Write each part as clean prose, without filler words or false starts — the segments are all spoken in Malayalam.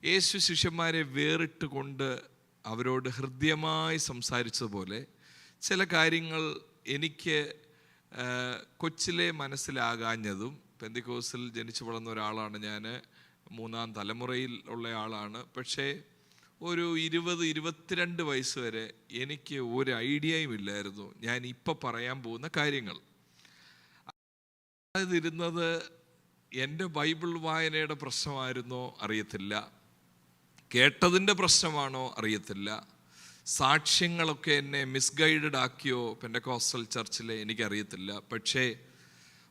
യേശു ശിഷ്യന്മാരെ വേറിട്ട് കൊണ്ട് അവരോട് ഹൃദ്യമായി സംസാരിച്ചതുപോലെ ചില കാര്യങ്ങൾ എനിക്ക് കൊച്ചിലെ മനസ്സിലാകാഞ്ഞതും, പെന്തിക്കോസിൽ ജനിച്ചു വളർന്ന ഒരാളാണ് ഞാൻ, 3ാം തലമുറയിൽ ഉള്ള ആളാണ്. പക്ഷേ ഒരു 20-22 വയസ്സ് വരെ എനിക്ക് ഒരു ഐഡിയയും ഇല്ലായിരുന്നു ഞാൻ ഇപ്പം പറയാൻ പോകുന്ന കാര്യങ്ങൾ. അതിരുന്നത് എൻ്റെ ബൈബിൾ വായനയുടെ പ്രശ്നമായിരുന്നോ അറിയത്തില്ല, കേട്ടതിൻ്റെ പ്രശ്നമാണോ അറിയത്തില്ല, സാക്ഷ്യങ്ങളൊക്കെ എന്നെ മിസ്ഗൈഡഡ് ആക്കിയോ പെന്തക്കോസ്റ്റൽ ചർച്ചിലെ എനിക്കറിയത്തില്ല. പക്ഷേ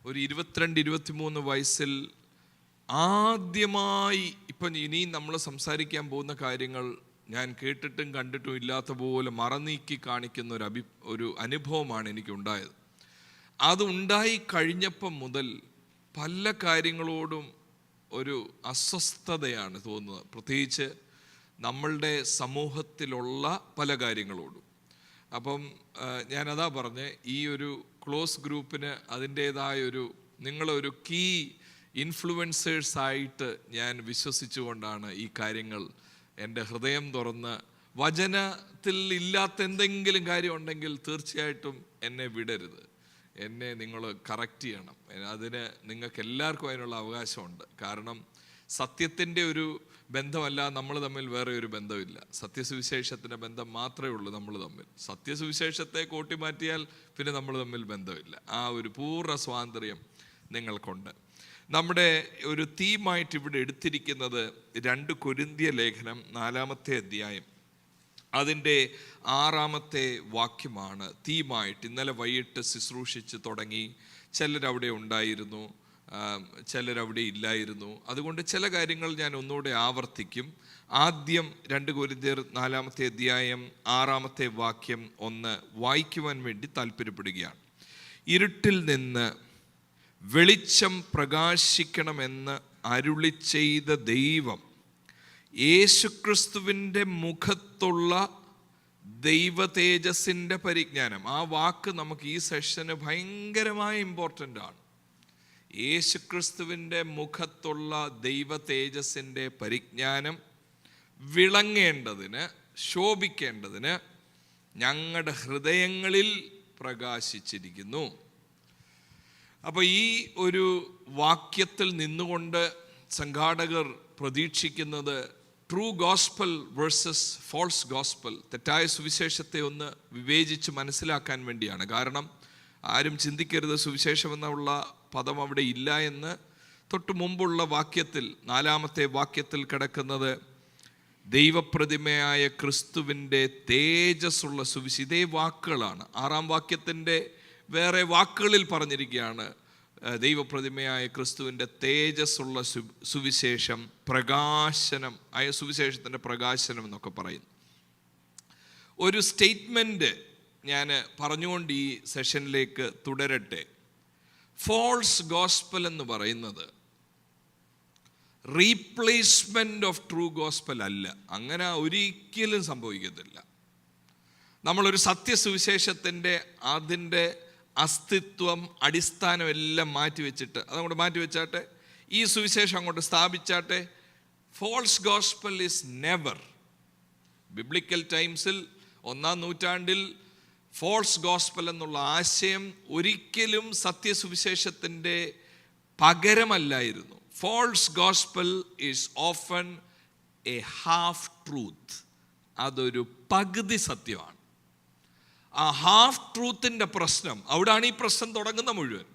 ഒരു 22-23 വയസ്സിൽ ആദ്യമായി ഇപ്പം ഇനിയും നമ്മൾ സംസാരിക്കാൻ പോകുന്ന കാര്യങ്ങൾ ഞാൻ കേട്ടിട്ടും കണ്ടിട്ടും ഇല്ലാത്ത പോലെ മറനീക്കി കാണിക്കുന്ന ഒരു അനുഭവമാണ് എനിക്കുണ്ടായത്. അതുണ്ടായി കഴിഞ്ഞപ്പം മുതൽ പല കാര്യങ്ങളോടും ഒരു അസ്വസ്ഥതയാണ് തോന്നുന്നത്, പ്രത്യേകിച്ച് നമ്മളുടെ സമൂഹത്തിലുള്ള പല കാര്യങ്ങളോടും. അപ്പം ഞാനതാ പറഞ്ഞ് ഈ ഒരു ക്ലോസ് ഗ്രൂപ്പിന് അതിൻ്റേതായൊരു നിങ്ങളൊരു കീ ഇൻഫ്ലുവൻസേഴ്സായിട്ട് ഞാൻ വിശ്വസിച്ചുകൊണ്ടാണ് ഈ കാര്യങ്ങൾ എൻ്റെ ഹൃദയം തുറന്ന്, വചനത്തിൽ ഇല്ലാത്ത എന്തെങ്കിലും കാര്യം ഉണ്ടെങ്കിൽ തീർച്ചയായിട്ടും എന്നെ വിടരുത്, എന്നെ നിങ്ങൾ കറക്റ്റ് ചെയ്യണം. അതിന് നിങ്ങൾക്ക് എല്ലാവർക്കും അതിനുള്ള അവകാശമുണ്ട്. കാരണം സത്യത്തിൻ്റെ ഒരു ബന്ധമല്ല നമ്മൾ തമ്മിൽ വേറെ ഒരു ബന്ധമില്ല, സത്യസുവിശേഷത്തിൻ്റെ ബന്ധം മാത്രമേ ഉള്ളൂ നമ്മൾ തമ്മിൽ. സത്യസുവിശേഷത്തെ കൂട്ടിമാറ്റിയാൽ പിന്നെ നമ്മൾ തമ്മിൽ ബന്ധമില്ല. ആ ഒരു പൂർണ്ണ സ്വാതന്ത്ര്യം നിങ്ങൾക്കുണ്ട്. നമ്മുടെ ഒരു തീമായിട്ട് ഇവിടെ എടുത്തിരിക്കുന്നത് 2 കൊരിന്ത്യർ ലേഖനം 4-ാമത്തെ അധ്യായം അതിൻ്റെ 6-ാമത്തെ വാക്യമാണ് തീമായിട്ട്. ഇന്നലെ വൈകിട്ട് ശുശ്രൂഷിച്ച് തുടങ്ങി. ചിലരവിടെ ഉണ്ടായിരുന്നു, ചിലരവിടെ ഇല്ലായിരുന്നു. അതുകൊണ്ട് ചില കാര്യങ്ങൾ ഞാൻ ഒന്നുകൂടെ ആവർത്തിക്കും. ആദ്യം 2 കൊരിന്ത്യർ 4-ാമത്തെ അധ്യായം 6-ാമത്തെ വാക്യം ഒന്ന് വായിക്കുവാൻ വേണ്ടി താല്പര്യപ്പെടുകയാണ്. ഇരുട്ടിൽ നിന്ന് വെളിച്ചം പ്രകാശിക്കണമെന്ന് അരുളി ചെയ്ത ദൈവം യേശുക്രിസ്തുവിൻ്റെ മുഖത്തുള്ള ദൈവ തേജസ്സിൻ്റെ പരിജ്ഞാനം. ആ വാക്ക് നമുക്ക് ഈ സെഷന് ഭയങ്കരമായ ഇമ്പോർട്ടൻ്റ് ആണ്. യേശുക്രിസ്തുവിൻ്റെ മുഖത്തുള്ള ദൈവ തേജസ്സിൻ്റെ പരിജ്ഞാനം വിളങ്ങേണ്ടതിന്, ശോഭിക്കേണ്ടതിന് ഞങ്ങളുടെ ഹൃദയങ്ങളിൽ പ്രകാശിച്ചിരിക്കുന്നു. അപ്പോൾ ഈ ഒരു വാക്യത്തിൽ നിന്നുകൊണ്ട് സംഘാടകർ പ്രതീക്ഷിക്കുന്നത് true gospel versus false gospel, തെറ്റായ സുവിശേഷത്തെ ഒന്ന് വിവേചിച്ച് മനസ്സിലാക്കാൻ വേണ്ടിയാണ്. കാരണം ആരും ചിന്തിക്കരുത് സുവിശേഷം എന്നുള്ള പദം അവിടെ ഇല്ല എന്ന്. തൊട്ട് മുമ്പുള്ള വാക്യത്തിൽ 4-ാമത്തെ വാക്യത്തിൽ കിടക്കുന്നത് ദൈവപ്രതിമയായ ക്രിസ്തുവിൻ്റെ തേജസ്സുള്ള സുവിശേഷം. ഇതേ വാക്കുകളാണ് 6-ാം വാക്യത്തിൻ്റെ വേറെ വാക്കുകളിൽ പറഞ്ഞിരിക്കുകയാണ്. ദൈവപ്രതിമയായ ക്രിസ്തുവിൻ്റെ തേജസ്സുള്ള സുവിശേഷം, പ്രകാശനം ആയ സുവിശേഷത്തിൻ്റെ പ്രകാശനം എന്നൊക്കെ പറയുന്നു. ഒരു സ്റ്റേറ്റ്മെൻറ്റ് ഞാൻ പറഞ്ഞുകൊണ്ട് ഈ സെഷനിലേക്ക് തുടരട്ടെ. ഫോൾസ് ഗോസ്പൽ എന്ന് പറയുന്നത് റീപ്ലേസ്മെൻ്റ് ഓഫ് ട്രൂ ഗോസ്പൽ അല്ല. അങ്ങനെ ഒരിക്കലും സംഭവിക്കത്തില്ല. നമ്മളൊരു സത്യസുവിശേഷത്തിൻ്റെ അതിൻ്റെ അസ്തിത്വം, അടിസ്ഥാനം എല്ലാം മാറ്റിവെച്ചിട്ട് അതങ്ങോട്ട് മാറ്റിവെച്ചാട്ടെ, ഈ സുവിശേഷം അങ്ങോട്ട് സ്ഥാപിച്ചാട്ടെ. False gospel is never. Biblical ടൈംസിൽ 1-ാം നൂറ്റാണ്ടിൽ ഫോൾസ് ഗോസ്പൽ എന്നുള്ള ആശയം ഒരിക്കലും സത്യസുവിശേഷത്തിൻ്റെ പകരമല്ലായിരുന്നു. False gospel is often a half truth. അതൊരു പകുതി സത്യമാണ്. ആ ഹാഫ് ട്രൂത്തിൻ്റെ പ്രശ്നം അവിടാണ് ഈ പ്രശ്നം തുടങ്ങുന്ന മുഴുവൻ.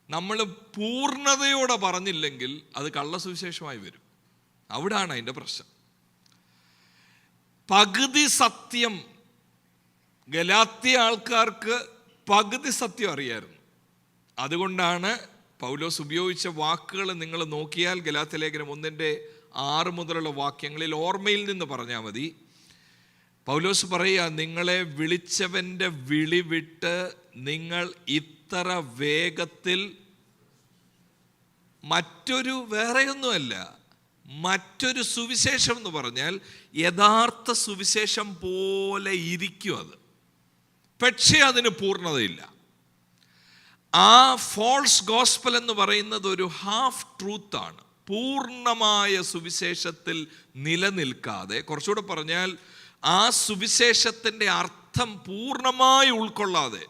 നമ്മൾ പൂർണ്ണതയോടെ പറഞ്ഞില്ലെങ്കിൽ അത് കള്ളസുവിശേഷമായി വരും. അവിടാണ് അതിൻ്റെ പ്രശ്നം. പകുതി സത്യം ഗലാത്യ ആൾക്കാർക്ക് പകുതി സത്യം അറിയായിരുന്നു. അതുകൊണ്ടാണ് പൗലോസ് ഉപയോഗിച്ച വാക്കുകൾ നിങ്ങൾ നോക്കിയാൽ ഗലാത്യ ലേഖനം 1-6 മുതലുള്ള വാക്യങ്ങളിൽ ഓർമ്മയിൽ നിന്ന് പറഞ്ഞാൽ മതി. പൗലോസ് പറയുക, നിങ്ങളെ വിളിച്ചവൻ്റെ വിളി വിട്ട് നിങ്ങൾ ഇത്ര വേഗത്തിൽ മറ്റൊരു വേറെയൊന്നുമല്ല, മറ്റൊരു സുവിശേഷം എന്ന് പറഞ്ഞാൽ യഥാർത്ഥ സുവിശേഷം പോലെ ഇരിക്കും അത്. പക്ഷേ അതിന് പൂർണ്ണതയില്ല. ആ ഫോൾസ് ഗോസ്പൽ എന്ന് പറയുന്നത് ഒരു ഹാഫ് ട്രൂത്താണ്, പൂർണ്ണമായ സുവിശേഷത്തിൽ നിലനിൽക്കാതെ, കുറച്ചുകൂടെ പറഞ്ഞാൽ ആ സുവിശേഷത്തിൻ്റെ അർത്ഥം പൂർണ്ണമായി ഉൾക്കൊള്ളാതെ,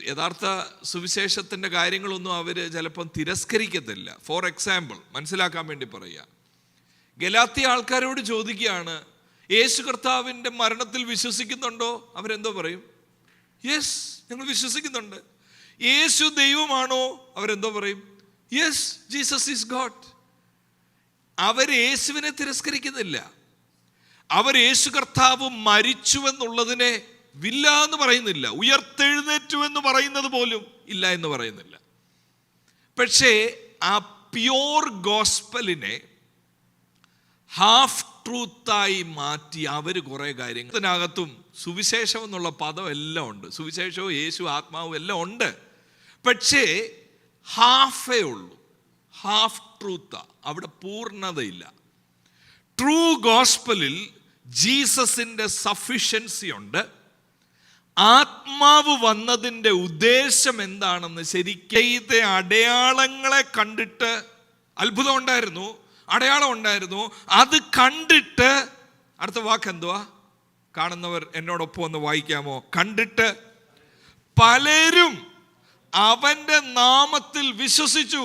യഥാർത്ഥ സുവിശേഷത്തിൻ്റെ കാര്യങ്ങളൊന്നും അവർ ചിലപ്പം തിരസ്കരിക്കത്തില്ല. ഫോർ എക്സാമ്പിൾ, മനസ്സിലാക്കാൻ വേണ്ടി പറയുക, ഗലാത്യ ആൾക്കാരോട് ചോദിക്കുകയാണ്, യേശു കർത്താവിൻ്റെ മരണത്തിൽ വിശ്വസിക്കുന്നുണ്ടോ? അവരെന്തോ പറയും? യെസ്, ഞങ്ങൾ വിശ്വസിക്കുന്നുണ്ട്. യേശു ദൈവമാണോ? അവരെന്തോ പറയും? Yes, Jesus is God. അവർ യേശുവിനെ തിരസ്കരിക്കുന്നില്ല. അവർ യേശു കർത്താവ് മരിച്ചുവെന്നുള്ളതിനെ ഇല്ല എന്ന് പറയുന്നില്ല, ഉയർത്തെഴുന്നേറ്റു എന്ന് പറയുന്നത് പോലും ഇല്ല എന്ന് പറയുന്നില്ല. പക്ഷേ ആ പ്യോർ ഗോസ്പലിനെ ഹാഫ് ട്രൂത്തായി മാറ്റി അവർ കുറേ കാര്യങ്ങൾ, അതിനകത്തും സുവിശേഷം എന്നുള്ള പദം എല്ലാം ഉണ്ട്, സുവിശേഷവും യേശു ആത്മാവും എല്ലാം ഉണ്ട്. പക്ഷേ ഹാഫേ ഉള്ളൂ, ഹാഫ് ട്രൂത്താ, അവിടെ പൂർണ്ണതയില്ല. ട്രൂ ഗോസ്പലിൽ ജീസസിൻ്റെ സഫിഷ്യൻസി ഉണ്ട്. ആത്മാവ് വന്നതിൻ്റെ ഉദ്ദേശം എന്താണെന്ന് ശരിക്കത്തെ അടയാളങ്ങളെ കണ്ടിട്ട്, അത്ഭുതം ഉണ്ടായിരുന്നു, അടയാളം ഉണ്ടായിരുന്നു, അത് കണ്ടിട്ട്, അടുത്ത വാക്ക് എന്തുവാ? കാണുന്നവർ എന്നോടൊപ്പം ഒന്ന് വായിക്കാമോ? കണ്ടിട്ട് പലരും അവൻ്റെ നാമത്തിൽ വിശ്വസിച്ചു.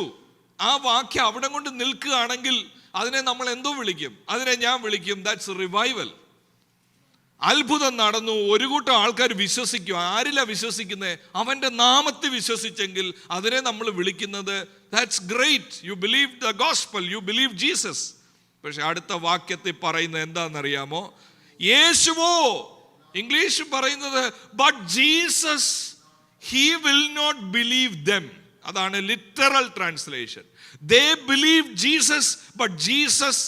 ആ വാക്യം അവിടെ കൊണ്ട് നിൽക്കുകയാണെങ്കിൽ അതിനെ നമ്മൾ എന്തോ വിളിക്കും? അതിനെ ഞാൻ വിളിക്കും ദാറ്റ്സ് റിവൈവൽ. അത്ഭുതം നടന്നു, ഒരു കൂട്ടം ആൾക്കാർ വിശ്വസിക്കും. ആരിലാ വിശ്വസിക്കുന്നത്? അവൻ്റെ നാമത്തിൽ വിശ്വസിച്ചെങ്കിൽ അതിനെ നമ്മൾ വിളിക്കുന്നത് that's great, you believe the gospel, you believe Jesus. പക്ഷെ അടുത്ത വാക്യത്തിൽ പറയുന്നത് എന്താണെന്നറിയാമോ? യേശുവോ, ഇംഗ്ലീഷ് പറയുന്നത് but Jesus he will not believe them. അതാണ് literal translation. They believe Jesus, but Jesus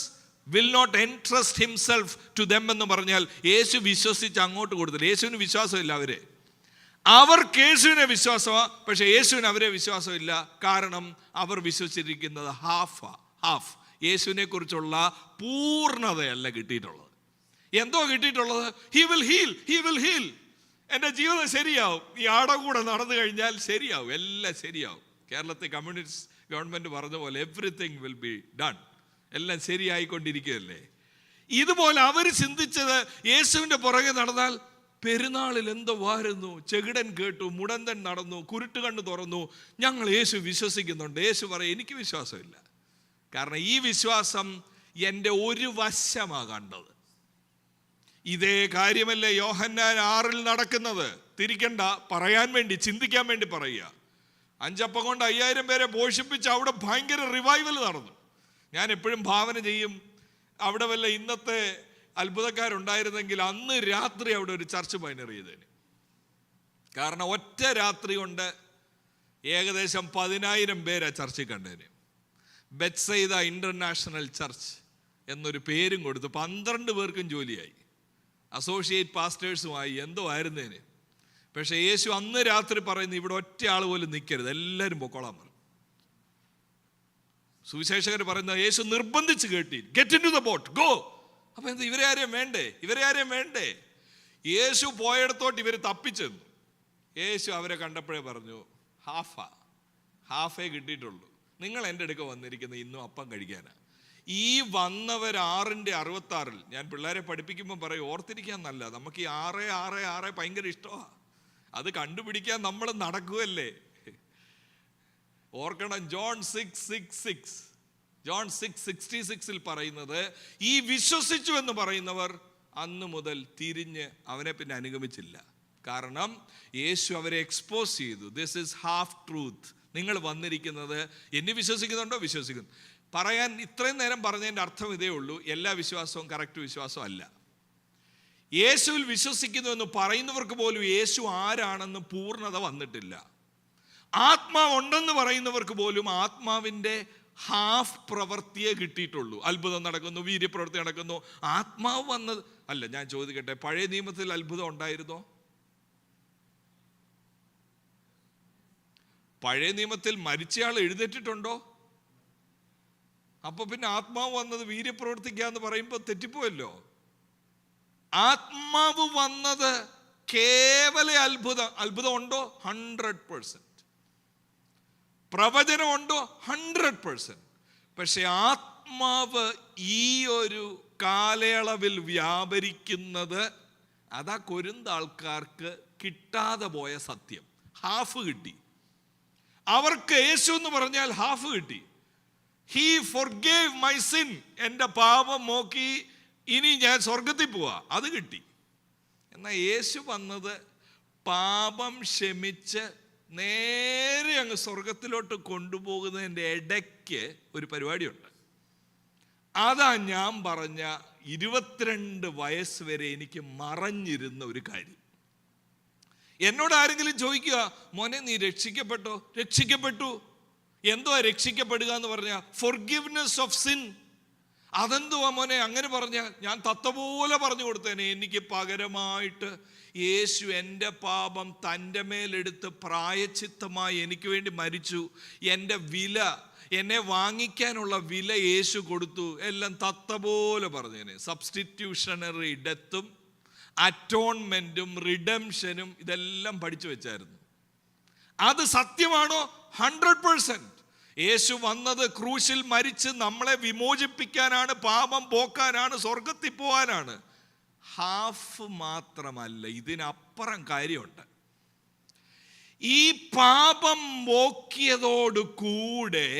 will not entrust himself to them എന്ന് പറഞ്ഞാൽ യേശു വിശ്വസിച്ച് അങ്ങോട്ട് കൊടുത്തില്ല. യേശുവിന് വിശ്വാസമില്ല. അവർക്ക് യേശുവിനെ വിശ്വാസമാണ്, പക്ഷെ യേശുവിന് അവരെ വിശ്വാസമില്ല. കാരണം അവർ വിശ്വസിച്ചിരിക്കുന്നത് ഹാഫ്. യേശുവിനെ കുറിച്ചുള്ള പൂർണ്ണതയല്ല കിട്ടിയിട്ടുള്ളത്. എന്തോ കിട്ടിയിട്ടുള്ളത്? He will heal. എൻ്റെ ജീവിതം ശരിയാവും, ഈ ആടകൂടെ നടന്നു കഴിഞ്ഞാൽ ശരിയാവും, എല്ലാം ശരിയാവും. കേരളത്തിൽ കമ്മ്യൂണിസ്റ്റ് ഗവൺമെൻറ് പറഞ്ഞ പോലെ എവ്രിതിങ് വിൽ ബി ഡൺ, എല്ലാം ശരിയായിക്കൊണ്ടിരിക്കുകയല്ലേ. ഇതുപോലെ അവർ ചിന്തിച്ചത്, യേശുവിൻ്റെ പുറകെ നടന്നാൽ പെരുന്നാളിൽ എന്തോ വാരുന്നു, ചെകിടൻ കേട്ടു, മുടന്തൻ നടന്നു, കുരുട്ടുകണ്ണ് തുറന്നു, ഞങ്ങൾ യേശു വിശ്വസിക്കുന്നുണ്ട്. യേശു പറയും എനിക്ക് വിശ്വാസമില്ല. കാരണം ഈ വിശ്വാസം എൻ്റെ ഒരു വശമാണ് കണ്ടത്. ഇതേ കാര്യമല്ലേ യോഹന്നാൻ 6 നടക്കുന്നത്? തിരിക്കണ്ട, പറയാൻ വേണ്ടി, ചിന്തിക്കാൻ വേണ്ടി പറയുക. 5 അപ്പം കൊണ്ട് 5000 പേരെ പോഷിപ്പിച്ച് അവിടെ ഭയങ്കര റിവൈവൽ നടന്നു. ഞാൻ എപ്പോഴും ഭാവന ചെയ്യും, അവിടെ വല്ല ഇന്നത്തെ അത്ഭുതക്കാരുണ്ടായിരുന്നെങ്കിൽ അന്ന് രാത്രി അവിടെ ഒരു ചർച്ച് പൈനർ ചെയ്തേനെ. കാരണം ഒറ്റ രാത്രി കൊണ്ട് ഏകദേശം 10,000 പേരെ ചർച്ചിൽ കണ്ടേനെ. ബെത്സൈദ ഇന്റർനാഷണൽ ചർച്ച് എന്നൊരു പേരും കൊടുത്ത് 12 പേർക്കും ജോലിയായി, അസോസിയേറ്റ് പാസ്റ്റേഴ്സുമായി, എന്തോ ആയിരുന്നേനെ. പക്ഷെ യേശു അന്ന് രാത്രി പറയുന്നു, ഇവിടെ ഒറ്റ ആൾ പോലും നിൽക്കരുത്, എല്ലാവരും പൊക്കോളാൻ പറഞ്ഞു. സുവിശേഷകർ പറയുന്നത് യേശു നിർബന്ധിച്ച് കേട്ടി, get into the boat, go. അപ്പൊ എന്താ, ഇവരെ ആരെയും വേണ്ടേ? യേശു പോയിടത്തോട്ട് ഇവർ തപ്പിച്ചെന്നു. യേശു അവരെ കണ്ടപ്പോഴേ പറഞ്ഞു, ഹാഫേ കിട്ടിയിട്ടുള്ളൂ. നിങ്ങൾ എൻ്റെ അടുക്ക വന്നിരിക്കുന്നത് ഇന്നും അപ്പം കഴിക്കാനാ. ഈ വന്നവർ 6:66 ഞാൻ പിള്ളേരെ പഠിപ്പിക്കുമ്പോൾ പറയും, ഓർത്തിരിക്കാൻ നല്ല, നമുക്ക് ഈ 6 ഭയങ്കര ഇഷ്ടമാണ്. അത് കണ്ടുപിടിക്കാൻ നമ്മൾ നടക്കുകയല്ലേ. ഓർക്കണം, ജോൺ 6:66 പറയുന്നത്, ഈ വിശ്വസിച്ചു എന്ന് പറയുന്നവർ അന്ന് മുതൽ തിരിഞ്ഞ് അവനെ പിന്നെ അനുഗമിച്ചില്ല. കാരണം യേശു അവരെ എക്സ്പോസ് ചെയ്തു. This is half truth. നിങ്ങൾ വന്നിരിക്കുന്നത് എന്നെ വിശ്വസിക്കുന്നുണ്ടോ? വിശ്വസിക്കുന്നു. പറയാൻ ഇത്രയും നേരം പറഞ്ഞതിൻ്റെ അർത്ഥം ഇതേ ഉള്ളൂ, എല്ലാ വിശ്വാസവും കറക്റ്റ് വിശ്വാസം അല്ല. യേശുവിൽ വിശ്വസിക്കുന്നു എന്ന് പറയുന്നവർക്ക് പോലും യേശു ആരാണെന്ന് പൂർണ്ണത വന്നിട്ടില്ല. ആത്മാവുണ്ടെന്ന് പറയുന്നവർക്ക് പോലും ആത്മാവിൻ്റെ ഹാഫ് പ്രവൃത്തിയെ കിട്ടിയിട്ടുള്ളൂ. അത്ഭുതം നടക്കുന്നു, വീര്യപ്രവൃത്തി നടക്കുന്നു, ആത്മാവ് വന്നത് അല്ല. ഞാൻ ചോദിക്കട്ടെ, പഴയ നിയമത്തിൽ അത്ഭുതം ഉണ്ടായിരുന്നോ? പഴയ നിയമത്തിൽ മരിച്ചയാൾ എഴുന്നേറ്റിട്ടുണ്ടോ? അപ്പൊ പിന്നെ ആത്മാവ് വന്നത് വീര്യപ്രവർത്തിക്കാന്ന് പറയുമ്പോൾ തെറ്റിപ്പോയല്ലോ. ആത്മാവ് വന്നത് കേവല അത്ഭുതം ഉണ്ടോ? 100%. പ്രവചനം ഉണ്ടോ? 100%. പക്ഷെ ആത്മാവ് ഈ ഒരു കാലയളവിൽ വ്യാപരിക്കുന്നത് അതാ കൊരിന്ത് ആൾക്കാർക്ക് കിട്ടാതെ പോയ സത്യം. ഹാഫ് കിട്ടി അവർക്ക്. യേശു എന്ന് പറഞ്ഞാൽ ഹാഫ് കിട്ടി. ഹീ ഫോർഗേവ് മൈ സിൻ, എൻ്റെ പാപം നോക്കി ഇനി ഞാൻ സ്വർഗത്തിൽ പോവാ, അത് കിട്ടി. എന്നാൽ യേശു വന്നത് പാപം ക്ഷമിച്ച് നേരെ അങ്ങ് സ്വർഗത്തിലോട്ട് കൊണ്ടുപോകുന്നതിൻ്റെ ഇടയ്ക്ക് ഒരു പരിപാടിയുണ്ട്. അതാ ഞാൻ പറഞ്ഞ 22 വയസ്സ് വരെ എനിക്ക് മറഞ്ഞിരുന്ന ഒരു കാര്യം. എന്നോട് ആരെങ്കിലും ചോദിക്കുക, മോനെ നീ രക്ഷിക്കപ്പെട്ടോ? രക്ഷിക്കപ്പെട്ടു. എന്തുവാ രക്ഷിക്കപ്പെടുക എന്ന് പറഞ്ഞാൽ? Forgiveness of sin. അതെന്തുവാ മോനെ അങ്ങനെ പറഞ്ഞാൽ? ഞാൻ തത്തപോലെ പറഞ്ഞു കൊടുത്തേനെ. എനിക്ക് പകരമായിട്ട് യേശു എൻ്റെ പാപം തൻ്റെ മേലെടുത്ത് പ്രായച്ചിത്തമായി എനിക്ക് വേണ്ടി മരിച്ചു. എൻ്റെ വില, എന്നെ വാങ്ങിക്കാനുള്ള വില യേശു കൊടുത്തു. എല്ലാം തത്തപോലെ പറഞ്ഞേനെ. സബ്സ്റ്റിറ്റ്യൂഷണറി ഡെത്തും അറ്റോൺമെൻറ്റും റിഡംഷനും ഇതെല്ലാം പഠിച്ചു വെച്ചായിരുന്നു. അത് സത്യമാണോ? 100%. യേശു വന്നത് ക്രൂശിൽ മരിച്ച് നമ്മളെ വിമോചിപ്പിക്കാനാണ്, പാപം പോക്കാനാണ്, സ്വർഗത്തിൽ പോകാനാണ്. ഹാഫ് മാത്രമല്ല, ഇതിനപ്പുറം കാര്യമുണ്ട്. ഈ പാപം പോക്കിയതോട് കൂടെ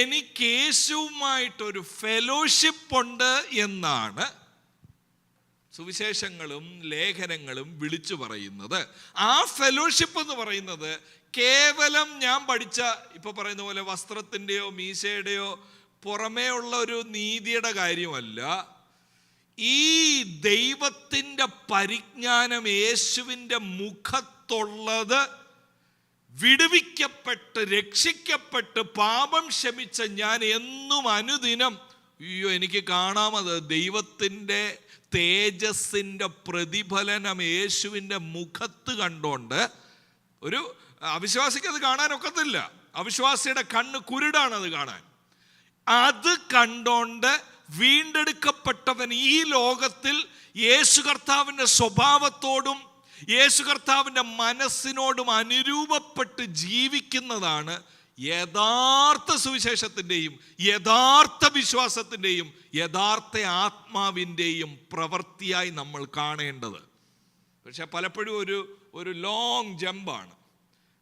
എനിക്ക് യേശുവുമായിട്ടൊരു ഫെലോഷിപ്പ് ഉണ്ട് എന്നാണ് സുവിശേഷങ്ങളും ലേഖനങ്ങളും വിളിച്ചു പറയുന്നത്. ആ ഫെലോഷിപ്പ് എന്ന് പറയുന്നത് കേവലം ഞാൻ പഠിച്ച, ഇപ്പൊ പറയുന്ന പോലെ വസ്ത്രത്തിൻ്റെയോ മീശയുടെയോ പുറമേ ഉള്ള ഒരു നീതിയുടെ കാര്യമല്ല. ഈ ദൈവത്തിൻ്റെ പരിജ്ഞാനം യേശുവിൻ്റെ മുഖത്തുള്ളത്, വിടുവിക്കപ്പെട്ട് രക്ഷിക്കപ്പെട്ട് പാപം ക്ഷമിച്ച ഞാൻ എന്നും അനുദിനം അയ്യോ എനിക്ക് കാണാമത് ദൈവത്തിൻ്റെ തേജസ്സിൻ്റെ പ്രതിഫലനം യേശുവിൻ്റെ മുഖത്ത് കണ്ടോണ്ട്. ഒരു അവിശ്വാസിക്ക് അത് കാണാനൊക്കത്തില്ല. അവിശ്വാസിയുടെ കണ്ണ് കുരുടാണ് അത് കാണാൻ. അത് കണ്ടോണ്ട് വീണ്ടെടുക്കപ്പെട്ടവൻ ഈ ലോകത്തിൽ യേശു കർത്താവിൻ്റെ സ്വഭാവത്തോടും യേശു കർത്താവിൻ്റെ മനസ്സിനോടും അനുരൂപപ്പെട്ട് ജീവിക്കുന്നതാണ് യഥാർത്ഥ സുവിശേഷത്തിൻ്റെയും യഥാർത്ഥ വിശ്വാസത്തിൻ്റെയും യഥാർത്ഥ ആത്മാവിൻ്റെയും പ്രവൃത്തിയായി നമ്മൾ കാണേണ്ടത്. പക്ഷെ പലപ്പോഴും ഒരു ലോങ് ജമ്പാണ്.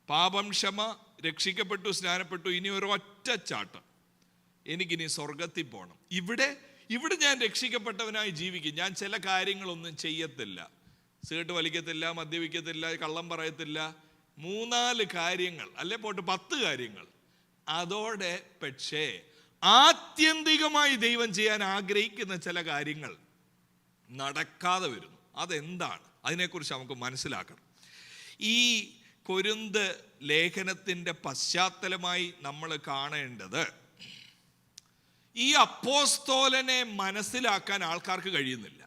പാപം ക്ഷമ, രക്ഷിക്കപ്പെട്ടു, സ്നാനപ്പെട്ടു, ഇനി ഒരു ഒറ്റ ചാട്ടം, എനിക്കിനി സ്വർഗത്തിൽ പോകണം. ഇവിടെ ഞാൻ രക്ഷിക്കപ്പെട്ടവനായി ജീവിക്കും. ഞാൻ ചില കാര്യങ്ങളൊന്നും ചെയ്യത്തില്ല. സിഗരറ്റ് വലിക്കത്തില്ല, മദ്യപിക്കത്തില്ല, കള്ളം പറയത്തില്ല. 3-4 കാര്യങ്ങൾ, അല്ലെ പോട്ട് 10 കാര്യങ്ങൾ. അതോടെ പക്ഷേ ആത്യന്തികമായി ദൈവം ചെയ്യാൻ ആഗ്രഹിക്കുന്ന ചില കാര്യങ്ങൾ നടക്കാതെ വരുന്നു. അതെന്താണ്? അതിനെക്കുറിച്ച് നമുക്ക് മനസ്സിലാക്കണം. ഈ കൊരിന്ത് ലേഖനത്തിൻ്റെ പശ്ചാത്തലമായി നമ്മൾ കാണേണ്ടത്, ഈ അപ്പോസ്തോലനെ മനസ്സിലാക്കാൻ ആൾക്കാർക്ക് കഴിയുന്നില്ല.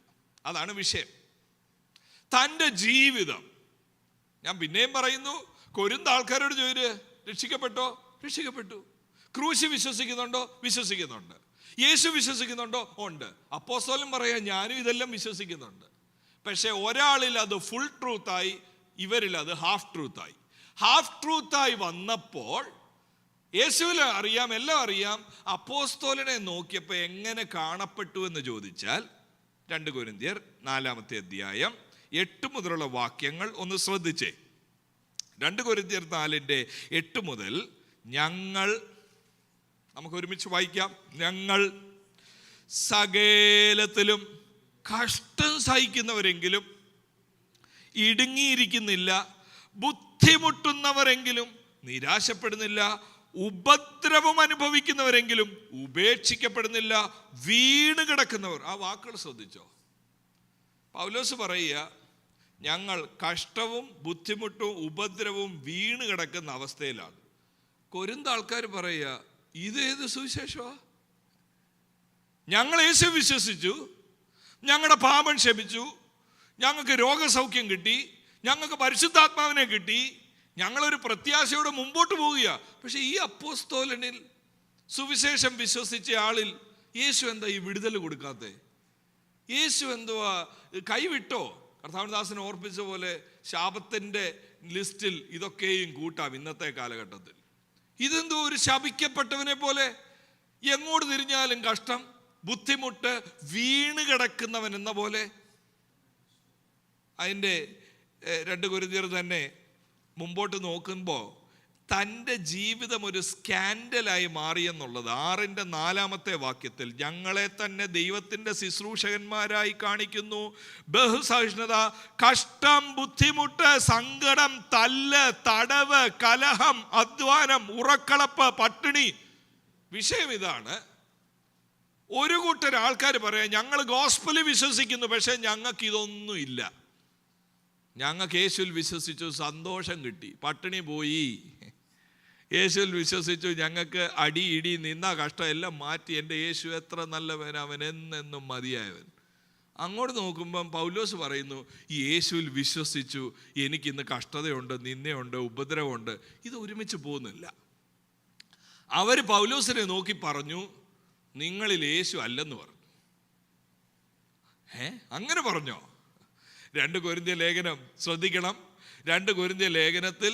അതാണ് വിഷയം. തൻ്റെ ജീവിതം, ഞാൻ പിന്നെയും പറയുന്നു, കൊരിന്ത് ആൾക്കാരോട് ചോദിര്, രക്ഷിക്കപ്പെട്ടോ? രക്ഷിക്കപ്പെട്ടു. ക്രൂശ് വിശ്വസിക്കുന്നുണ്ടോ? വിശ്വസിക്കുന്നുണ്ട്. യേശു വിശ്വസിക്കുന്നുണ്ടോ? ഉണ്ട്. അപ്പോസ്തലൻ പറയാ ഞാനും ഇതെല്ലാം വിശ്വസിക്കുന്നുണ്ട്. പക്ഷെ ഒരാളിൽ അത് ഫുൾ ട്രൂത്തായി, ഇവരിൽ അത് ഹാഫ് ട്രൂത്തായി. ഹാഫ് ട്രൂത്തായി വന്നപ്പോൾ യേശുവിൽ അറിയാം, എല്ലാം അറിയാം. അപ്പോസ്തലനെ നോക്കിയപ്പോൾ എങ്ങനെ കാണപ്പെട്ടു എന്ന് ചോദിച്ചാൽ 2 കൊരിന്ത്യർ 4-ാമത്തെ അധ്യായം 8 മുതലുള്ള വാക്യങ്ങൾ ഒന്ന് ശ്രദ്ധിച്ചേ. 2 കൊരിന്ത്യർ 4:8 മുതൽ നമുക്ക് ഒരുമിച്ച് വായിക്കാം. ഞങ്ങൾ സകലത്തിലും കഷ്ടം സഹിക്കുന്നവരെങ്കിലും ഇടുങ്ങിയിരിക്കുന്നില്ല, ബുദ്ധിമുട്ടുന്നവരെങ്കിലും നിരാശപ്പെടുന്നില്ല, ഉപദ്രവം അനുഭവിക്കുന്നവരെങ്കിലും ഉപേക്ഷിക്കപ്പെടുന്നില്ല, വീണ് കിടക്കുന്നവർ. ആ വാക്കുകൾ ശ്രദ്ധിച്ചോ? പൗലോസ് പറയുക, ഞങ്ങൾ കഷ്ടവും ബുദ്ധിമുട്ടും ഉപദ്രവവും വീണ് കിടക്കുന്ന അവസ്ഥയിലാണ്. കൊരിന്ത് ആൾക്കാർ പറയുക, ഇതേത് സുവിശേഷമാ? ഞങ്ങൾ യേശു വിശ്വസിച്ചു, ഞങ്ങളുടെ പാപം ക്ഷമിച്ചു, ഞങ്ങൾക്ക് രോഗസൗഖ്യം കിട്ടി, ഞങ്ങൾക്ക് പരിശുദ്ധാത്മാവിനെ കിട്ടി, ഞങ്ങളൊരു പ്രത്യാശയോടെ മുമ്പോട്ട് പോവുക. പക്ഷെ ഈ അപ്പോസ്തോലനിൽ, സുവിശേഷം വിശ്വസിച്ച ആളിൽ യേശു എന്താ ഈ വിടുതൽ കൊടുക്കാത്തേ? യേശു എന്തുവാ കൈവിട്ടോ? കർത്താവദാസനെ ഓർപ്പിച്ച പോലെ ശാപത്തിൻ്റെ ലിസ്റ്റിൽ ഇതൊക്കെയും കൂട്ടാം ഇന്നത്തെ കാലഘട്ടത്തിൽ. ഇതെന്തോ ഒരു ശപിക്കപ്പെട്ടവനെ പോലെ. എങ്ങോട്ട് തിരിഞ്ഞാലും കഷ്ടം, ബുദ്ധിമുട്ട്, വീണ് കിടക്കുന്നവൻ എന്ന പോലെ. അതിൻ്റെ 2 കൊരിന്ത്യർ തന്നെ മുമ്പോട്ട് നോക്കുമ്പോൾ തൻ്റെ ജീവിതം ഒരു സ്കാൻഡലായി മാറിയെന്നുള്ളത് 6:4 വാക്യത്തിൽ ഞങ്ങളെ തന്നെ ദൈവത്തിൻ്റെ ശുശ്രൂഷകന്മാരായി കാണിക്കുന്നു. ബഹുസഹിഷ്ണുത, കഷ്ടം, ബുദ്ധിമുട്ട്, സങ്കടം, തല്ല്, തടവ്, കലഹം, അധ്വാനം, ഉറക്കളപ്പ്, പട്ടിണി. വിഷയം ഇതാണ്. ഒരു കൂട്ടർ ആൾക്കാർ പറയാം ഞങ്ങൾ ഗോസ്പലിൽ വിശ്വസിക്കുന്നു, പക്ഷെ ഞങ്ങൾക്ക് ഇതൊന്നും ഇല്ല. ഞങ്ങൾക്ക് യേശുവിൽ വിശ്വസിച്ചു, സന്തോഷം കിട്ടി, പട്ടിണി പോയി. യേശുവിൽ വിശ്വസിച്ചു, ഞങ്ങൾക്ക് അടി ഇടി നിന്ന കഷ്ടം എല്ലാം മാറ്റി. എൻ്റെ യേശു എത്ര നല്ലവൻ, അവൻ എന്നെന്നും മതിയായവൻ. അങ്ങോട്ട് നോക്കുമ്പം പൗലോസ് പറയുന്നു, ഈ യേശുവിൽ വിശ്വസിച്ചു, എനിക്കിന്ന് കഷ്ടതയുണ്ട്, നിന്നയുണ്ട്, ഉപദ്രവമുണ്ട്. ഇത് ഒരുമിച്ച് പോകുന്നില്ല. അവർ പൗലോസിനെ നോക്കി പറഞ്ഞു, നിങ്ങളിൽ യേശു അല്ലെന്ന് പറഞ്ഞു. അങ്ങനെ പറഞ്ഞോ? 2 കൊരിന്ത്യർ ലേഖനം ശ്രദ്ധിക്കണം. 2 കൊരിന്ത്യർ ലേഖനത്തിൽ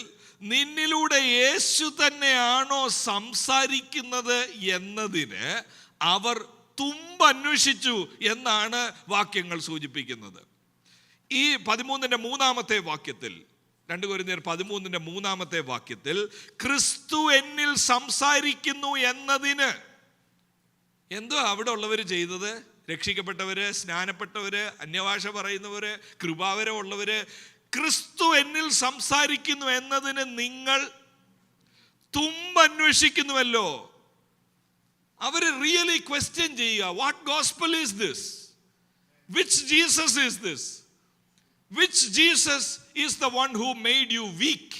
നിന്നിലൂടെ യേശു തന്നെയാണോ സംസാരിക്കുന്നത് എന്നതിന് അവർ തുമ്പന്വേഷിച്ചു എന്നാണ് വാക്യങ്ങൾ സൂചിപ്പിക്കുന്നത്. ഈ 13-3 വാക്യത്തിൽ, 2 കൊരിന്ത്യർ 13-3 വാക്യത്തിൽ ക്രിസ്തു എന്നിൽ സംസാരിക്കുന്നു എന്നതിന് എന്തോ അവിടെ ഉള്ളവർ ചെയ്തത്? രക്ഷിക്കപ്പെട്ടവര്, സ്നാനപ്പെട്ടവര്, അന്യഭാഷ പറയുന്നവര്, കൃപാവരം ഉള്ളവര്, ക്രിസ്തു എന്നിൽ സംസാരിക്കുന്നു എന്നതിന് നിങ്ങൾ തുമ്പന്വേഷിക്കുന്നുവല്ലോ. അവര് റിയലി ക്വസ്റ്റ്യൻ ചെയ്യുക, what gospel is this? Which Jesus is this? Which Jesus is the one who made you weak?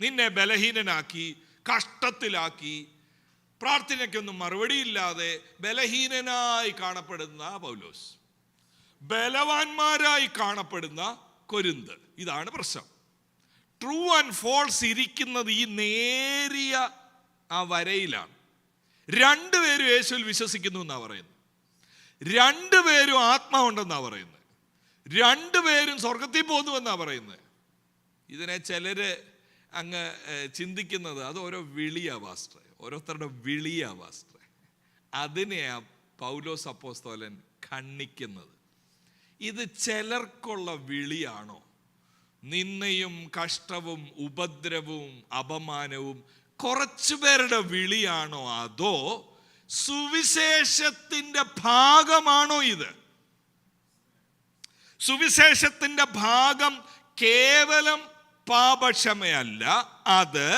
നിന്നെ ബലഹീനനാക്കി, കഷ്ടത്തിലാക്കി, പ്രാർത്ഥനയ്ക്കൊന്നും മറുപടിയില്ലാതെ ബലഹീനനായി കാണപ്പെടുന്ന പൗലോസ്, ബലവാന്മാരായി കാണപ്പെടുന്ന കൊരിന്ത്. ഇതാണ് പ്രശ്നം. ട്രൂ ആൻഡ് ഫോൾസ് ഇരിക്കുന്നത് ഈ നേരിയ ആ വരയിലാണ്. 2 പേരും യേശുവിൽ വിശ്വസിക്കുന്നു എന്നാ പറയുന്നത്. 2 പേരും ആത്മാവുണ്ടെന്നാ പറയുന്നത്. 2 പേരും സ്വർഗത്തിൽ പോകുന്നു എന്നാ പറയുന്നത്. ഇതിനെ ചിലര് അങ്ങ് ചിന്തിക്കുന്നത് അത് ഓരോ വിളിയാ പാസ്റ്റർ, ഓരോരുത്തരുടെ വിളിയാ പാസ്റ്റർ. അതിനെയാ പൗലോസ് അപ്പോസ്തലൻ ഖണ്ഡിക്കുന്നത്. ഇത് ചിലർക്കുള്ള വിളിയാണോ? നിന്നയും കഷ്ടവും ഉപദ്രവവും അപമാനവും കുറച്ചു പേരുടെ വിളിയാണോ? അതോ സുവിശേഷത്തിന്റെ ഭാഗമാണോ ഇത്? സുവിശേഷത്തിന്റെ ഭാഗം കേവലം പാപക്ഷമയല്ല, അത്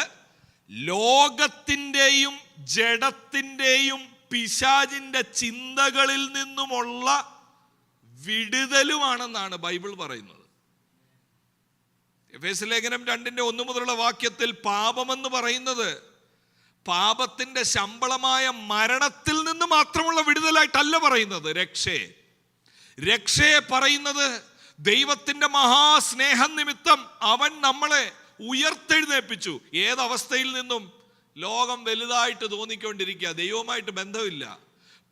ലോകത്തിൻ്റെയും ജഡത്തിൻ്റെയും പിശാചിന്റെ ചിന്തകളിൽ നിന്നുമുള്ള വിടുതലുമാണെന്നാണ് ബൈബിൾ പറയുന്നത്. എഫേസ്യ ലേഖനം 2:1 മുതലുള്ള വാക്യത്തിൽ പാപമെന്ന് പറയുന്നത് പാപത്തിന്റെ ശമ്പളമായ മരണത്തിൽ നിന്ന് മാത്രമുള്ള വിടുതലായിട്ടല്ല പറയുന്നത്. രക്ഷയെ പറയുന്നത് ദൈവത്തിന്റെ മഹാസ്നേഹം നിമിത്തം അവൻ നമ്മളെ ഉയർത്തെഴുന്നേൽപ്പിച്ചു. ഏതവസ്ഥയിൽ നിന്നും? ലോകം വലുതായിട്ട് തോന്നിക്കൊണ്ടിരിക്കുക, ദൈവവുമായിട്ട് ബന്ധമില്ല,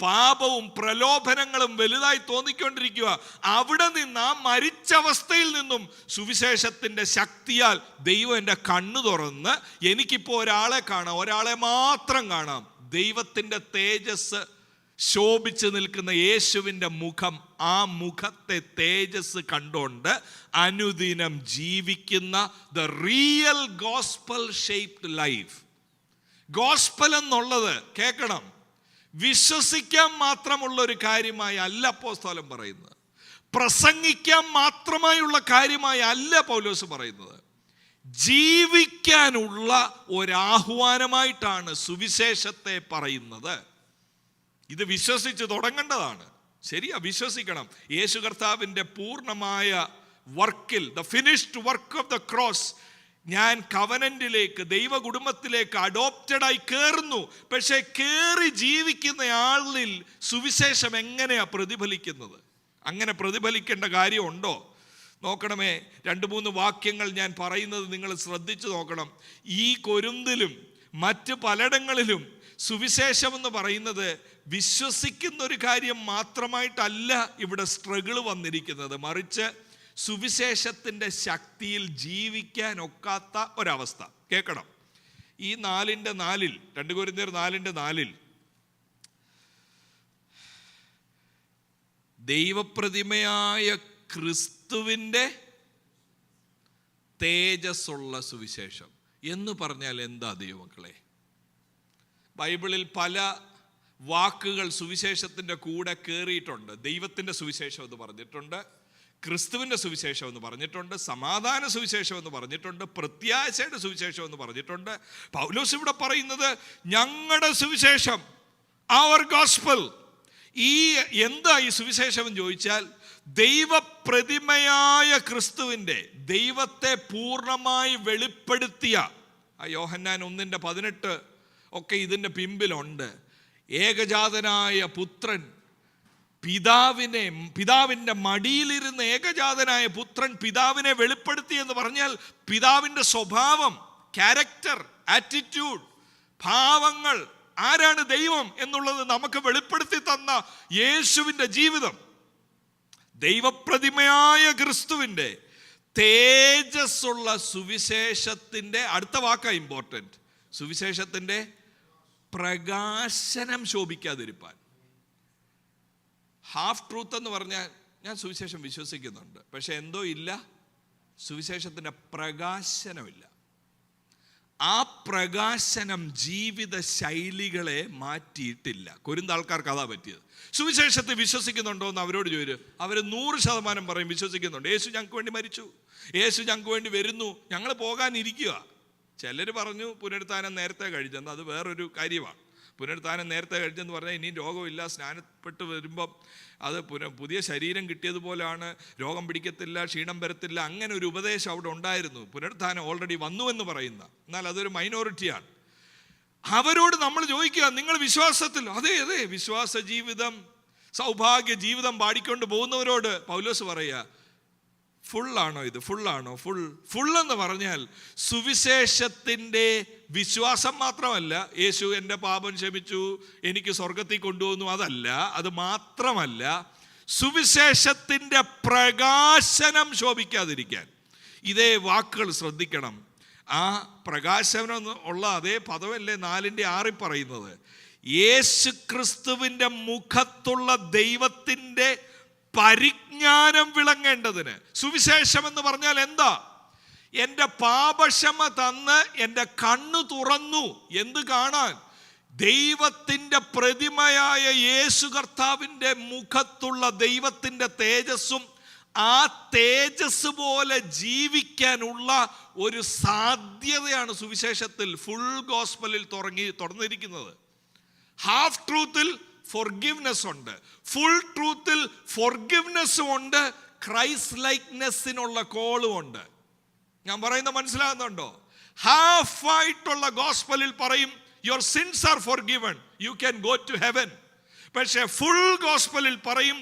പാപവും പ്രലോഭനങ്ങളും വലുതായി തോന്നിക്കൊണ്ടിരിക്കുക. അവിടെ നിന്ന്, ആ മരിച്ച അവസ്ഥയിൽ നിന്നും സുവിശേഷത്തിന്റെ ശക്തിയാൽ ദൈവം എൻ്റെ കണ്ണു തുറന്ന് എനിക്കിപ്പോൾ ഒരാളെ കാണാം, ഒരാളെ മാത്രം കാണാം. ദൈവത്തിന്റെ തേജസ് ശോഭിച്ച് നിൽക്കുന്ന യേശുവിൻ്റെ മുഖം, ആ മുഖത്തെ തേജസ് കണ്ടുകൊണ്ട് അനുദിനം ജീവിക്കുന്ന the real gospel shaped life. Gospel എന്നുള്ളത് കേൾക്കണം, വിശ്വസിക്കാൻ മാത്രമുള്ള ഒരു കാര്യമായി അല്ല അപ്പോസ്തലൻ പറയുന്നത്. പ്രസംഗിക്കാൻ മാത്രമായുള്ള കാര്യമായി അല്ല പൗലോസ് പറയുന്നത്. ജീവിക്കാനുള്ള ഒരാഹ്വാനമായിട്ടാണ് സുവിശേഷത്തെ പറയുന്നത്. ഇത് വിശ്വസിച്ച് തുടങ്ങേണ്ടതാണ്. ശരിയാ, വിശ്വസിക്കണം. യേശു കർത്താവിൻ്റെ പൂർണ്ണമായ വർക്കിൽ, the finished work of the cross, ഞാൻ കവനന്റിലേക്ക്, ദൈവ കുടുംബത്തിലേക്ക് അഡോപ്റ്റഡായി കയറുന്നു. പക്ഷെ കയറി ജീവിക്കുന്ന ആളിൽ സുവിശേഷം എങ്ങനെയാ പ്രതിഫലിക്കുന്നത്? അങ്ങനെ പ്രതിഫലിക്കേണ്ട കാര്യമുണ്ടോ? നോക്കണമേ, 2-3 വാക്യങ്ങൾ ഞാൻ പറയുന്നത് നിങ്ങൾ ശ്രദ്ധിച്ചു നോക്കണം. ഈ കൊരിന്തിലും മറ്റ് പലയിടങ്ങളിലും സുവിശേഷം എന്ന് പറയുന്നത് വിശ്വസിക്കുന്ന ഒരു കാര്യം മാത്രമായിട്ടല്ല ഇവിടെ സ്ട്രഗിൾ വന്നിരിക്കുന്നത്, മറിച്ച് സുവിശേഷത്തിൻ്റെ ശക്തിയിൽ ജീവിക്കാൻ ഒക്കാത്ത ഒരവസ്ഥ. കേൾക്കണം, ഈ 4:4, 2 കൊരിന്ത്യർ 4:4 ദൈവപ്രതിമയായ ക്രിസ്തുവിൻ്റെ തേജസ്സുള്ള സുവിശേഷം എന്ന് പറഞ്ഞാൽ എന്താ ദൈവമക്കളെ? ബൈബിളിൽ പല വാക്കുകൾ സുവിശേഷത്തിൻ്റെ കൂടെ കയറിയിട്ടുണ്ട്. ദൈവത്തിൻ്റെ സുവിശേഷം എന്ന് പറഞ്ഞിട്ടുണ്ട്, ക്രിസ്തുവിൻ്റെ സുവിശേഷം എന്ന് പറഞ്ഞിട്ടുണ്ട്, സമാധാന സുവിശേഷം എന്ന് പറഞ്ഞിട്ടുണ്ട്, പ്രത്യാശയുടെ സുവിശേഷം എന്ന് പറഞ്ഞിട്ടുണ്ട്. പൗലോസ് ഇവിടെ പറയുന്നത് ഞങ്ങളുടെ സുവിശേഷം, അവർ ഗോസ്പൽ. എന്താ ഈ സുവിശേഷം എന്ന് ചോദിച്ചാൽ, ദൈവപ്രതിമയായ ക്രിസ്തുവിൻ്റെ, ദൈവത്തെ പൂർണ്ണമായി വെളിപ്പെടുത്തിയ, യോഹന്നാൻ 1:18 ഒക്കെ ഇതിൻ്റെ പിമ്പിലുണ്ട്. ഏകജാതനായ പുത്രൻ പിതാവിൻ്റെ മടിയിലിരുന്ന ഏകജാതനായ പുത്രൻ പിതാവിനെ വെളിപ്പെടുത്തി എന്ന് പറഞ്ഞാൽ പിതാവിൻ്റെ സ്വഭാവം, ക്യാരക്ടർ, ആറ്റിറ്റ്യൂഡ്, ഭാവങ്ങൾ, ആരാണ് ദൈവം എന്നുള്ളത് നമുക്ക് വെളിപ്പെടുത്തി തന്ന യേശുവിൻ്റെ ജീവിതം. ദൈവപ്രതിമയായ ക്രിസ്തുവിൻ്റെ തേജസ്സുള്ള സുവിശേഷത്തിൻ്റെ അടുത്ത വാക്കാ ഇമ്പോർട്ടൻറ്റ്, സുവിശേഷത്തിൻ്റെ പ്രകാശനം ശോഭിക്കാതിരിപ്പാൻ. ഹാഫ് ട്രൂത്ത് എന്ന് പറഞ്ഞാൽ, ഞാൻ സുവിശേഷം വിശ്വസിക്കുന്നുണ്ട്, പക്ഷെ എന്തോ ഇല്ല, സുവിശേഷത്തിൻ്റെ പ്രകാശനമില്ല. ആ പ്രകാശനം ജീവിത ശൈലികളെ മാറ്റിയിട്ടില്ല. കൊരിന്ത് ആൾക്കാർക്ക് അതാ പറ്റിയത്. സുവിശേഷത്തെ വിശ്വസിക്കുന്നുണ്ടോ എന്ന് അവരോട് ചോദിച്ചു, അവർ 100% പറയും വിശ്വസിക്കുന്നുണ്ട്. യേശു ഞങ്ങൾക്ക് വേണ്ടി മരിച്ചു, യേശു ഞങ്ങൾക്ക് വേണ്ടി വരുന്നു, ഞങ്ങൾ പോകാനിരിക്കുക. ചിലർ പറഞ്ഞു പുനരുത്ഥാനം നേരത്തെ കഴിച്ചെന്ന്, അത് വേറൊരു കാര്യമാണ്. പുനരുത്ഥാനം നേരത്തെ കഴിച്ചെന്ന് പറഞ്ഞാൽ ഇനിയും രോഗമില്ല, സ്നാനപ്പെട്ട് വരുമ്പം അത് പുതിയ ശരീരം കിട്ടിയതുപോലെയാണ്, രോഗം പിടിക്കത്തില്ല, ക്ഷീണം വരത്തില്ല, അങ്ങനെ ഒരു ഉപദേശം അവിടെ ഉണ്ടായിരുന്നു. പുനരുത്ഥാനം ഓൾറെഡി വന്നു എന്ന് പറയുന്ന, എന്നാൽ അതൊരു മൈനോറിറ്റിയാണ്. അവരോട് നമ്മൾ ചോദിക്കുക, നിങ്ങൾ വിശ്വാസത്തിൽ, അതെ വിശ്വാസ ജീവിതം, സൗഭാഗ്യ ജീവിതം പാടിക്കൊണ്ട് പോകുന്നവരോട് പൗലോസ് പറയുക, ഫുള്ളാണോ ഇത്? ഫുള്ളാണോ? ഫുൾ എന്ന് പറഞ്ഞാൽ സുവിശേഷത്തിൻ്റെ വിശ്വാസം മാത്രമല്ല, യേശു എൻ്റെ പാപം ക്ഷമിച്ചു, എനിക്ക് സ്വർഗത്തിൽ കൊണ്ടുപോകുന്നു, അതല്ല. അത് മാത്രമല്ല, സുവിശേഷത്തിൻ്റെ പ്രകാശനം ശോഭിക്കാതിരിക്കാൻ. ഇതേ വാക്കുകൾ ശ്രദ്ധിക്കണം. ആ പ്രകാശനം ഉള്ള അതേ പദമല്ലേ 4:6 പറയുന്നത്. യേശു ക്രിസ്തുവിൻ്റെ മുഖത്തുള്ള ദൈവത്തിൻ്റെ പരിജ്ഞാനം വിളങ്ങേണ്ടതിന്. സുവിശേഷം എന്ന് പറഞ്ഞാൽ എന്താ? എൻ്റെ പാപക്ഷമ തന്ന് എൻ്റെ കണ്ണു തുറന്നു. എന്ത് കാണാൻ? ദൈവത്തിൻ്റെ പ്രതിമയായ യേശു കർത്താവിൻ്റെ മുഖത്തുള്ള ദൈവത്തിൻ്റെ തേജസ്സും ആ തേജസ് പോലെ ജീവിക്കാനുള്ള ഒരു സാധ്യതയാണ് സുവിശേഷത്തിൽ, ഫുൾ ഗോസ്പലിൽ തുറന്നിരിക്കുന്നത്. ഹാഫ് ട്രൂത്തിൽ ഫോർഗിവ്നെസ് ഉണ്ട്, ഫുൾ ട്രൂത്തിൽ ഫോർഗിവ്നെസ്സും ഉണ്ട്, ക്രൈസ്റ്റ് ലൈക്നെസ്സിനുള്ള കോളും ഉണ്ട്. ഞാൻ പറയുന്നത് മനസ്സിലാകുന്നുണ്ടോ? ഹാഫ് ആയിട്ടുള്ള ഗോസ്പലിൽ പറയും your sins are forgiven, you can go to heaven. പക്ഷേ ഫുൾ ഗോസ്പലിൽ പറയും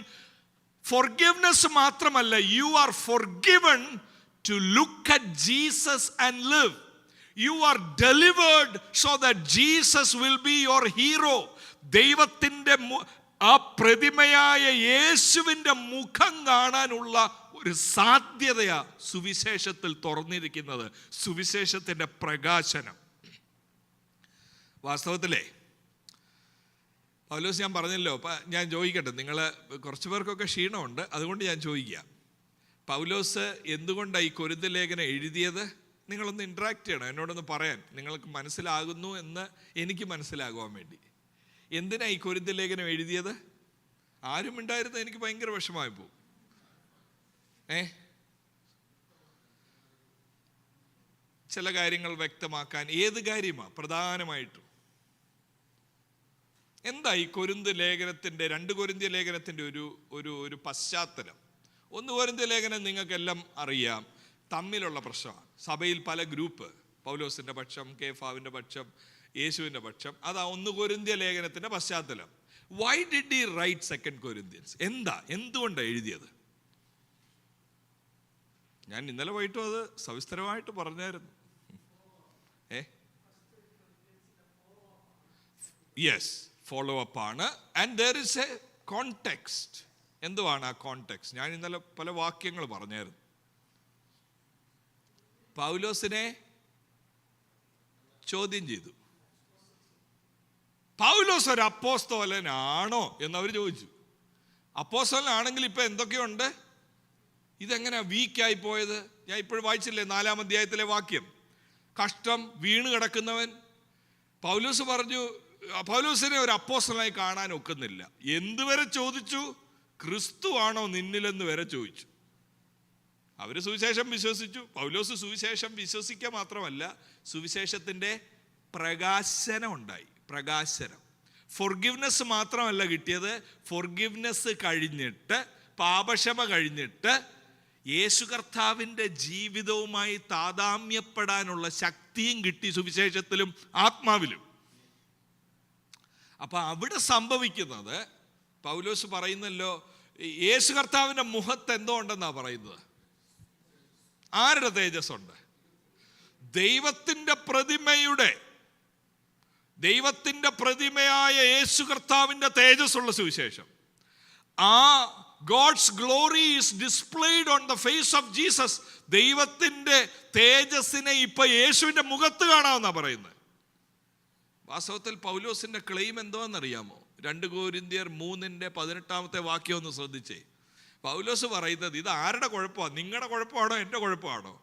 ഫോർഗിവ്നെസ് മാത്രമല്ല, you are forgiven to look at Jesus and live. You are delivered so that Jesus will be your hero. ദൈവത്തിൻ്റെ ആ പ്രതിമയായ യേശുവിൻ്റെ മുഖം കാണാനുള്ള ഒരു സാധ്യതയാ സുവിശേഷത്തിൽ തുറന്നിരിക്കുന്നത്, സുവിശേഷത്തിൻ്റെ പ്രകാശനം. വാസ്തവത്തിലേ പൗലോസ്, ഞാൻ പറഞ്ഞല്ലോ, ഞാൻ ചോദിക്കട്ടെ, നിങ്ങൾ കുറച്ച് പേർക്കൊക്കെ ക്ഷീണമുണ്ട്, അതുകൊണ്ട് ഞാൻ ചോദിക്കാം, പൗലോസ് എന്തുകൊണ്ടാണ് ഈ കൊരിന്ത് ലേഖനം എഴുതിയത്? നിങ്ങളൊന്ന് ഇൻട്രാക്ട് ചെയ്യണം, എന്നോടൊന്ന് പറയാൻ. നിങ്ങൾക്ക് മനസ്സിലാകുന്നു എന്ന് എനിക്ക് മനസ്സിലാകുവാൻ വേണ്ടി. എന്തിനാ ഈ കൊരിന്ത് ലേഖനം എഴുതിയത്? ആരും ഉണ്ടായിരുന്ന എനിക്ക് ഭയങ്കര വിഷമമായി പോകും. ചില കാര്യങ്ങൾ വ്യക്തമാക്കാൻ. ഏത് കാര്യമാണ് പ്രധാനമായിട്ടും? എന്താ ഈ കൊരിന്ത് ലേഖനത്തിൻ്റെ, 2 കൊരിന്ത്യ ലേഖനത്തിൻ്റെ ഒരു പശ്ചാത്തലം? 1 കൊരിന്ത്യ ലേഖനം നിങ്ങൾക്കെല്ലാം അറിയാം, തമ്മിലുള്ള പ്രശ്നമാണ്. സഭയിൽ പല ഗ്രൂപ്പ്, പൗലോസിൻ്റെ പക്ഷം, കേഫാവിൻ്റെ പക്ഷം, യേശുവിൻ്റെ പക്ഷം. അതാ 1 കൊരിന്ത്യ ലേഖനത്തിൻ്റെ പശ്ചാത്തലം. Why did he write 2 Corinthians? എന്തുകൊണ്ടാണ് എഴുതിയത്? ഞാൻ ഇന്നലെ വൈകിട്ടും അത് സവിസ്തരമായിട്ട് പറഞ്ഞായിരുന്നു. യെസ്, ഫോളോ അപ്പ് ആണ്. And there is a context. എന്തുവാണ് ആ കോണ്ടെക്സ്റ്റ്? ഞാൻ ഇന്നലെ പല വാക്യങ്ങൾ പറഞ്ഞായിരുന്നു. പൗലോസിനെ ചോദ്യം ചെയ്തു. പൗലോസ് ഒരു അപ്പോസ്തലനാണോ എന്നവർ ചോദിച്ചു. അപ്പോസ്തലനാണെങ്കിൽ ഇപ്പൊ എന്തൊക്കെയുണ്ട്? ഇതെങ്ങനെ വീക്കായി പോയത്? ഞാൻ ഇപ്പോഴും വായിച്ചില്ലേ 4-ാം അധ്യായത്തിലെ വാക്യം. കഷ്ടം, വീണ് കിടക്കുന്നവൻ. പൗലോസ് പറഞ്ഞു, പൗലോസിനെ ഒരു അപ്പോസ്തലനായി കാണാൻ ഒക്കുന്നില്ല. എന്തുവരെ ചോദിച്ചു? ക്രിസ്തു ആണോ നിന്നിലെന്ന് വരെ ചോദിച്ചു. അവര് സുവിശേഷം വിശ്വസിച്ചു. പൗലോസ് സുവിശേഷം വിശ്വസിക്കുക മാത്രമല്ല, സുവിശേഷത്തിന്റെ പ്രകാശനം ഉണ്ടായി. പ്രകാശനം, ഫൊർഗിവ്നെസ് മാത്രമല്ല കിട്ടിയത്, ഫൊർഗിവ്നെസ് കഴിഞ്ഞിട്ട്, പാപക്ഷമ കഴിഞ്ഞിട്ട് യേശു കർത്താവിൻ്റെ ജീവിതവുമായി താദാമ്യപ്പെടാനുള്ള ശക്തിയും കിട്ടി, സുവിശേഷത്തിലും ആത്മാവിലും. അപ്പൊ അവിടെ സംഭവിക്കുന്നത്, പൗലോസ് പറയുന്നല്ലോ, യേശു കർത്താവിൻ്റെ മുഖത്ത് എന്തോ ഉണ്ടെന്നാ പറയുന്നത്. ആരുടെ തേജസ്സുണ്ട്? ദൈവത്തിന്റെ പ്രതിമയായ യേശു കർത്താവിൻ്റെ തേജസ്സുള്ള സുവിശേഷം. ആ God's glory is displayed on the face of Jesus. ദൈവത്തിന്റെ തേജസ്സിനെ ഇപ്പൊ യേശുവിന്റെ മുഖത്ത് കാണാമെന്നാ പറയുന്നത്. വാസ്തവത്തിൽ പൗലോസിന്റെ ക്ലെയിം എന്തോന്നറിയാമോ? 2 കൊരിന്ത്യർ 3:18 വാക്യം ഒന്ന് ശ്രദ്ധിച്ചേ. പൗലോസ് പറയുന്നത്, ഇത് ആരുടെ കുഴപ്പമാണ്? നിങ്ങളുടെ കുഴപ്പമാണോ എൻ്റെ കുഴപ്പമാണോ?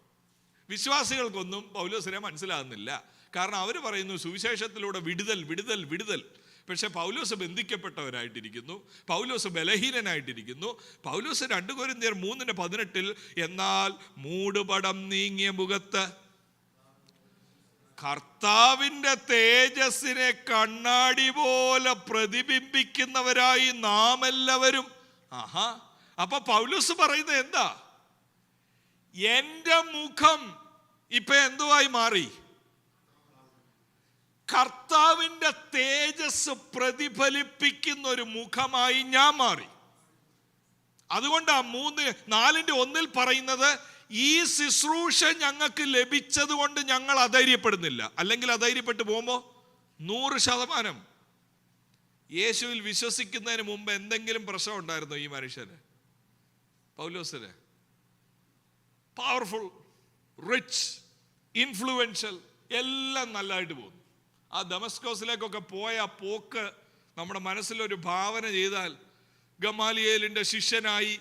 വിശ്വാസികൾക്കൊന്നും പൗലോസിനെ മനസ്സിലാകുന്നില്ല. കാരണം അവർ പറയുന്നു സുവിശേഷത്തിലൂടെ വിടുതൽ വിടുതൽ വിടുതൽ. പക്ഷെ പൗലോസ് ബന്ധിക്കപ്പെട്ടവരായിട്ടിരിക്കുന്നു, പൗലോസ് ബലഹീനനായിട്ടിരിക്കുന്നു. പൗലോസ് 2 കൊരിന്ത്യർ 3:18 എന്നാൽ മൂടുപടം നീങ്ങിയ മുഖത്ത് കർത്താവിൻ്റെ തേജസ്സിനെ കണ്ണാടി പോലെ പ്രതിബിംബിക്കുന്നവരായി നാം എല്ലാവരും. ആഹാ, അപ്പൊ പൗലോസ് പറയുന്നത് എന്താ? എന്റെ മുഖം ഇപ്പൊ എന്തുവായി മാറി? കർത്താവിൻ്റെ തേജസ് പ്രതിഫലിപ്പിക്കുന്ന ഒരു മുഖമായി ഞാൻ മാറി. അതുകൊണ്ടാ 4:1 പറയുന്നത്, ഈ ശുശ്രൂഷ ഞങ്ങൾക്ക് ലഭിച്ചത് കൊണ്ട് ഞങ്ങൾ അധൈര്യപ്പെടുന്നില്ല. അല്ലെങ്കിൽ അധൈര്യപ്പെട്ടു പോകുമ്പോ 100% യേശുവിൽ വിശ്വസിക്കുന്നതിന് മുമ്പ് എന്തെങ്കിലും പ്രശ്നം ഉണ്ടായിരുന്നോ ഈ മനുഷ്യന്? പൗലോസിന് പവർഫുൾ, റിച്ച്, ഇൻഫ്ലുവൻഷ്യൽ, എല്ലാം നല്ലതായിട്ട് പോകുന്നു. ആ ദമസ്കോസിലേക്കൊക്കെ പോയ പോക്ക് നമ്മുടെ മനസ്സിലൊരു ഭാവന ചെയ്താൽ, ഗമാലിയേലിന്റെ ശിഷ്യനായി,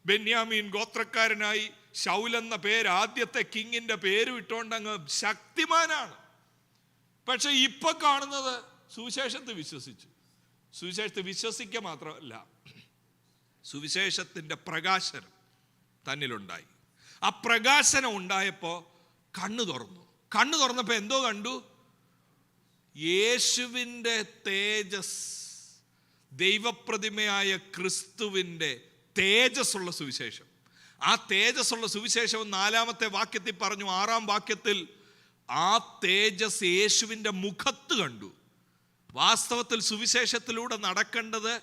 ബെന്യാമീൻ ഗോത്രക്കാരനായി, ശൗലെന്ന പേര്, ആദ്യത്തെ കിങ്ങിന്റെ പേര് ഇട്ടുകൊണ്ട് അങ്ങ് ശക്തിമാനാണ്. പക്ഷെ ഇപ്പൊ കാണുന്നത് സുവിശേഷത്തെ വിശ്വസിച്ചു. സുവിശേഷത്തെ വിശ്വസിക്കുക മാത്രമല്ല, സുവിശേഷത്തിന്റെ പ്രകാശനം തന്നിലുണ്ടായി. ആ പ്രകാശനം ഉണ്ടായപ്പോ കണ്ണു തുറന്നപ്പോ എന്തോ കണ്ടു? യേശുവിൻ്റെ തേജസ്, ദൈവപ്രതിമയായ ക്രിസ്തുവിൻ്റെ തേജസ്സുള്ള സുവിശേഷം. ആ തേജസ്സുള്ള സുവിശേഷം 4-ാമത്തെ വാക്യത്തിൽ പറഞ്ഞു. 6-ാം വാക്യത്തിൽ ആ തേജസ് യേശുവിൻ്റെ മുഖത്ത് കണ്ടു. വാസ്തവത്തിൽ സുവിശേഷത്തിലൂടെ നടക്കേണ്ടത്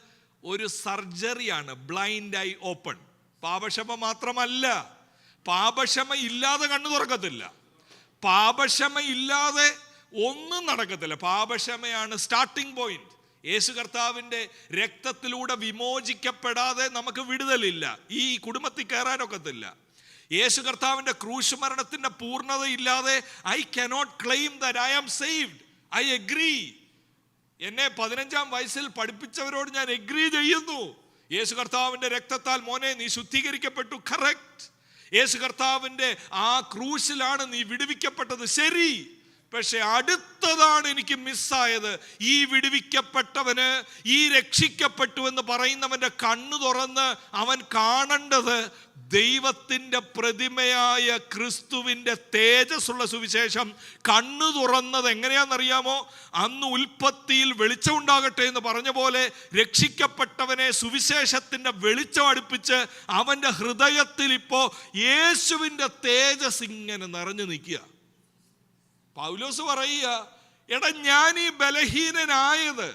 ഒരു സർജറിയാണ്, ബ്ലൈൻഡ് ഐ ഓപ്പൺ. പാപക്ഷമ മാത്രമല്ല, പാപക്ഷമ ഇല്ലാതെ കണ്ണു തുറക്കത്തില്ല, പാപക്ഷമ ഇല്ലാതെ ഒന്നും നടക്കത്തില്ല. പാപക്ഷമയാണ് സ്റ്റാർട്ടിംഗ് പോയിന്റ്. യേശു കർത്താവിൻ്റെ രക്തത്തിലൂടെ വിമോചിക്കപ്പെടാതെ നമുക്ക് വിടുതലില്ല. ഈ കുടുംബത്തിൽ കയറാനൊക്കത്തില്ല. യേശു കർത്താവിൻ്റെ ക്രൂശ് മരണത്തിൻ്റെ പൂർണ്ണതയില്ലാതെ I cannot claim that I am saved. I agree. എന്നെ 15-ാം വയസ്സിൽ പഠിപ്പിച്ചവരോട് ഞാൻ എഗ്രി ചെയ്യുന്നു. യേശു കർത്താവിൻ്റെ രക്തത്താൽ മോനെ നീ ശുദ്ധീകരിക്കപ്പെട്ടു, കറക്റ്റ്. യേശു കർത്താവിൻ്റെ ആ ക്രൂശിലാണ് നീ വിടുവിക്കപ്പെട്ടത്, ശരി. പക്ഷെ അടുത്തതാണ് എനിക്ക് മിസ്സായത്. ഈ വിടുവിക്കപ്പെട്ടവന്, ഈ രക്ഷിക്കപ്പെട്ടു എന്ന് പറയുന്നവന്റെ കണ്ണു തുറന്ന് അവൻ കാണേണ്ടത് ദൈവത്തിൻ്റെ പ്രതിമയായ ക്രിസ്തുവിൻ്റെ തേജസ്സുള്ള സുവിശേഷം. കണ്ണു തുറന്നത് എങ്ങനെയാണെന്നറിയാമോ? അന്ന് ഉൽപ്പത്തിയിൽ വെളിച്ചം ഉണ്ടാകട്ടെ എന്ന് പറഞ്ഞ പോലെ രക്ഷിക്കപ്പെട്ടവനെ സുവിശേഷത്തിൻ്റെ വെളിച്ചം അടുപ്പിച്ച് അവൻ്റെ ഹൃദയത്തിൽ ഇപ്പോൾ യേശുവിൻ്റെ തേജസ് ഇങ്ങനെ നിറഞ്ഞു നിൽക്കുക. പൗലോസ് പറയുക, എടാ ഞാൻ ഈ ബലഹീനനായത്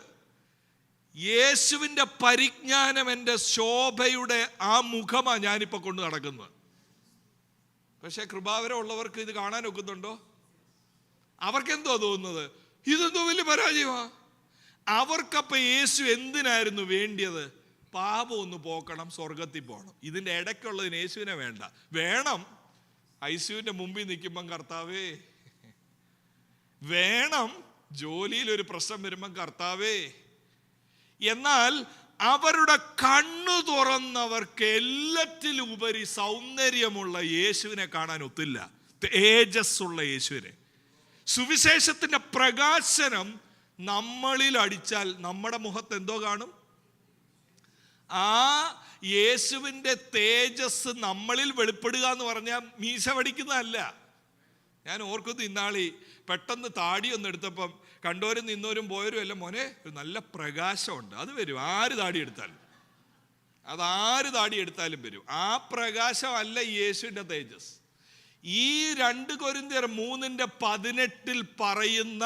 യേശുവിൻ്റെ പരിജ്ഞാനം, എൻ്റെ ശോഭയുടെ ആ മുഖമാണ് ഞാനിപ്പോൾ കൊണ്ട് നടക്കുന്നത്. പക്ഷെ കൃപാവരം ഉള്ളവർക്ക് ഇത് കാണാൻ ഒക്കുന്നുണ്ടോ? അവർക്കെന്തോ തോന്നുന്നത്? ഇതെന്തോ വലിയ പരാജയമാണ്. അവർക്കപ്പോൾ യേശു എന്തിനായിരുന്നു വേണ്ടിയത്? പാപം ഒന്ന് പോക്കണം, സ്വർഗത്തിൽ പോകണം. ഇതിൻ്റെ ഇടയ്ക്കുള്ളതിന് യേശുവിനെ വേണ്ട. വേണം ഐസിയുവിൻ്റെ മുമ്പിൽ നിൽക്കുമ്പം കർത്താവേ, വേണം ജോലിയിൽ ഒരു പ്രശ്നം വരുമ്പം കർത്താവേ. എന്നാൽ അവരുടെ കണ്ണു തുറന്ന് തുറന്നവർക്ക് എല്ലാറ്റിലും ഉപരി സൗന്ദര്യമുള്ള യേശുവിനെ കാണാൻ ഒത്തില്ല. തേജസ്സുള്ള യേശുവിനെ. സുവിശേഷത്തിന്റെ പ്രകാശനം നമ്മളിൽ അടിച്ചാൽ നമ്മുടെ മുഖത്ത് എന്തോ കാണും? ആ യേശുവിൻ്റെ തേജസ് നമ്മളിൽ വെളിപ്പെടുക എന്ന് പറഞ്ഞാൽ മീശ വടിക്കുന്നതല്ല. ഞാൻ ഓർക്കുന്നു, ഇന്നാളി പെട്ടെന്ന് താടി ഒന്ന് എടുത്തപ്പം കണ്ടോരും നിന്നോരും പോയവരും എല്ലാം, മോനെ നല്ല പ്രകാശമുണ്ട്. അത് വരും, ആര് താടി എടുത്താലും, അതാര് താടി എടുത്താലും വരും. ആ പ്രകാശമല്ല യേശുവിൻ്റെ തേജസ്. ഈ 2 കൊരിന്ത്യർ 3:18 പറയുന്ന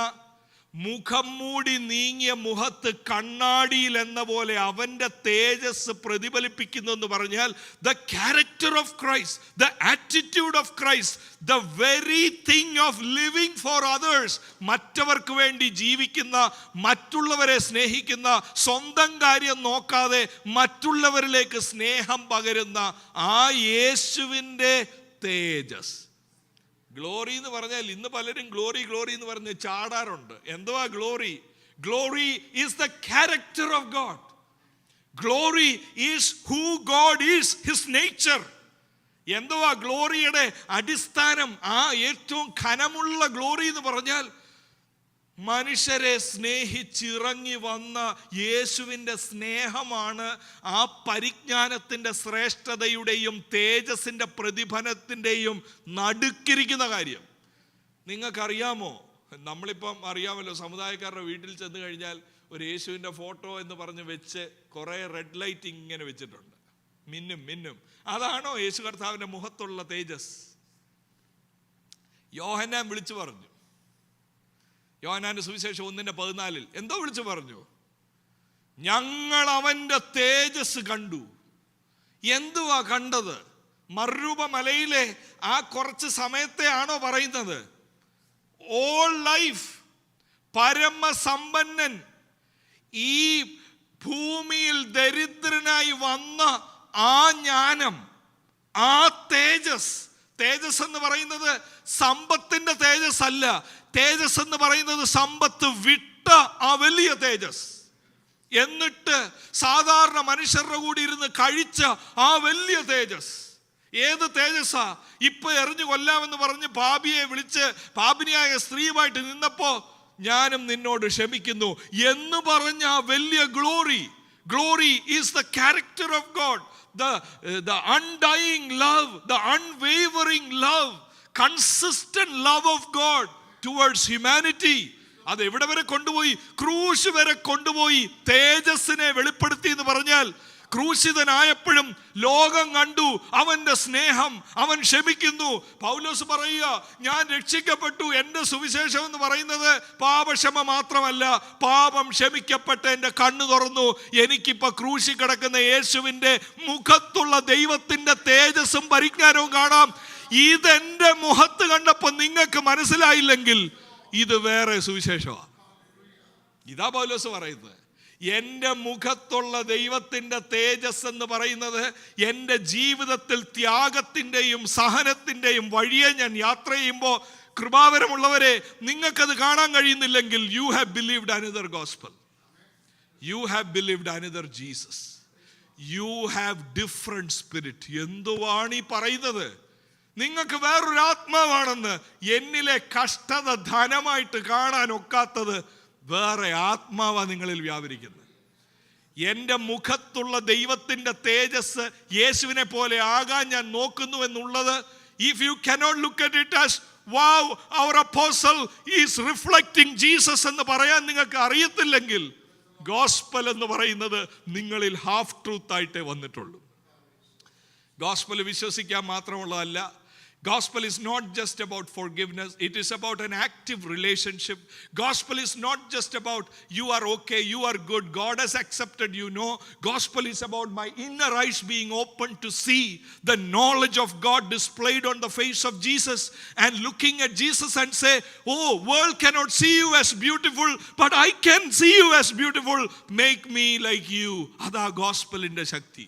മുഖം മൂടി നീങ്ങിയ മുഖത്ത് കണ്ണാടിയിൽ എന്ന പോലെ അവന്റെ തേജസ് പ്രതിഫലിപ്പിക്കുന്നു എന്ന് പറഞ്ഞാൽ the character of Christ, the attitude of Christ, the very thing of living for others. മറ്റവർക്ക് വേണ്ടി ജീവിക്കുന്ന, മറ്റുള്ളവരെ സ്നേഹിക്കുന്ന, സ്വന്തം കാര്യം നോക്കാതെ മറ്റുള്ളവരിലേക്ക് സ്നേഹം പകരുന്ന ആ യേശുവിൻ്റെ തേജസ്. ഗ്ലോറി എന്ന് പറഞ്ഞാൽ ഇന്ന് പലരും ഗ്ലോറി ഗ്ലോറി എന്ന് പറഞ്ഞ് ചാടാറുണ്ട്. എന്തുവാ glory? Glory is the character of God. Glory is who God is, his nature. എന്തുവാ ഗ്ലോറിയുടെ അടിസ്ഥാനം? ആ ഏറ്റവും ഘനമുള്ള ഗ്ലോറി എന്ന് പറഞ്ഞാൽ മനുഷ്യരെ സ്നേഹിച്ചിറങ്ങി വന്ന യേശുവിൻ്റെ സ്നേഹമാണ്. ആ പരിജ്ഞാനത്തിൻ്റെ ശ്രേഷ്ഠതയുടെയും തേജസ്സിൻ്റെ പ്രതിഫലത്തിൻ്റെയും നടുക്കിരിക്കുന്ന കാര്യം. നിങ്ങൾക്കറിയാമോ, നമ്മളിപ്പം അറിയാമല്ലോ, സമുദായക്കാരുടെ വീട്ടിൽ ചെന്ന് കഴിഞ്ഞാൽ ഒരു യേശുവിൻ്റെ ഫോട്ടോ എന്ന് പറഞ്ഞ് വെച്ച് കുറേ റെഡ് ലൈറ്റ് ഇങ്ങനെ വെച്ചിട്ടുണ്ട്, മിന്നും മിന്നും. അതാണോ യേശു കർത്താവിൻ്റെ മുഖത്തുള്ള തേജസ്? യോഹന്നാൻ വിളിച്ചു പറഞ്ഞു, യോഹന്നാന്റെ സുവിശേഷം 1:14 എന്തോ വിളിച്ചു പറഞ്ഞു? ഞങ്ങൾ അവന്റെ തേജസ് കണ്ടു. എന്തുവാ കണ്ടത്? മറുരൂപ മലയിലെ ആ കുറച്ച് സമയത്തെ ആണോ പറയുന്നത്? ഓൾ ലൈഫ്, പരമസമ്പന്നൻ, ഈ ഭൂമിയിൽ ദരിദ്രനായി വന്ന ആ ജ്ഞാനം, ആ തേജസ്. തേജസ് എന്ന് പറയുന്നത് സമ്പത്തിന്റെ തേജസ് അല്ല. തേജസ് എന്ന് പറയുന്നത് സമ്പത്ത് വിട്ട ആ വലിയ തേജസ്. എന്നിട്ട് സാധാരണ മനുഷ്യരുടെ കൂടി ഇരുന്ന് കഴിച്ച ആ വലിയ തേജസ്. ഏത് തേജസ്സാ? ഇപ്പൊ എറിഞ്ഞു കൊല്ലാമെന്ന് പറഞ്ഞ് പാപിയെ വിളിച്ച് പാപിനിയായ സ്ത്രീയുമായിട്ട് നിന്നപ്പോ ഞാനും നിന്നോട് ക്ഷമിക്കുന്നു എന്ന് പറഞ്ഞ ആ വലിയ glory. Glory is the character of God, the undying love, the unwavering love, consistent love of God towards humanity. അത് എവിടെ വരെ കൊണ്ടുപോയി? ക്രൂശ് വരെ കൊണ്ടുപോയി തേജസ്സിനെ വെളിപ്പെടുത്തി എന്ന് പറഞ്ഞാൽ, ക്രൂശിതനായപ്പോഴും ലോകം കണ്ടു അവന്റെ സ്നേഹം. അവൻ ക്ഷമിക്കുന്നു. പൗലോസ് പറയുക, ഞാൻ രക്ഷിക്കപ്പെട്ടു, എൻ്റെ സുവിശേഷം എന്ന് പറയുന്നത് പാപക്ഷമ മാത്രമല്ല, പാപം ക്ഷമിക്കപ്പെട്ട എൻ്റെ കണ്ണു തുറന്നു. എനിക്കിപ്പോ ക്രൂശി കിടക്കുന്ന യേശുവിൻ്റെ മുഖത്തുള്ള ദൈവത്തിന്റെ തേജസ്സും പരിജ്ഞാനവും കാണാം. ഇതെന്റെ മുഖത്ത് കണ്ടപ്പോൾ നിങ്ങൾക്ക് മനസ്സിലായില്ലെങ്കിൽ ഇത് വേറെ സുവിശേഷമാണ്. ഇതാ പൗലോസ് പറയുന്നത്. എൻ്റെ മുഖത്തുള്ള ദൈവത്തിൻ്റെ തേജസ് എന്ന് പറയുന്നത് എൻ്റെ ജീവിതത്തിൽ ത്യാഗത്തിൻ്റെയും സഹനത്തിൻ്റെയും വഴിയെ ഞാൻ യാത്ര ചെയ്യുമ്പോൾ, കൃപാവരമുള്ളവരെ, നിങ്ങൾക്കത് കാണാൻ കഴിയുന്നില്ലെങ്കിൽ you have believed another gospel, you have believed another Jesus, you have different spirit. എന്തുവാണ് ഈ പറയുന്നത്? നിങ്ങൾക്ക് വേറൊരു ആത്മാവാണെന്ന്. എന്നിലെ കഷ്ടത ധനമായിട്ട് കാണാൻ ഒക്കാത്തത് വേറെ ആത്മാവാ നിങ്ങളിൽ വ്യാപരിക്കുന്നത്. എൻ്റെ മുഖത്തുള്ള ദൈവത്തിൻ്റെ തേജസ് യേശുവിനെ പോലെ ആകാൻ ഞാൻ നോക്കുന്നു എന്നുള്ളത്, if you cannot look at it as wow our apostle is reflecting Jesus എന്ന് പറയാൻ നിങ്ങൾക്ക് അറിയത്തില്ലെങ്കിൽ, ഗോസ്പൽ എന്ന് പറയുന്നത് നിങ്ങളിൽ ഹാഫ് ട്രൂത്ത് ആയിട്ടേ വന്നിട്ടുള്ളൂ. ഗോസ്പൽ വിശ്വസിക്കാൻ മാത്രമുള്ളതല്ല. Gospel is not just about forgiveness, it is about an active relationship. Gospel is not just about you are okay, you are good, God has accepted you. No, gospel is about my inner eyes being open to see the knowledge of God displayed on the face of Jesus, and looking at Jesus and say, oh, world cannot see you as beautiful, but I can see you as beautiful, make me like you. Adha gospel inde shakti.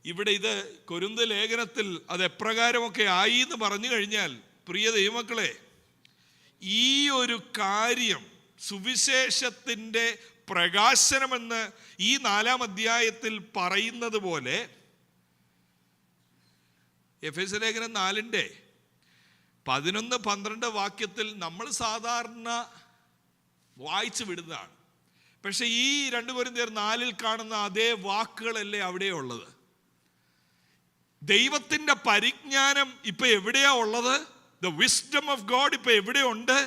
ഇവിടെ ഇത് കൊരിന്ത് ലേഖനത്തിൽ അത് എപ്രകാരമൊക്കെ ആയി എന്ന് പറഞ്ഞു കഴിഞ്ഞാൽ, പ്രിയ ദൈവമക്കളെ, ഈ ഒരു കാര്യം സുവിശേഷത്തിൻ്റെ പ്രകാശനമെന്ന് ഈ 4-ാം അധ്യായത്തിൽ പറയുന്നത് പോലെ എഫേസ്യ ലേഖനം 4-ന്റെ 11-12 വാക്യത്തിൽ നമ്മൾ സാധാരണ വായിച്ചു വിടുന്നതാണ്. പക്ഷെ ഈ 2 കൊരിന്ത്യർ 4-ൽ കാണുന്ന അതേ വാക്കുകളല്ലേ അവിടെ ഉള്ളത്. ദൈവത്തിന്റെ പരിജ്ഞാനം ഇപ്പൊ എവിടെയാ ഉള്ളത്? ദ വിസ്ഡം ഓഫ് ഗോഡ് ഇപ്പൊ എവിടെയുണ്ട്?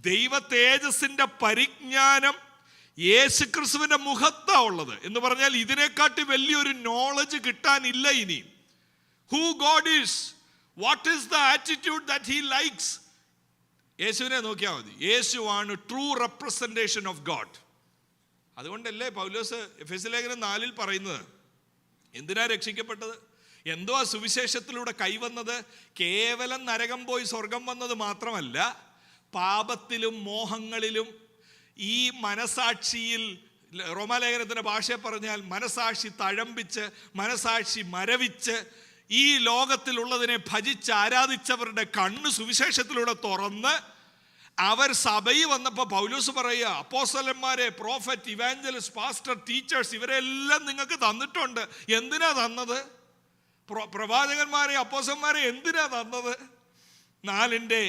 ദൈവ തേജസ്സിന്റെ പരിജ്ഞാനം യേശുക്രിസ്തുവിന്റെ മുഖത്താ ഉള്ളത് എന്ന് പറഞ്ഞാൽ ഇതിനെക്കാട്ടി വലിയൊരു നോളജ് കിട്ടാനില്ല ഇനി. Who God is, what is the attitude that he likes? യേശുവിനെ നോക്കിയാൽ മതി. യേശുവാണ് ട്രൂ റെപ്രസെന്റേഷൻ ഓഫ് ഗോഡ്. അതുകൊണ്ടല്ലേ പൗലോസ് എഫേസ്യ ലേഖനം 4-ൽ പറയുന്നത് എന്തിനാ രക്ഷിക്കപ്പെട്ടത്? എന്തോ ആ സുവിശേഷത്തിലൂടെ കൈവന്നത്? കേവലം നരകം പോയി സ്വർഗം വന്നത് മാത്രമല്ല, പാപത്തിലും മോഹങ്ങളിലും ഈ മനസാക്ഷിയിൽ, റോമാലേഖനത്തിന്റെ ഭാഷയെ പറഞ്ഞാൽ മനസാക്ഷി തഴമ്പിച്ച്, മനസാക്ഷി മരവിച്ച്, ഈ ലോകത്തിലുള്ളതിനെ ഭജിച്ച് ആരാധിച്ചവരുടെ കണ്ണ് സുവിശേഷത്തിലൂടെ തുറന്ന് അവർ സഭയിൽ വന്നപ്പോൾ പൗലോസ് പറയുക, അപ്പോസ്തലന്മാരെ, പ്രോഫറ്റ്, ഇവാഞ്ചലിസ്റ്റ്, പാസ്റ്റർ, ടീച്ചേഴ്സ് ഇവരെല്ലാം നിങ്ങൾക്ക് തന്നിട്ടുണ്ട്. എന്തിനാ തന്നത്? പ്രവാചകന്മാരെ, അപ്പോസ്തലന്മാരെ എന്തിനാ തന്നത്? 4-ന്റെ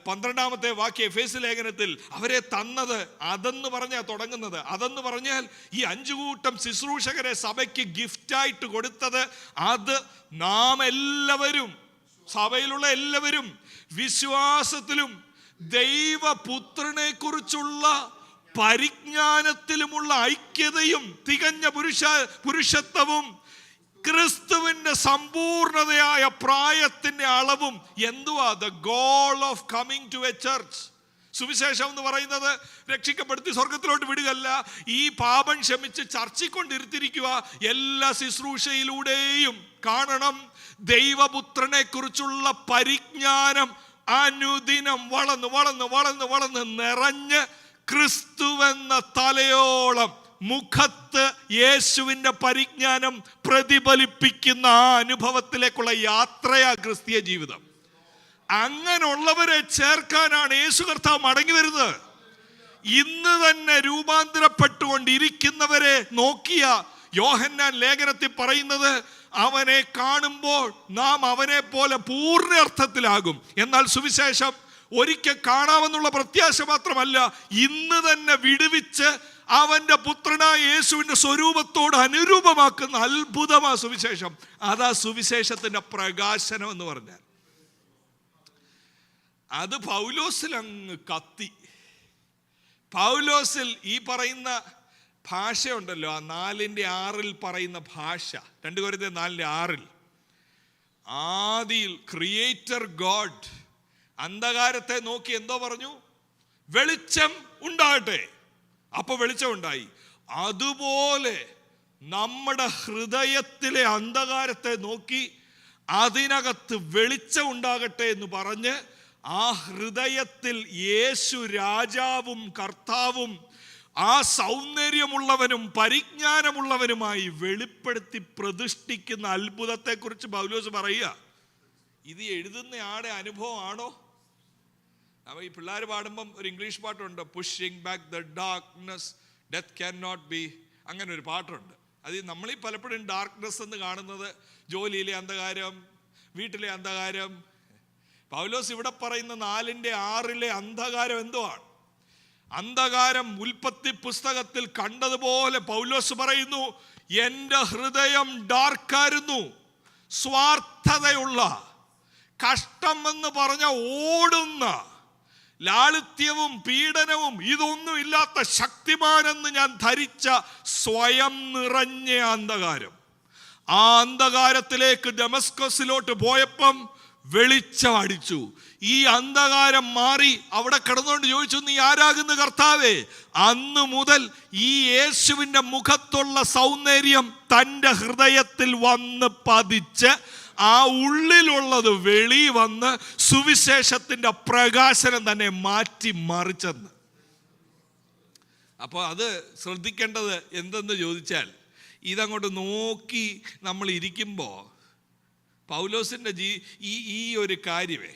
12-ാമത്തെ വാക്യം എഫേസ്യ ലേഖനത്തിൽ അവരെ തന്നത് അതെന്ന് പറഞ്ഞാ തുടങ്ങുന്നത്. അതെന്ന് പറഞ്ഞാൽ ഈ 5 കൂട്ടം ശുശ്രൂഷകരെ സഭയ്ക്ക് ഗിഫ്റ്റായിട്ട് കൊടുത്തത്, അത് നാം എല്ലാവരും, സഭയിലുള്ള എല്ലാവരും വിശ്വാസത്തിലും ദൈവപുത്രനെ കുറിച്ചുള്ള പരിജ്ഞാനത്തിലുമുള്ള ഐക്യതയും തികഞ്ഞ പുരുഷത്വവും ക്രിസ്തുവിന്റെ സമ്പൂർണതയായ പ്രായത്തിന്റെ അളവും എന്തുവാ? The goal of coming to a church. സുവിശേഷം എന്ന് പറയുന്നത് രക്ഷിക്കപ്പെടുത്തി സ്വർഗത്തിലോട്ട് വിടുകയല്ല, ഈ പാപം ക്ഷമിച്ച് ചർച്ചിൽ കൊണ്ടിരുത്തിരിക്കുക. എല്ലാ ശുശ്രൂഷയിലൂടെയും കാണണം ദൈവപുത്രനെ കുറിച്ചുള്ള പരിജ്ഞാനം അനുദിനം വളർന്ന് വളർന്ന് വളർന്ന് വളർന്ന് നിറഞ്ഞ് ക്രിസ്തുവെന്ന തലയോളം മുഖത്ത് യേശുവിന്റെ പരിജ്ഞാനം പ്രതിഫലിപ്പിക്കുന്ന ആ അനുഭവത്തിലേക്കുള്ള യാത്രയാ ക്രിസ്തീയ ജീവിതം. അങ്ങനെയുള്ളവരെ ചേർക്കാനാണ് യേശു കർത്താവ് മടങ്ങി വരുന്നത്. ഇന്ന് തന്നെ രൂപാന്തരപ്പെട്ടുകൊണ്ടിരിക്കുന്നവരെ നോക്കിയ യോഹന്നാൻ ലേഖനത്തിൽ പറയുന്നത്, അവനെ കാണുമ്പോൾ നാം അവനെ പോലെ പൂർണ്ണ അർത്ഥത്തിലാകും. എന്നാൽ സുവിശേഷം ഒരിക്കൽ കാണാമെന്നുള്ള പ്രത്യാശ മാത്രമല്ല, ഇന്ന് തന്നെ വിടുവിച്ച് അവന്റെ പുത്രനായ യേശുവിന്റെ സ്വരൂപത്തോട് അനുരൂപമാക്കുന്ന അത്ഭുതമാ സുവിശേഷം. അതാ സുവിശേഷത്തിന്റെ പ്രകാശനം എന്ന് പറഞ്ഞാൽ. അത് പൗലോസിൽ അങ്ങ് കത്തി. പൗലോസിൽ ഈ പറയുന്ന ഭാഷയുണ്ടല്ലോ, ആ 4-6 പറയുന്ന ഭാഷ, 2 കൊരിന്ത്യർ 4-6 ആദിയിൽ ക്രിയേറ്റർ ഗോഡ് അന്ധകാരത്തെ നോക്കി എന്തോ പറഞ്ഞു? വെളിച്ചം ഉണ്ടാകട്ടെ. അപ്പൊ വെളിച്ചം ഉണ്ടായി. അതുപോലെ നമ്മുടെ ഹൃദയത്തിലെ അന്ധകാരത്തെ നോക്കി അതിനകത്ത് വെളിച്ചം ഉണ്ടാകട്ടെ എന്ന് പറഞ്ഞ് ആ ഹൃദയത്തിൽ യേശു രാജാവും കർത്താവും ആ സൗന്ദര്യമുള്ളവനും പരിജ്ഞാനമുള്ളവനുമായി വെളിപ്പെടുത്തി പ്രതിഷ്ഠിക്കുന്ന അത്ഭുതത്തെക്കുറിച്ച് പൗലോസ് പറയുക. ഇത് എഴുതുന്ന ആടെ അനുഭവമാണോ? ഈ പിള്ളേർ പാടുമ്പം ഒരു ഇംഗ്ലീഷ് പാട്ടുണ്ട്, pushing back the darkness death can not be, അങ്ങനെ ഒരു പാട്ടുണ്ട്. അത് നമ്മളീ പലപ്പോഴും ഡാർക്ക്നെസ് എന്ന് കാണുന്നത് ജോലിയിലെ അന്ധകാരം, വീട്ടിലെ അന്ധകാരം. പൗലോസ് ഇവിടെ പറയുന്ന 4-6 അന്ധകാരം എന്തോ ആണ്? അന്ധകാരം ഉൽപ്പത്തി പുസ്തകത്തിൽ കണ്ടതുപോലെ പൗലോസ് പറയുന്നു, എൻ്റെ ഹൃദയം ഡാർക്കായിരുന്നു. സ്വാർത്ഥതയുള്ള, കഷ്ടം എന്ന് പറഞ്ഞ ഓടുന്ന, ലാളിത്യവും പീഡനവും ഇതൊന്നും ഇല്ലാത്ത ശക്തിമാനെന്ന് ഞാൻ ധരിച്ച സ്വയം നിറഞ്ഞ അന്ധകാരം. ആ അന്ധകാരത്തിലേക്ക് ഡമസ്കസിലോട്ട് പോയപ്പം വെളിച്ചം അടിച്ചു. ഈ അന്ധകാരം മാറി അവിടെ കിടന്നുകൊണ്ട് ചോദിച്ചു, നീ ആരാകുന്നു കർത്താവേ? അന്ന് മുതൽ ഈ യേശുവിൻ്റെ മുഖത്തുള്ള സൗന്ദര്യം തൻ്റെ ഹൃദയത്തിൽ വന്ന് പതിച്ച് ആ ഉള്ളിലുള്ളത് വെളി വന്ന് സുവിശേഷത്തിൻ്റെ പ്രകാശനം തന്നെ മാറ്റി മറിച്ചെന്ന്. അപ്പോൾ അത് ശ്രദ്ധിക്കേണ്ടത് എന്തെന്ന് ചോദിച്ചാൽ, ഇതങ്ങോട്ട് നോക്കി നമ്മൾ ഇരിക്കുമ്പോൾ പൗലോസിൻ്റെ ഈ ഒരു കാര്യമേ,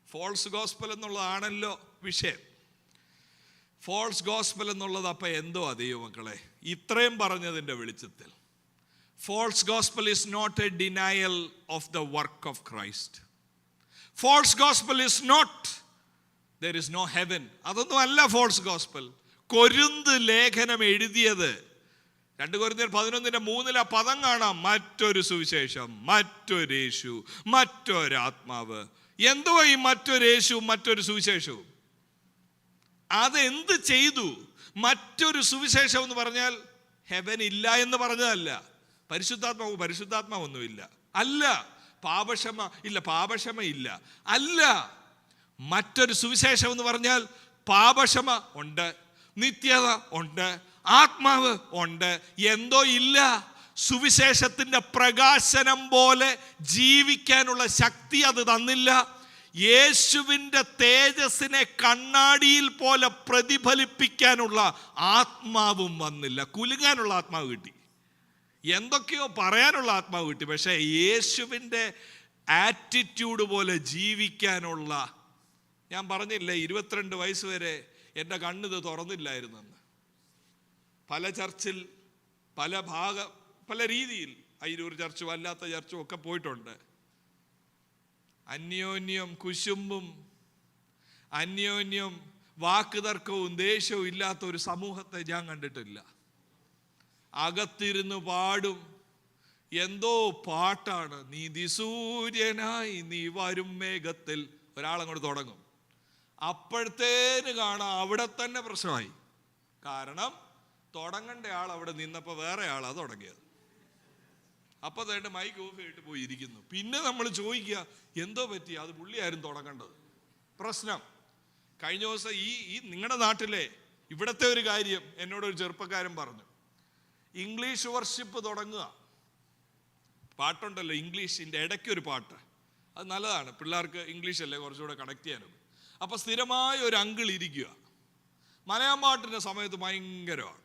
ഫോൾസ് ഗോസ്പൽ എന്നുള്ളതാണല്ലോ വിഷയം. ഫോൾസ് ഗോസ്പൽ എന്നുള്ളത് അപ്പം എന്തോ ദൈവമക്കളെ? ഇത്രയും പറഞ്ഞതിൻ്റെ വെളിച്ചത്തിൽ false gospel is not a denial of the work of Christ. False gospel is not there is no heaven. അതൊന്നും അല്ല ഫോൾസ് ഗോസ്പൽ. കൊരിന്ത് ലേഖനം എഴുതിയത് 2 കൊരിന്ത്യർ 11:3 പദം കാണാം. മറ്റൊരു സുവിശേഷം, മറ്റൊരു യേശു, മറ്റൊരാത്മാവ്. എന്തുവാ ഈ മറ്റൊരു യേശു മറ്റൊരു സുവിശേഷവും? അതെന്ത് ചെയ്തു? മറ്റൊരു സുവിശേഷം എന്ന് പറഞ്ഞാൽ ഹെവൻ ഇല്ല എന്ന് പറഞ്ഞതല്ല. പരിശുദ്ധാത്മാവൊന്നുമില്ല അല്ല. പാപക്ഷമ ഇല്ല അല്ല. മറ്റൊരു സുവിശേഷം എന്ന് പറഞ്ഞാൽ പാപക്ഷമ ഉണ്ട്, നിത്യത ഉണ്ട്, ആത്മാവ് ഉണ്ട്. എന്തോ ഇല്ല. സുവിശേഷത്തിൻ്റെ പ്രകാശനം പോലെ ജീവിക്കാനുള്ള ശക്തി അത് തന്നില്ല. യേശുവിൻ്റെ തേജസ്സിനെ കണ്ണാടിയിൽ പോലെ പ്രതിഫലിപ്പിക്കാനുള്ള ആത്മാവും വന്നില്ല. കുലുങ്ങാനുള്ള ആത്മാവ് കിട്ടി, എന്തൊക്കെയോ പറയാനുള്ള ആത്മാവ് കിട്ടി. പക്ഷേ യേശുവിൻ്റെ ആറ്റിറ്റ്യൂഡ് പോലെ ജീവിക്കാനുള്ള, ഞാൻ പറഞ്ഞില്ലേ 22 വയസ്സ് വരെ എൻ്റെ കണ്ണിത് തുറന്നില്ലായിരുന്നെന്ന്. പല ചർച്ചിൽ പല രീതിയിൽ അയിരൂർ ചർച്ചും അല്ലാത്ത ചർച്ചും ഒക്കെ പോയിട്ടുണ്ട്. അന്യോന്യം കുശുമ്പും അന്യോന്യം വാക്കുതർക്കവും ദേഷ്യവും ഇല്ലാത്ത ഒരു സമൂഹത്തെ ഞാൻ കണ്ടിട്ടില്ല. അകത്തിരുന്ന് പാടും. എന്തോ പാട്ടാണ്. നീതി സൂര്യനായി നീ വരും മേഘത്തിൽ. ഒരാളങ്ങോട്ട് തുടങ്ങും, അപ്പോഴത്തേന് കാണാം അവിടെ തന്നെ പ്രശ്നമായി. കാരണം തുടങ്ങേണ്ട ആൾ അവിടെ നിന്നപ്പോൾ വേറെ ആളാണ് തുടങ്ങിയത്. അപ്പോൾ തന്നെ മൈക്ക് ഓഫ് ചെയ്തിട്ട് പോയി ഇരിക്കുന്നു. പിന്നെ നമ്മൾ ചോദിക്കുക എന്തോ പറ്റി? അത് പുള്ളിയായിരുന്നു തുടങ്ങേണ്ടത്. പ്രശ്നം കഴിഞ്ഞ ദിവസം ഈ നിങ്ങളുടെ നാട്ടിലെ ഇവിടുത്തെ ഒരു കാര്യം എന്നോടൊരു ചെറുപ്പക്കാരൻ പറഞ്ഞു. ഇംഗ്ലീഷ് വർഷിപ്പ് തുടങ്ങുക. പാട്ടുണ്ടല്ലോ ഇംഗ്ലീഷിൻ്റെ ഇടയ്ക്കൊരു പാട്ട്, അത് നല്ലതാണ്. പിള്ളേർക്ക് ഇംഗ്ലീഷല്ലേ കുറച്ചുകൂടെ കണക്ട് ചെയ്യാനും. അപ്പോൾ സ്ഥിരമായ ഒരു അങ്കിൾ ഇരിക്കുക. മലയാളം പാട്ടിൻ്റെ സമയത്ത് ഭയങ്കരമാണ്.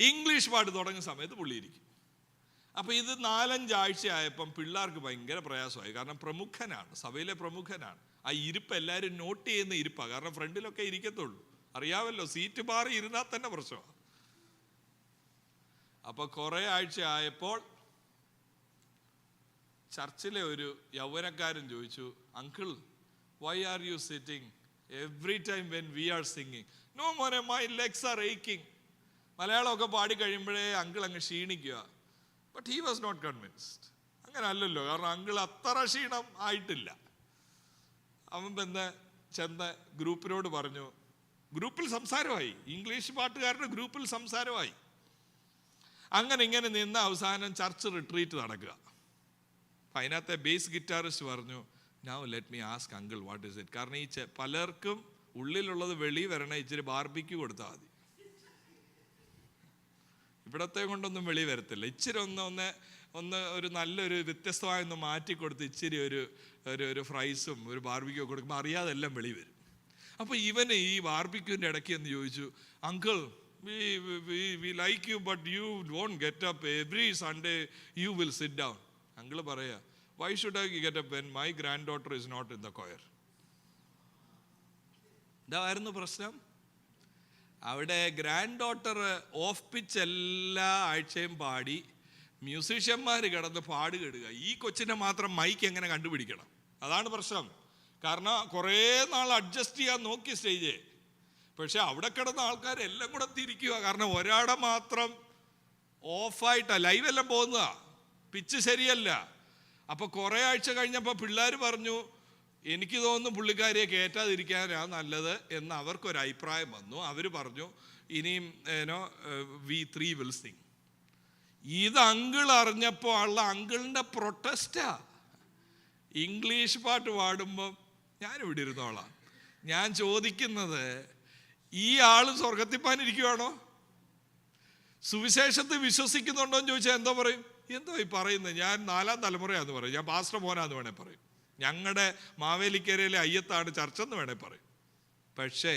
ഇംഗ്ലീഷ് പാട്ട് തുടങ്ങുന്ന സമയത്ത് പുള്ളി ഇരിക്കും. അപ്പോൾ ഇത് 4-5 ആഴ്ചയായപ്പം പിള്ളേർക്ക് ഭയങ്കര പ്രയാസമായി. കാരണം പ്രമുഖനാണ്, സഭയിലെ പ്രമുഖനാണ്. ആ ഇരിപ്പ് എല്ലാവരും നോട്ട് ചെയ്യുന്ന ഇരിപ്പാണ്. കാരണം ഫ്രണ്ടിലൊക്കെ ഇരിക്കത്തുള്ളൂ. അറിയാമല്ലോ, സീറ്റ് മാറി ഇരുന്നാൽ തന്നെ പ്രശ്നമാണ്. അപ്പോൾ കുറേ ആഴ്ച ആയപ്പോൾ ചർച്ചിലെ ഒരു യൗവനക്കാരൻ ചോദിച്ചു, uncle why are you sitting every time when we are singing? No മോനെ, മൈ ലെഗ്സ് ആർ ഏക്കിങ്. മലയാളമൊക്കെ പാടി കഴിയുമ്പോഴേ അങ്കിൾ അങ്ങ് ക്ഷീണിക്കുക. But he was not convinced. അങ്ങനെ അല്ലല്ലോ, കാരണം അങ്കിൾ അത്ര ക്ഷീണം ആയിട്ടില്ല. അവൻ ചെന്ന് ഗ്രൂപ്പിനോട് പറഞ്ഞു. ഗ്രൂപ്പിൽ സംസാരമായി, ഇംഗ്ലീഷ് പാട്ടുകാരുടെ ഗ്രൂപ്പിൽ സംസാരമായി. അങ്ങനെ ഇങ്ങനെ നിന്ന് അവസാനം ചർച്ച് റിട്രീറ്റ് നടക്കുക. അപ്പം അതിനകത്തെ ബേസ് ഗിറ്റാറിസ്റ്റ് പറഞ്ഞു, now let me ask uncle what is it. കാരണം ഈ പലർക്കും ഉള്ളിലുള്ളത് വെളി വരണേ, ഇച്ചിരി ബാർബിക്യൂ കൊടുത്താൽ മതി. ഇവിടത്തെ കൊണ്ടൊന്നും വെളി വരത്തില്ല. ഇച്ചിരി ഒന്ന് ഒരു നല്ലൊരു വ്യത്യസ്തമായൊന്ന് മാറ്റിക്കൊടുത്ത് ഇച്ചിരി ഒരു ഫ്രൈസും ഒരു ബാർബിക്യൂ കൊടുക്കുമ്പോൾ അറിയാതെ എല്ലാം വെളി വരും. അപ്പോൾ ഇവന് ഈ ബാർബിക്യൂവിൻ്റെ ഇടയ്ക്ക് എന്ന് ചോദിച്ചു, uncle we like you but you won't get up every Sunday, you will sit down. Uncle പറയാ, why should I get up when my granddaughter is not in the choir? ഇതായിരുന്നു പ്രശ്നം. അവിടെ ഗ്രാൻഡ് ഡോട്ടർ ഓഫ് പിച്ച് എല്ലാ ആഴ്ചയും പാടി മ്യൂസീഷ്യന്മാർ കിടന്ന് പാടുകെടുക. ഈ കൊച്ചിനെ മാത്രം മൈക്ക് എങ്ങനെ കണ്ടുപിടിക്കണം? അതാണ് പ്രശ്നം. കാരണം കുറേ നാൾ അഡ്ജസ്റ്റ് ചെയ്യാൻ നോക്കി സ്റ്റേജ്, പക്ഷെ അവിടെ കിടന്ന ആൾക്കാരെല്ലാം കൂടെ തിരിക്കുക. കാരണം ഒരാടെ മാത്രം ഓഫായിട്ടാണ് ലൈവ് എല്ലാം പോകുന്നതാ, പിച്ച് ശരിയല്ല. അപ്പോൾ കുറേ ആഴ്ച കഴിഞ്ഞപ്പോൾ പിള്ളേർ പറഞ്ഞു, എനിക്ക് തോന്നുന്നു പുള്ളിക്കാരിയെ കയറ്റാതിരിക്കാനാണ് നല്ലത് എന്ന് അവർക്കൊരു അഭിപ്രായം വന്നു. അവർ പറഞ്ഞു, ഇനിയും we 3 will sing. ഇത് അങ്കിൾ അറിഞ്ഞപ്പോൾ ഉള്ള അങ്കിളിൻ്റെ പ്രൊട്ടസ്റ്റാ. ഇംഗ്ലീഷ് പാട്ട് പാടുമ്പം ഞാനിവിടെ ഇരുന്നോളാം. ഞാൻ ചോദിക്കുന്നത്, ഈ ആൾ സ്വർഗത്തിൽ പാനിരിക്കുവാണോ? സുവിശേഷത്തെ വിശ്വസിക്കുന്നുണ്ടോ എന്ന് ചോദിച്ചാൽ എന്തോ പറയും? എന്തോ ഈ പറയുന്നത്, ഞാൻ 4ാം തലമുറയാന്ന് പറയും, ഞാൻ പാസ്റ്റർ മോനാന്ന് വേണേൽ പറയും, ഞങ്ങളുടെ മാവേലിക്കരയിലെ അയ്യത്താണ് ചർച്ചെന്ന് വേണേൽ പറയും. പക്ഷേ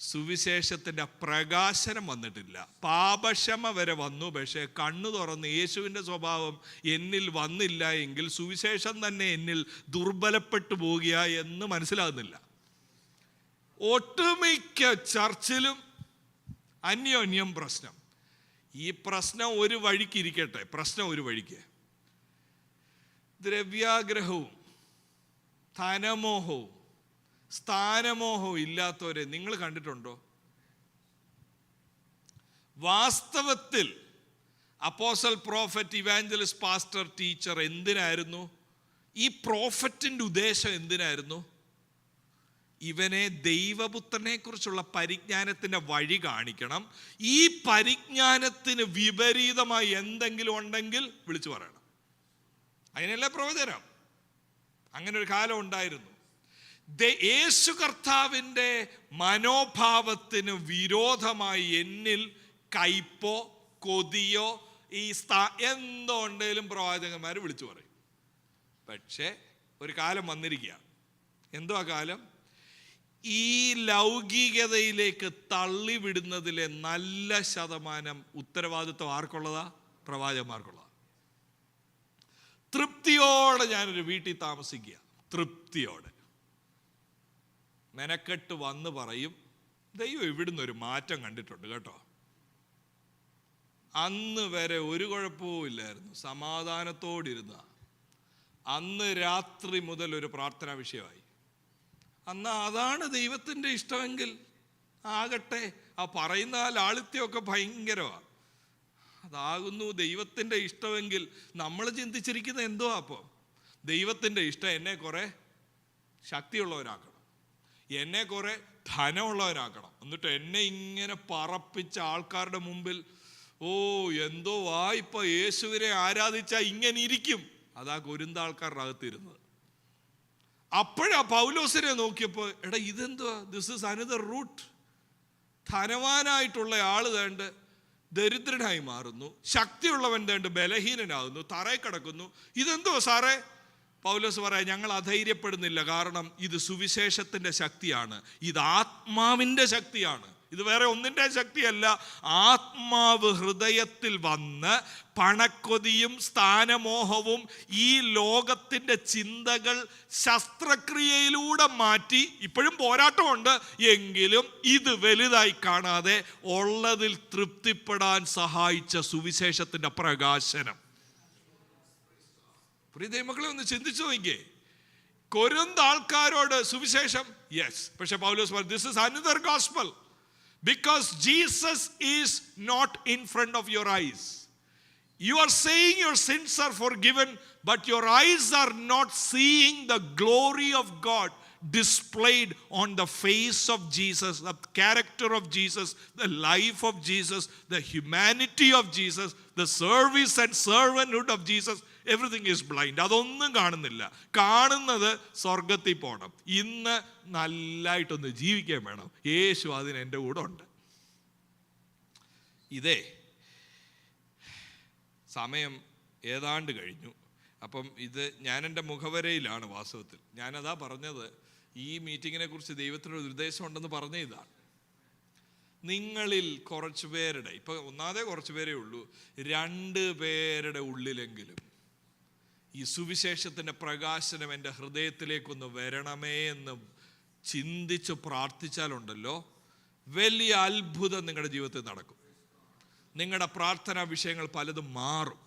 സുവിശേഷത്തിൻ്റെ പ്രകാശനം വന്നിട്ടില്ല. പാപക്ഷമ വരെ വന്നു, പക്ഷേ കണ്ണു തുറന്ന് യേശുവിൻ്റെ സ്വഭാവം എന്നിൽ വന്നില്ല എങ്കിൽ സുവിശേഷം തന്നെ എന്നിൽ ദുർബലപ്പെട്ടു പോകുക എന്ന് മനസ്സിലാകുന്നില്ല. ഒട്ടുമിക്ക ചർച്ചിലും അന്യോന്യം പ്രശ്നം. ഈ പ്രശ്നം ഒരു വഴിക്ക് ഇരിക്കട്ടെ, പ്രശ്നം ഒരു വഴിക്ക്. ദ്രവ്യാഗ്രഹവും ധനമോഹവും സ്ഥാനമോഹവും ഇല്ലാത്തവരെ നിങ്ങൾ കണ്ടിട്ടുണ്ടോ? വാസ്തവത്തിൽ apostle, prophet, evangelist, pastor, teacher എന്തിനായിരുന്നു? ഈ പ്രോഫറ്റിൻ്റെ ഉദ്ദേശം എന്തിനായിരുന്നു? ഇവനെ ദൈവപുത്രനെ കുറിച്ചുള്ള പരിജ്ഞാനത്തിൻ്റെ വഴി കാണിക്കണം. ഈ പരിജ്ഞാനത്തിന് വിപരീതമായി എന്തെങ്കിലും ഉണ്ടെങ്കിൽ വിളിച്ചു പറയണം. അതിനല്ലേ പ്രവചനം. അങ്ങനെ ഒരു കാലം ഉണ്ടായിരുന്നു. യേശു കർത്താവിൻ്റെ മനോഭാവത്തിന് വിരോധമായി എന്നിൽ കയ്പോ കൊതിയോ എന്തോ ഉണ്ടെങ്കിലും പ്രവാചകന്മാർ വിളിച്ചു പറയും. പക്ഷേ ഒരു കാലം വന്നിരിക്കുക. എന്തോ ആ കാലം? ഈ ലൗകികതയിലേക്ക് തള്ളിവിടുന്നതിലെ നല്ല ശതമാനം ഉത്തരവാദിത്വം ആർക്കുള്ളതാ? പ്രവാചകന്മാർക്കുള്ളതാ. തൃപ്തിയോടെ ഞാനൊരു വീട്ടിൽ താമസിക്കുക, തൃപ്തിയോടെ മെനക്കെട്ട് വന്ന് പറയും, ദൈവം ഇവിടുന്ന് ഒരു മാറ്റം കണ്ടിട്ടുണ്ട് കേട്ടോ. അന്ന് വരെ ഒരു കുഴപ്പവും ഇല്ലായിരുന്നു, സമാധാനത്തോടിരുന്ന. അന്ന് രാത്രി മുതൽ ഒരു പ്രാർത്ഥനാ വിഷയമായി. അന്ന് അതാണ് ദൈവത്തിൻ്റെ ഇഷ്ടമെങ്കിൽ ആകട്ടെ. ആ പറയുന്ന ആ ലാളിത്യമൊക്കെ ഭയങ്കരമാണ്. അതാകുന്നു ദൈവത്തിൻ്റെ ഇഷ്ടമെങ്കിൽ നമ്മൾ ചിന്തിച്ചിരിക്കുന്നത് എന്തോ? അപ്പോൾ ദൈവത്തിൻ്റെ ഇഷ്ടം എന്നെ കുറെ ശക്തിയുള്ളവരാക്കണം, എന്നെ കുറെ ധനമുള്ളവരാക്കണം, എന്നിട്ട് എന്നെ ഇങ്ങനെ പറപ്പിച്ച ആൾക്കാരുടെ മുമ്പിൽ എന്തോ ഇപ്പൊ യേശുവിനെ ആരാധിച്ചാൽ ഇങ്ങനെ ഇരിക്കും. അതാ കൊരിന്ത ആൾക്കാരുടെ അകത്തിരുന്നത്. അപ്പോഴാ പൗലോസിനെ നോക്കിയപ്പോൾ, എടാ ഇതെന്തുവാ? This is another route. ധനവാനായിട്ടുള്ള ആള് വേണ്ട ദരിദ്രനായി മാറുന്നു, ശക്തിയുള്ളവൻ വേണ്ട ബലഹീനനാകുന്നു, തറയിൽ കിടക്കുന്നു. ഇതെന്തോ സാറേ? പൗലോസ് പറയാം, ഞങ്ങൾ അധൈര്യപ്പെടുന്നില്ല. കാരണം ഇത് സുവിശേഷത്തിൻ്റെ ശക്തിയാണ്, ഇത് ആത്മാവിൻ്റെ ശക്തിയാണ്, ഇത് വേറെ ഒന്നിൻ്റെ ശക്തിയല്ല. ആത്മാവ് ഹൃദയത്തിൽ വന്ന് പണക്കൊതിയും സ്ഥാനമോഹവും ഈ ലോകത്തിൻ്റെ ചിന്തകൾ ശസ്ത്രക്രിയയിലൂടെ മാറ്റി, ഇപ്പോഴും പോരാട്ടമുണ്ട് എങ്കിലും ഇത് വലുതായി കാണാതെ ഉള്ളതിൽ തൃപ്തിപ്പെടാൻ സഹായിച്ച സുവിശേഷത്തിൻ്റെ പ്രകാശനം. പ്രിയ മക്കളെ, ഒന്ന് ചിന്തിച്ചു നോക്കിയേ. കൊരിന്ത ആൾക്കാരോട് സുവിശേഷം യെസ്, പക്ഷെ പൗലോസ് പറഞ്ഞു this is another gospel. Because Jesus is not in front of your eyes. You are saying your sins are forgiven, but your eyes are not seeing the glory of God displayed on the face of Jesus, the character of Jesus, the life of Jesus, the humanity of Jesus, the service and servanthood of Jesus. Everything is blind. അതൊന്നും കാണുന്നില്ല. കാണുന്നത് സ്വർഗത്തിൽ പോകണം. ഇന്ന് നല്ലതായിട്ടൊന്ന് ജീവിക്കാൻ വേണം. യേശു അതിന് എൻ്റെ കൂടെ ഉണ്ട്. ഇതേ സമയം ഏതാണ്ട് കഴിഞ്ഞു. അപ്പം ഇത് ഞാൻ എൻ്റെ മുഖവരയിലാണ് വാസ്തവത്തിൽ. ഞാനതാ പറഞ്ഞത്, ഈ മീറ്റിങ്ങിനെ കുറിച്ച് ദൈവത്തിനൊരു നിർദ്ദേശം ഉണ്ടെന്ന് പറഞ്ഞ ഇതാണ്. നിങ്ങളിൽ കുറച്ച് പേരുടെ, ഇപ്പം ഒന്നാമതേ കുറച്ച് പേരേ ഉള്ളൂ, 2 പേരുടെ ഉള്ളിലെങ്കിലും ഈ സുവിശേഷത്തിൻ്റെ പ്രകാശനം എൻ്റെ ഹൃദയത്തിലേക്കൊന്ന് വരണമേ എന്ന് ചിന്തിച്ച് പ്രാർത്ഥിച്ചാലുണ്ടല്ലോ, വലിയ അത്ഭുതം നിങ്ങളുടെ ജീവിതത്തിൽ നടക്കും. നിങ്ങളുടെ പ്രാർത്ഥനാ വിഷയങ്ങൾ പലതും മാറും.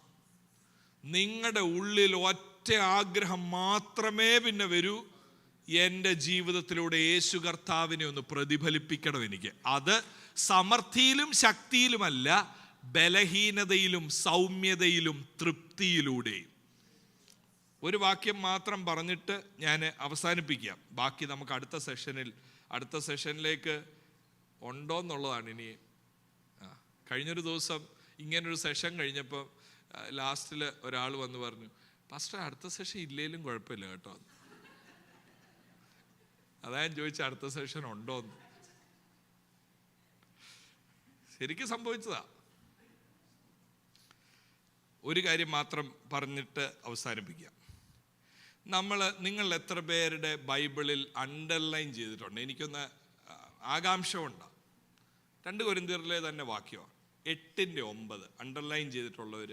നിങ്ങളുടെ ഉള്ളിൽ ഒറ്റ ആഗ്രഹം മാത്രമേ പിന്നെ വരൂ, എൻ്റെ ജീവിതത്തിലൂടെ യേശു കർത്താവിനെ ഒന്ന് പ്രതിഫലിപ്പിക്കണം എനിക്ക്. അത് സമൃദ്ധിയിലും ശക്തിയിലുമല്ല, ബലഹീനതയിലും സൗമ്യതയിലും തൃപ്തിയിലൂടെയും. ഒരു വാക്യം മാത്രം പറഞ്ഞിട്ട് ഞാൻ അവസാനിപ്പിക്കാം. ബാക്കി നമുക്ക് അടുത്ത സെഷനിലേക്ക് ഉണ്ടോയെന്നുള്ളതാണ് ഇനി. കഴിഞ്ഞൊരു ദിവസം ഇങ്ങനൊരു സെഷൻ കഴിഞ്ഞപ്പോൾ ലാസ്റ്റിൽ ഒരാൾ വന്ന് പറഞ്ഞു, പാസ്റ്റർ അടുത്ത സെഷൻ ഇല്ലേലും കുഴപ്പമില്ല കേട്ടോ. അതാ ഞാൻ ചോദിച്ച അടുത്ത സെഷൻ ഉണ്ടോന്ന്. ശരിക്കും സംഭവിച്ചതാ. ഒരു കാര്യം മാത്രം പറഞ്ഞിട്ട് അവസാനിപ്പിക്കാം. നിങ്ങൾ എത്ര പേരുടെ ബൈബിളിൽ അണ്ടർലൈൻ ചെയ്തിട്ടുണ്ട്? എനിക്കൊന്ന് ആകാംക്ഷ ഉണ്ടാകും. 2 കൊരിന്ത്യരിലെ തന്നെ വാക്യമാണ് 8:9 അണ്ടർലൈൻ ചെയ്തിട്ടുള്ളവർ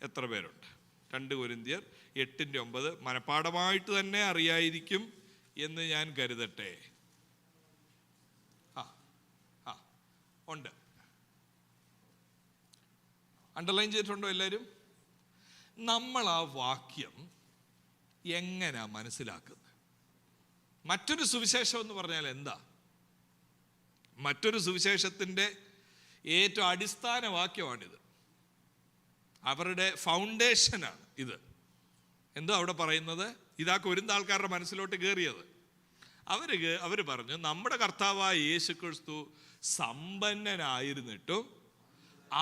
എത്ര പേരുണ്ട്? 2 കൊരിന്ത്യർ 8:9 മനപ്പാഠമായിട്ട് തന്നെ അറിയായിരിക്കും എന്ന് ഞാൻ കരുതട്ടെ. ഉണ്ട്. അണ്ടർലൈൻ ചെയ്തിട്ടുണ്ടോ എല്ലാവരും? നമ്മൾ ആ വാക്യം എങ്ങനെയാ മനസ്സിലാക്കുന്നത്? മറ്റൊരു സുവിശേഷം എന്ന് പറഞ്ഞാൽ എന്താ? മറ്റൊരു സുവിശേഷത്തിൻ്റെ ഏറ്റവും അടിസ്ഥാന വാക്യമാണിത്. അവരുടെ ഫൗണ്ടേഷനാണ് ഇത്. എന്തോ അവിടെ പറയുന്നത്? ഇതാ കൊരിന്ത് ആൾക്കാരുടെ മനസ്സിലോട്ട് കയറിയത്. അവർ പറഞ്ഞു, നമ്മുടെ കർത്താവായ യേശു ക്രിസ്തു സമ്പന്നനായിരുന്നിട്ടും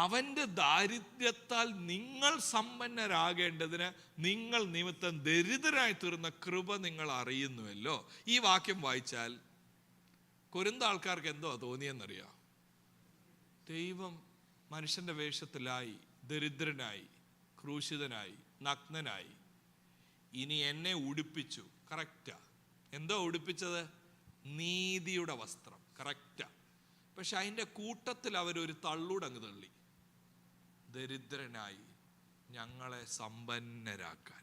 അവൻ്റെ ദാരിദ്ര്യത്താൽ നിങ്ങൾ സമ്പന്നരാകേണ്ടതിന് നിങ്ങൾ നിമിത്തം ദരിദ്രരായി തീർന്ന കൃപ നിങ്ങൾ അറിയുന്നുവല്ലോ. ഈ വാക്യം വായിച്ചാൽ കൊരിന്ത് ആൾക്കാർക്ക് എന്തോ തോന്നിയെന്നറിയാം. ദൈവം മനുഷ്യൻ്റെ വേഷത്തിലായി, ദരിദ്രനായി, ക്രൂശിതനായി, നഗ്നനായി, ഇനി എന്നെ ഉടുപ്പിച്ചു. കറക്റ്റാ. എന്തോ ഉടുപ്പിച്ചത്? നീതിയുടെ വസ്ത്രം. കറക്റ്റാ. പക്ഷെ അതിൻ്റെ കൂട്ടത്തിൽ അവരൊരു തള്ളൂടങ്ങ് തള്ളി. ദരിദ്രനായി ഞങ്ങളെ സമ്പന്നരാക്കാൻ.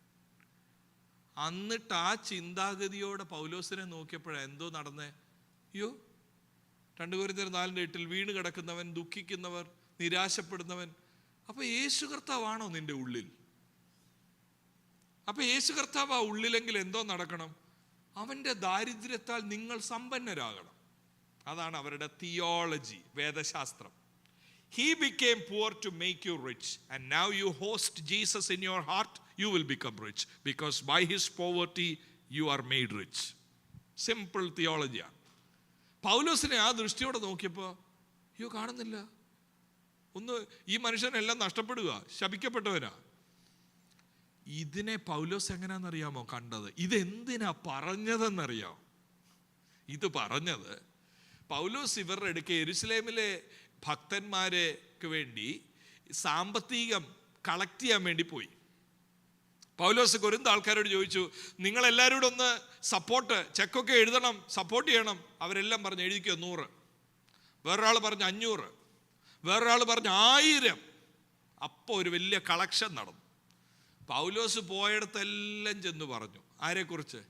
എന്നിട്ട് ആ ചിന്താഗതിയോടെ പൗലോസിനെ നോക്കിയപ്പോഴാണ് എന്തോ നടന്നേ? അയ്യോ, 2 കൊരിന്ത്യർ 4:8 വീണ് കിടക്കുന്നവൻ, ദുഃഖിക്കുന്നവർ, നിരാശപ്പെടുന്നവൻ. അപ്പൊ യേശു കർത്താവാണോ നിന്റെ ഉള്ളിൽ? അപ്പൊ യേശു കർത്താവ് ആ ഉള്ളിലെങ്കിൽ എന്തോ നടക്കണം? അവൻ്റെ ദാരിദ്ര്യത്താൽ നിങ്ങൾ സമ്പന്നരാകണം. അതാണ് അവരുടെ theology, വേദശാസ്ത്രം. He became poor to make you rich, and now you host Jesus in your heart, you will become rich, because by his poverty you are made rich. Simple theology. പൗലോസിനെ ആ ദൃഷ്ടിയോടെ നോക്കിയപ്പോൾ അയ്യോ, കാണുന്നില്ല ഒന്ന്, ഈ മനുഷ്യനെല്ലാം നഷ്ടപ്പെടുക, ശപിക്കപ്പെട്ടവനാ. ഇതിനെ പൗലോസ് എങ്ങനെയാണെന്നറിയാമോ കണ്ടത്? ഇതെന്തിനാ പറഞ്ഞതെന്നറിയാമോ? ഇത് പറഞ്ഞത് പൗലോസ് ഇവരുടെ അടുക്കെ യെരുശലേമിലെ ഭക്തന്മാർക്ക് വേണ്ടി സാമ്പത്തികം കളക്ട് ചെയ്യാൻ വേണ്ടി പോയി. പൗലോസ് കൊരിന്ത് ആൾക്കാരോട് ചോദിച്ചു, നിങ്ങളെല്ലാവരോടും ഒന്ന് സപ്പോർട്ട് ചെക്കൊക്കെ എഴുതണം, സപ്പോർട്ട് ചെയ്യണം. അവരെല്ലാം പറഞ്ഞ് എഴുതിക്കോ 100. വേറൊരാൾ പറഞ്ഞ് 500. വേറൊരാൾ പറഞ്ഞ് 1000. അപ്പോൾ ഒരു വലിയ കളക്ഷൻ നടന്നു. പൗലോസ് പോയിടത്തെല്ലാം ചെന്ന് പറഞ്ഞു. ആരെക്കുറിച്ച്?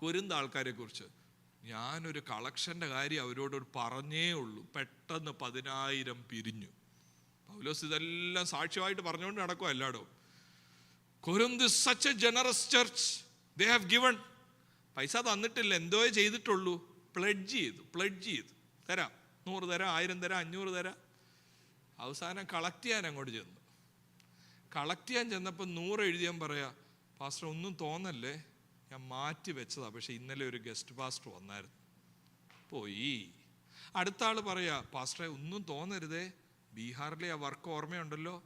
കൊരിന്ത് ആൾക്കാരെ കുറിച്ച്. ഞാനൊരു കളക്ഷൻ്റെ കാര്യം അവരോട് പറഞ്ഞേ ഉള്ളൂ. പെട്ടെന്ന് 10,000 പിരിഞ്ഞു. പൗലോസ് ഇതെല്ലാം സാക്ഷ്യമായിട്ട് പറഞ്ഞുകൊണ്ട് നടക്കുക എല്ലായിടവും. Corinth is such a generous church. They have given. പൈസ തന്നിട്ടില്ല, എന്തോ ചെയ്തിട്ടുള്ളൂ. പ്ലെഡ്ജ് ചെയ്തു. തരാം, 100 തരാം, 1000 തരാം, 500 തരാം. അവസാനം കളക്ട് ചെയ്യാൻ അങ്ങോട്ട് ചെന്നു. കളക്ട് ചെയ്യാൻ ചെന്നപ്പോൾ 100 എഴുതിയാൻ പറയാ, പാസ്റ്റർ ഒന്നും തോന്നല്ലേ, ഞാൻ മാറ്റി വെച്ചതാ, പക്ഷെ ഇന്നലെ ഒരു ഗസ്റ്റ് പാസ്റ്റർ വന്നായിരുന്നു, പോയി. അടുത്ത ആൾ പറയാ, പാസ്റ്ററെ ഒന്നും തോന്നരുതേ, ബീഹാറിലെ ആ വർക്ക് ഓർമ്മയുണ്ടല്ലോ,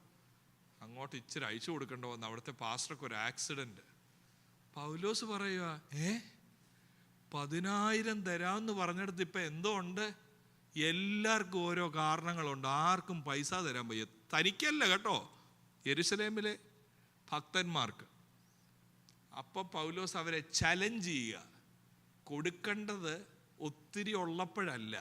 അങ്ങോട്ട് ഇച്ചിരി അയച്ചു കൊടുക്കേണ്ട വന്നു, അവിടുത്തെ പാസ്റ്റർക്ക് ഒരു ആക്സിഡന്റ്. പൗലോസ് പറയുക, 10,000 തരാമെന്ന് പറഞ്ഞിടത്ത് ഇപ്പം എന്തോ ഉണ്ട്? എല്ലാവർക്കും ഓരോ കാരണങ്ങളുണ്ട്, ആർക്കും പൈസ തരാൻ വയ്യ. തനിക്കല്ല കേട്ടോ, യെരുശലേമിലെ ഭക്തന്മാർക്ക്. അപ്പം പൗലോസ് അവരെ ചലഞ്ച് ചെയ്യുക, കൊടുക്കേണ്ടത് ഒത്തിരി ഉള്ളപ്പോഴല്ല,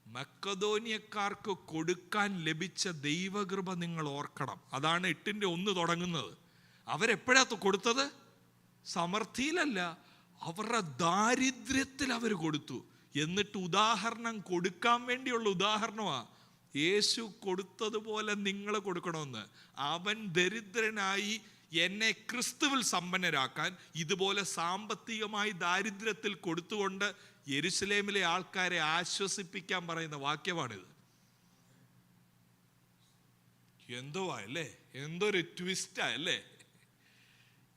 മക്കദോനിയക്കാർക്ക് കൊടുക്കാൻ ലഭിച്ച ദൈവകൃപ നിങ്ങൾ ഓർക്കണം. അതാണ് 8:1 തുടങ്ങുന്നത്. അവരെപ്പോഴാ കൊടുത്തത്? സമൃദ്ധിയിലല്ല, അവരുടെ ദാരിദ്ര്യത്തിൽ അവർ കൊടുത്തു. എന്നിട്ട് ഉദാഹരണം കൊടുക്കാൻ വേണ്ടിയുള്ള ഉദാഹരണമാ, യേശു കൊടുത്തതുപോലെ നിങ്ങൾ കൊടുക്കണമെന്ന്. അവൻ ദരിദ്രനായി എന്നെ ക്രിസ്തുവിൽ സമ്പന്നരാക്കാൻ ഇതുപോലെ സാമ്പത്തികമായി ദാരിദ്ര്യത്തിൽ കൊടുത്തുകൊണ്ട് യെരുശലേമിലെ ആൾക്കാരെ ആശ്വസിപ്പിക്കാൻ പറയുന്ന വാക്യമാണിത്. എന്തോ അല്ലേ, എന്തൊരു ട്വിസ്റ്റാ അല്ലേ?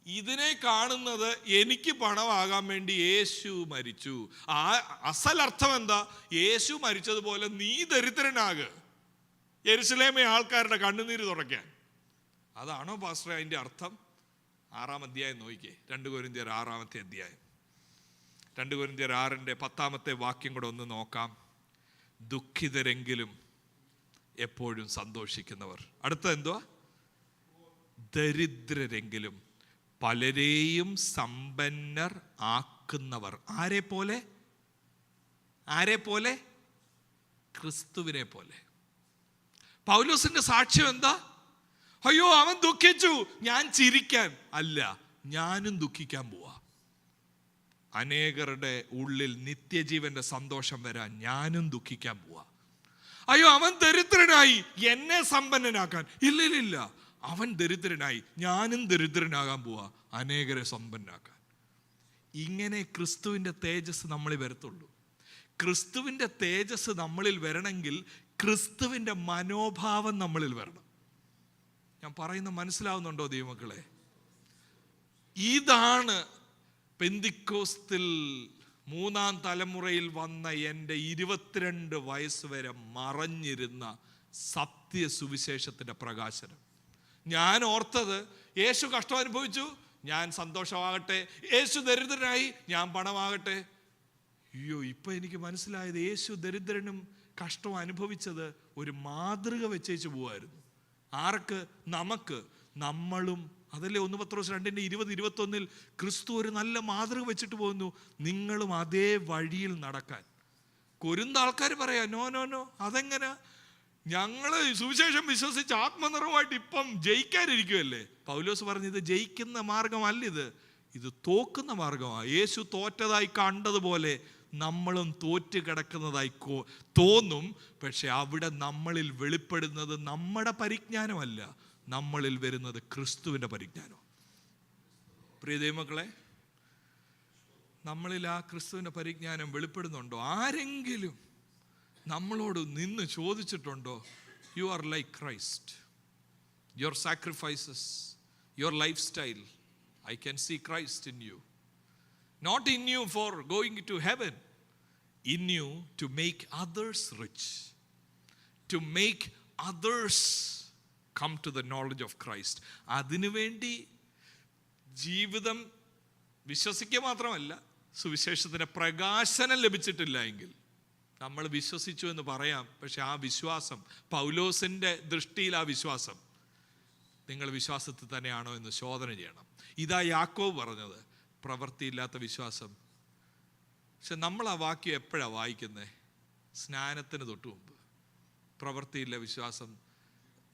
ഇതിനെ കാണുന്നത് എനിക്ക് പണമാകാൻ വേണ്ടി യേശു മരിച്ചു. ആ അസലർത്ഥം എന്താ? യേശു മരിച്ചതുപോലെ നീ ദരിദ്രനാക്, യെരുശലേമെ ആൾക്കാരുടെ കണ്ണുനീര് തുടയ്ക്കാൻ. അതാണോ പാസ്റ്റർ അതിൻ്റെ അർത്ഥം? 6-ാം അധ്യായം നോക്കിക്കേ, 2 കൊരിന്ത്യർ 6-ാമത്തെ അധ്യായം. 2 കൊരിന്ത്യർ 6-ന്റെ 10-ാമത്തെ വാക്യം കൂടെ ഒന്ന് നോക്കാം. ദുഃഖിതരെങ്കിലും എപ്പോഴും സന്തോഷിക്കുന്നവർ. അടുത്ത എന്തുവാ? ദരിദ്രരെങ്കിലും പലരെയും സമ്പന്നർ ആക്കുന്നവർ. ആരെ പോലെ? ക്രിസ്തുവിനെ പോലെ. പൗലോസിന്റെ സാക്ഷ്യം എന്താ? അയ്യോ അവൻ ദുഃഖിച്ചു, ഞാൻ ചിരിക്കാൻ അല്ല, ഞാനും ദുഃഖിക്കാൻ പോവാ. അനേകരുടെ ഉള്ളിൽ നിത്യജീവന്റെ സന്തോഷം വരാൻ ഞാനും ദുഃഖിക്കാൻ പോവാ. അയ്യോ അവൻ ദരിദ്രനായി എന്നെ സമ്പന്നനാക്കാൻ. ഇല്ല, അവൻ ദരിദ്രനായി ഞാനും ദരിദ്രനാകാൻ പോവാ, അനേകരെ സമ്പന്നനാക്കാൻ. ഇങ്ങനെ ക്രിസ്തുവിൻ്റെ തേജസ് നമ്മളിൽ വരത്തുള്ളൂ. ക്രിസ്തുവിൻ്റെ തേജസ് നമ്മളിൽ വരണമെങ്കിൽ ക്രിസ്തുവിൻ്റെ മനോഭാവം നമ്മളിൽ വരണം. ഞാൻ പറയുന്നത് മനസ്സിലാവുന്നുണ്ടോ ദൈവമക്കളെ? ഇതാണ് പെന്തിക്കോസ്തിൽ 3-ാം തലമുറയിൽ വന്ന എൻ്റെ 22 വയസ്സ് വരെ മറഞ്ഞിരുന്ന സത്യ സുവിശേഷത്തിൻ്റെ പ്രകാശനം. ഞാൻ ഓർത്തത് യേശു കഷ്ടം അനുഭവിച്ചു, ഞാൻ സന്തോഷമാകട്ടെ, യേശു ദരിദ്രനായി, ഞാൻ പണമാകട്ടെ. അയ്യോ, ഇപ്പം എനിക്ക് മനസ്സിലായത് യേശു ദരിദ്രനും കഷ്ടം അനുഭവിച്ചത് ഒരു മാതൃക വെച്ചേച്ച് പോവായിരുന്നു. ആർക്ക്? നമുക്ക്. നമ്മളും അതല്ലേ 1 പത്രോസ് 2:20-21 ക്രിസ്തു ഒരു നല്ല മാതൃക വെച്ചിട്ട് പോകുന്നു, നിങ്ങളും അതേ വഴിയിൽ നടക്കാൻ. കൊരിന്ത ആൾക്കാർ പറയാ, നോ അതെങ്ങനെ, ഞങ്ങൾ സുവിശേഷം വിശ്വസിച്ച് ആത്മനിർഭരമായിട്ട് ഇപ്പം ജയിക്കാനിരിക്കുമല്ലേ. പൗലോസ് പറഞ്ഞത് ജയിക്കുന്ന മാർഗമല്ല, ഇത് തോക്കുന്ന മാർഗമാണ്. യേശു തോറ്റതായി കണ്ടതുപോലെ നമ്മളും തോറ്റ് കിടക്കുന്നതായി തോന്നും. പക്ഷെ അവിടെ നമ്മളിൽ വെളിപ്പെടുന്നത് നമ്മുടെ പരിജ്ഞാനമല്ല, നമ്മളിൽ വരുന്നത് ക്രിസ്തുവിൻ്റെ പരിജ്ഞാനം. പ്രിയ ദൈവമക്കളെ, നമ്മളിൽ ആ ക്രിസ്തുവിൻ്റെ പരിജ്ഞാനം വെളിപ്പെടുന്നുണ്ടോ? ആരെങ്കിലും നമ്മളോട് നിന്ന് ചോദിച്ചിട്ടുണ്ടോ, you are like Christ, your sacrifices, your life style, I can see Christ in you. Not in you for going to heaven, in you to make others rich, to make others come to the knowledge of Christ. അതിനുവേണ്ടി ജീവിതം വിശ്വസിക്കുക മാത്രമല്ല, സുവിശേഷത്തിന് പ്രകാശനം ലഭിച്ചിട്ടില്ല എങ്കിൽ നമ്മൾ വിശ്വസിച്ചു എന്ന് പറയാം. പക്ഷെ ആ വിശ്വാസം, പൗലോസിൻ്റെ ദൃഷ്ടിയിൽ ആ വിശ്വാസം നിങ്ങൾ വിശ്വാസത്തിൽ തന്നെയാണോ എന്ന് ശോധന ചെയ്യണം. ഇതാ യാക്കോബ് പറഞ്ഞത്, പ്രവൃത്തിയില്ലാത്ത വിശ്വാസം. പക്ഷെ നമ്മൾ ആ വാക്യം എപ്പോഴാണ് വായിക്കുന്നത്? സ്നാനത്തിന് തൊട്ട് മുമ്പ്. പ്രവൃത്തിയില്ല വിശ്വാസം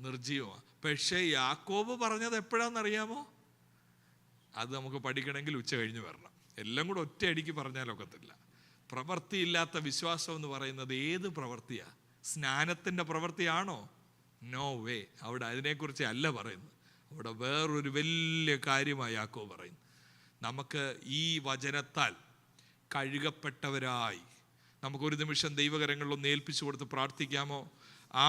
നിർജീവമാണ്. പക്ഷേ യാക്കോബ് പറഞ്ഞത് എപ്പോഴാണെന്നറിയാമോ? അത് നമുക്ക് പഠിക്കണമെങ്കിൽ ഉച്ച കഴിഞ്ഞ് വരണം. എല്ലാം കൂടെ ഒറ്റയടിക്ക് പറഞ്ഞാലൊക്കത്തില്ല. പ്രവൃത്തിയില്ലാത്ത വിശ്വാസം എന്ന് പറയുന്നത് ഏത് പ്രവൃത്തിയാ? സ്നാനത്തിൻ്റെ പ്രവൃത്തിയാണോ? No way. അവിടെ അതിനെക്കുറിച്ച് അല്ല പറയുന്നത്. അവിടെ വേറൊരു വലിയ കാര്യമായി യാക്കോബ് പറയുന്നു. നമുക്ക് ഈ വചനത്താൽ കഴുകപ്പെട്ടവരായി നമുക്കൊരു നിമിഷം ദൈവകരങ്ങളിലൊന്ന് ഏൽപ്പിച്ചു കൊടുത്ത് പ്രാർത്ഥിക്കാമോ? ആ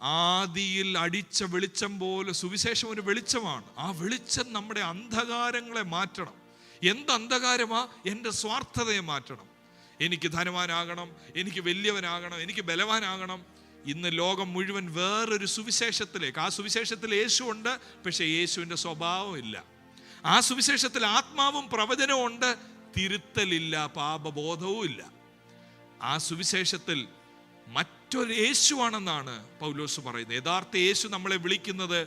ആദിയിൽ അടിച്ച വെളിച്ചം പോലെ സുവിശേഷം ഒരു വെളിച്ചമാണ്. ആ വെളിച്ചം നമ്മുടെ അന്ധകാരങ്ങളെ മാറ്റണം. എന്ത് അന്ധകാരമാ? എൻ്റെ സ്വാർത്ഥതയെ മാറ്റണം. എനിക്ക് ധനവാനാകണം, എനിക്ക് വലിയവനാകണം, എനിക്ക് ബലവാനാകണം. ഇന്ന് ലോകം മുഴുവൻ വേറൊരു സുവിശേഷത്തിലേക്ക്, ആ സുവിശേഷത്തിൽ യേശു ഉണ്ട്, പക്ഷെ യേശുവിൻ്റെ സ്വഭാവം ഇല്ല. ആ സുവിശേഷത്തിൽ ആത്മാവും പ്രവചനവും ഉണ്ട്, തിരുത്തലില്ല, പാപബോധവും ഇല്ല. ആ സുവിശേഷത്തിൽ മറ്റൊരു യേശുവാണെന്നാണ് പൗലോസ് പറയുന്നത്. യഥാർത്ഥ യേശു നമ്മളെ വിളിക്കുന്നത്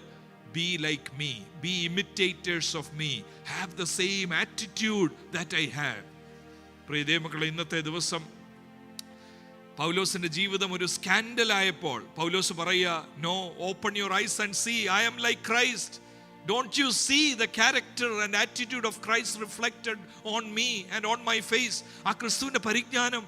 be like me, be imitators of me, have the same attitude that I have. പ്രിയ ദൈവമക്കളെ, ഇന്നത്തെ ദിവസം പൗലോസിന്റെ ജീവിതം ഒരു സ്കാൻഡൽ ആയപ്പോൾ പൗലോസ് പറയുക, no, open your eyes and see, I am like Christ. Don't you see the character and attitude of Christ reflected on me and on my face? ആ ക്രിസ്തുവിന്റെ പരിജ്ഞാനം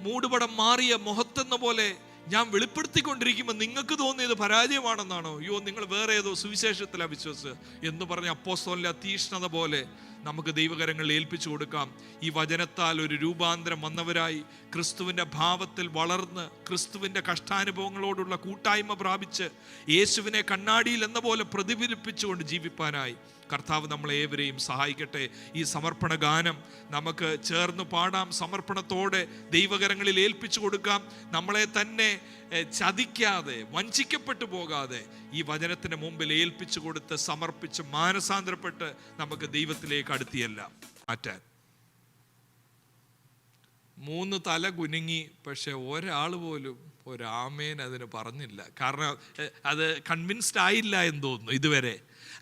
മൂടുപടം മാറിയ മുഖത്തെന്ന പോലെ ഞാൻ വെളിപ്പെടുത്തിക്കൊണ്ടിരിക്കുമ്പോൾ നിങ്ങൾക്ക് തോന്നിയത് പരാജയമാണെന്നാണോ? അയ്യോ, നിങ്ങൾ വേറെ ഏതോ സുവിശേഷത്തിലാണ് വിശ്വസിച്ച് എന്ന് പറഞ്ഞ അപ്പോസ്തലന്റെ തീഷ്ണത പോലെ നമുക്ക് ദൈവകരങ്ങളിൽ ഏൽപ്പിച്ചു കൊടുക്കാം. ഈ വചനത്താൽ ഒരു രൂപാന്തരം വന്നവരായി, ക്രിസ്തുവിൻ്റെ ഭാവത്തിൽ വളർന്ന്, ക്രിസ്തുവിൻ്റെ കഷ്ടാനുഭവങ്ങളോടുള്ള കൂട്ടായ്മ പ്രാപിച്ച്, യേശുവിനെ കണ്ണാടിയിൽ എന്ന പോലെ പ്രതിഫലിപ്പിച്ചുകൊണ്ട് ജീവിപ്പാനായി കർത്താവ് നമ്മളെ ഏവരെയും സഹായിക്കട്ടെ. ഈ സമർപ്പണ ഗാനം നമുക്ക് ചേർന്ന് പാടാം. സമർപ്പണത്തോടെ ദൈവകരങ്ങളിൽ ഏൽപ്പിച്ചു കൊടുക്കാം. നമ്മളെ തന്നെ ചതിക്കാതെ, വഞ്ചിക്കപ്പെട്ടു പോകാതെ ഈ വചനത്തിന് മുമ്പിൽ ഏൽപ്പിച്ചു കൊടുത്ത് സമർപ്പിച്ച് മാനസാന്തരപ്പെട്ട് നമുക്ക് ദൈവത്തിലേക്ക് അടുത്തിയല്ല മാറ്റാൻ. 3 തല കുലുങ്ങി, പക്ഷെ ഒരാൾ പോലും ഒരാമേൻ അതിന് പറഞ്ഞില്ല. കാരണം അത് കൺവിൻസ്ഡ് ആയില്ല എന്ന് തോന്നുന്നു ഇതുവരെ.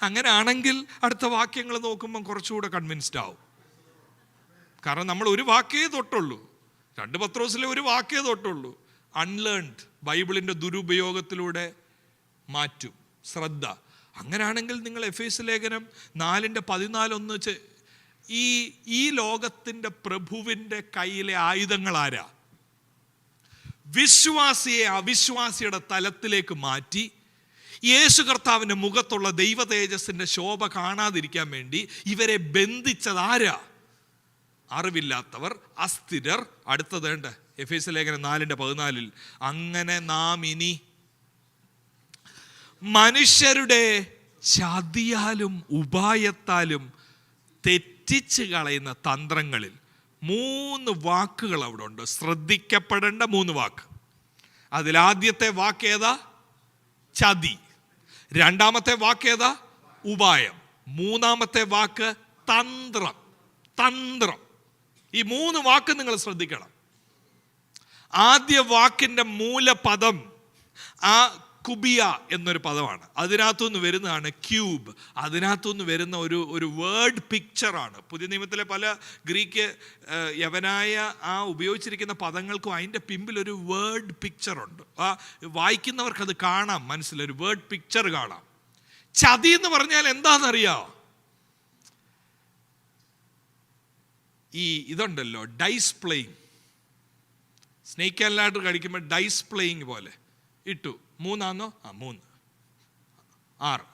അങ്ങനെ ആണെങ്കിൽ അടുത്ത വാക്യങ്ങൾ നോക്കുമ്പം കുറച്ചുകൂടെ കൺവിൻസ്ഡ് ആവും. കാരണം നമ്മൾ ഒരു വാക്കേ തൊട്ടുള്ളൂ, 2 പത്രോസിലെ ഒരു വാക്കേ തൊട്ടുള്ളൂ. അൺലേൺഡ് ബൈബിളിൻ്റെ ദുരുപയോഗത്തിലൂടെ മാറ്റും ശ്രദ്ധ. അങ്ങനെയാണെങ്കിൽ നിങ്ങൾ എഫേസ്യ ലേഖനം 4:14 ഈ ലോകത്തിൻ്റെ പ്രഭുവിൻ്റെ കയ്യിലെ ആയുധങ്ങൾ ആരാ? വിശ്വാസിയെ അവിശ്വാസിയുടെ തലത്തിലേക്ക് മാറ്റി യേശു കർത്താവിൻ്റെ മുഖത്തുള്ള ദൈവ തേജസ്സിൻ്റെ ശോഭ കാണാതിരിക്കാൻ വേണ്ടി ഇവരെ ബന്ധിച്ചതാരാ? അറിവില്ലാത്തവർ, അസ്ഥിരർ. അടുത്തതേണ്ട എഫേസ്യ ലേഖനം 4:14, അങ്ങനെ നാം ഇനി മനുഷ്യരുടെ ചതിയാലും ഉപായത്താലും തെറ്റിച്ച് കളയുന്ന തന്ത്രങ്ങളിൽ. 3 വാക്കുകൾ അവിടെ ഉണ്ട്, ശ്രദ്ധിക്കപ്പെടേണ്ട 3 വാക്ക്. അതിലാദ്യത്തെ വാക്ക് ഏതാ? ചതി. രണ്ടാമത്തെ വാക്ക് ഏതാ? ഉപായം. മൂന്നാമത്തെ വാക്ക് തന്ത്രം. തന്ത്രം. ഈ 3 വാക്ക് നിങ്ങൾ ശ്രദ്ധിക്കണം. ആദ്യ വാക്കിൻ്റെ മൂലപദം ആ കുബിയ എന്നൊരു പദമാണ്. അതിനകത്തുനിന്ന് വരുന്നതാണ് ക്യൂബ്. അതിനകത്തുനിന്ന് വരുന്ന ഒരു വേർഡ് പിക്ചറാണ്. പുതിയ നിയമത്തിലെ പല ഗ്രീക്ക് യവനായ ആ ഉപയോഗിച്ചിരിക്കുന്ന പദങ്ങൾക്കും അതിൻ്റെ പിമ്പിൽ ഒരു വേർഡ് പിക്ചറുണ്ട്. ആ വായിക്കുന്നവർക്ക് അത് കാണാം, മനസ്സിലൊരു വേർഡ് പിക്ചർ കാണാം. ചതി എന്ന് പറഞ്ഞാൽ എന്താണെന്നറിയാമോ? ഇതുണ്ടല്ലോ dice playing. Snake and ladder കളിക്കുമ്പോൾ ഡൈസ് പ്ലേയിങ് പോലെ ഇട്ടു. 3 3 6.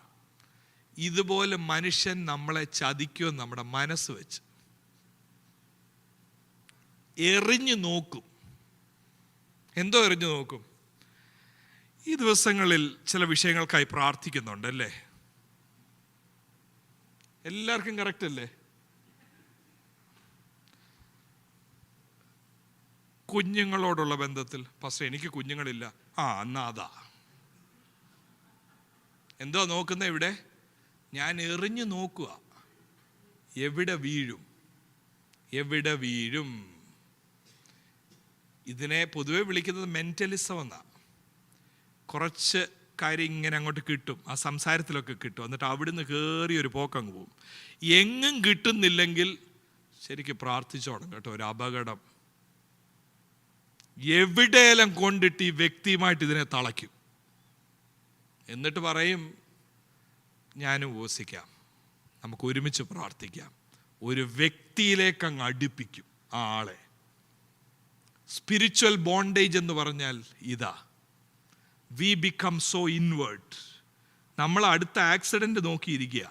ഇതുപോലെ മനുഷ്യൻ നമ്മളെ ചതിക്കുമെന്ന് നമ്മുടെ മനസ്സ് വെച്ച് എറിഞ്ഞു നോക്കും. എന്തോ എറിഞ്ഞു നോക്കും? ഈ ദിവസങ്ങളിൽ ചില വിഷയങ്ങൾക്കായി പ്രാർത്ഥിക്കുന്നുണ്ട് അല്ലേ? എല്ലാവർക്കും കറക്റ്റ് അല്ലേ? കുഞ്ഞുങ്ങളോടുള്ള ബന്ധത്തിൽ, പക്ഷേ എനിക്ക് കുഞ്ഞുങ്ങളില്ല. എന്നാ അതാ. എന്തോ നോക്കുന്ന ഇവിടെ? ഞാൻ എറിഞ്ഞു നോക്കുക, എവിടെ വീഴും, എവിടെ വീഴും. ഇതിനെ പൊതുവെ വിളിക്കുന്നത് മെന്റലിസം എന്നാ. കുറച്ച് കാര്യം ഇങ്ങനെ അങ്ങോട്ട് കിട്ടും, ആ സംസാരത്തിലൊക്കെ കിട്ടും, എന്നിട്ട് അവിടുന്ന് കയറി ഒരു പോക്കങ്ങ് പോകും. എങ്ങും കിട്ടുന്നില്ലെങ്കിൽ ശരിക്കും പ്രാർത്ഥിച്ചോണം കേട്ടോ. ഒരു അപകടം എവിടെയെല്ലാം കൊണ്ടിട്ട് ഈ വ്യക്തിയുമായിട്ട് ഇതിനെ തളയ്ക്കും. എന്നിട്ട് പറയും ഞാനും ഉപവസിക്കാം, നമുക്ക് ഒരുമിച്ച് പ്രാർത്ഥിക്കാം. ഒരു വ്യക്തിയിലേക്ക് അങ്ങ് അടുപ്പിക്കും ആ ആളെ. സ്പിരിച്വൽ ബോണ്ടേജ് എന്ന് പറഞ്ഞാൽ ഇതാ. We become so invert. നമ്മൾ അടുത്ത ആക്സിഡന്റ് നോക്കിയിരിക്കുക.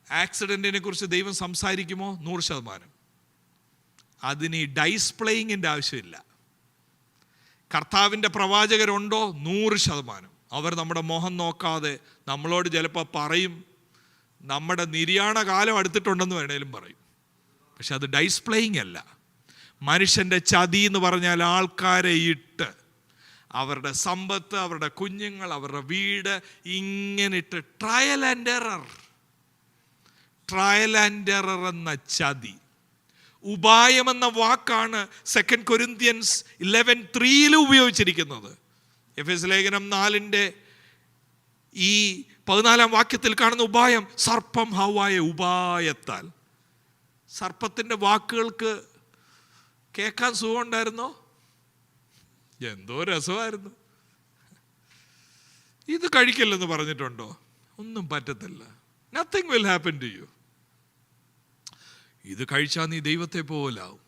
ആക്സിഡന്റിനെ കുറിച്ച് ദൈവം സംസാരിക്കുമോ? 100%. അതിന് ഈ ഡൈസ് പ്ലേയിങ്ങിൻ്റെ ആവശ്യമില്ല. കർത്താവിൻ്റെ പ്രവാചകരുണ്ടോ? 100%. അവർ നമ്മുടെ മുഖം നോക്കാതെ നമ്മളോട് ചിലപ്പോൾ പറയും, നമ്മുടെ നിര്യാണ കാലം അടുത്തിട്ടുണ്ടെന്ന് വേണേലും പറയും. പക്ഷെ അത് ഡൈസ് പ്ലേയിങ് അല്ല. മനുഷ്യൻ്റെ ചതി എന്ന് പറഞ്ഞാൽ ആൾക്കാരെ ഇട്ട് അവരുടെ സമ്പത്ത്, അവരുടെ കുഞ്ഞുങ്ങൾ, അവരുടെ വീട് ഇങ്ങനെ ഇട്ട് trial and error. Trial and error എന്ന ചതി. ഉപായം എന്ന വാക്കാണ് 2 കൊരിന്ത്യൻസ് 11:3 ഉപയോഗിച്ചിരിക്കുന്നത്. എഫേസ്യ ലേഖനം 4 ഈ 14 വാക്യത്തിൽ കാണുന്ന ഉപായം, സർപ്പം ഹവ്വായെ ഉപായത്താൽ. സർപ്പത്തിൻ്റെ വാക്കുകൾക്ക് കേൾക്കാൻ സുഖമുണ്ടായിരുന്നോ? എന്തോ രസമായിരുന്നു. ഇത് കഴിക്കില്ലെന്ന് പറഞ്ഞിട്ടുണ്ടോ? ഒന്നും പറ്റത്തില്ല. Nothing will happen to you. ഇത് കഴിച്ചാൽ നീ ദൈവത്തെ പോലാവും,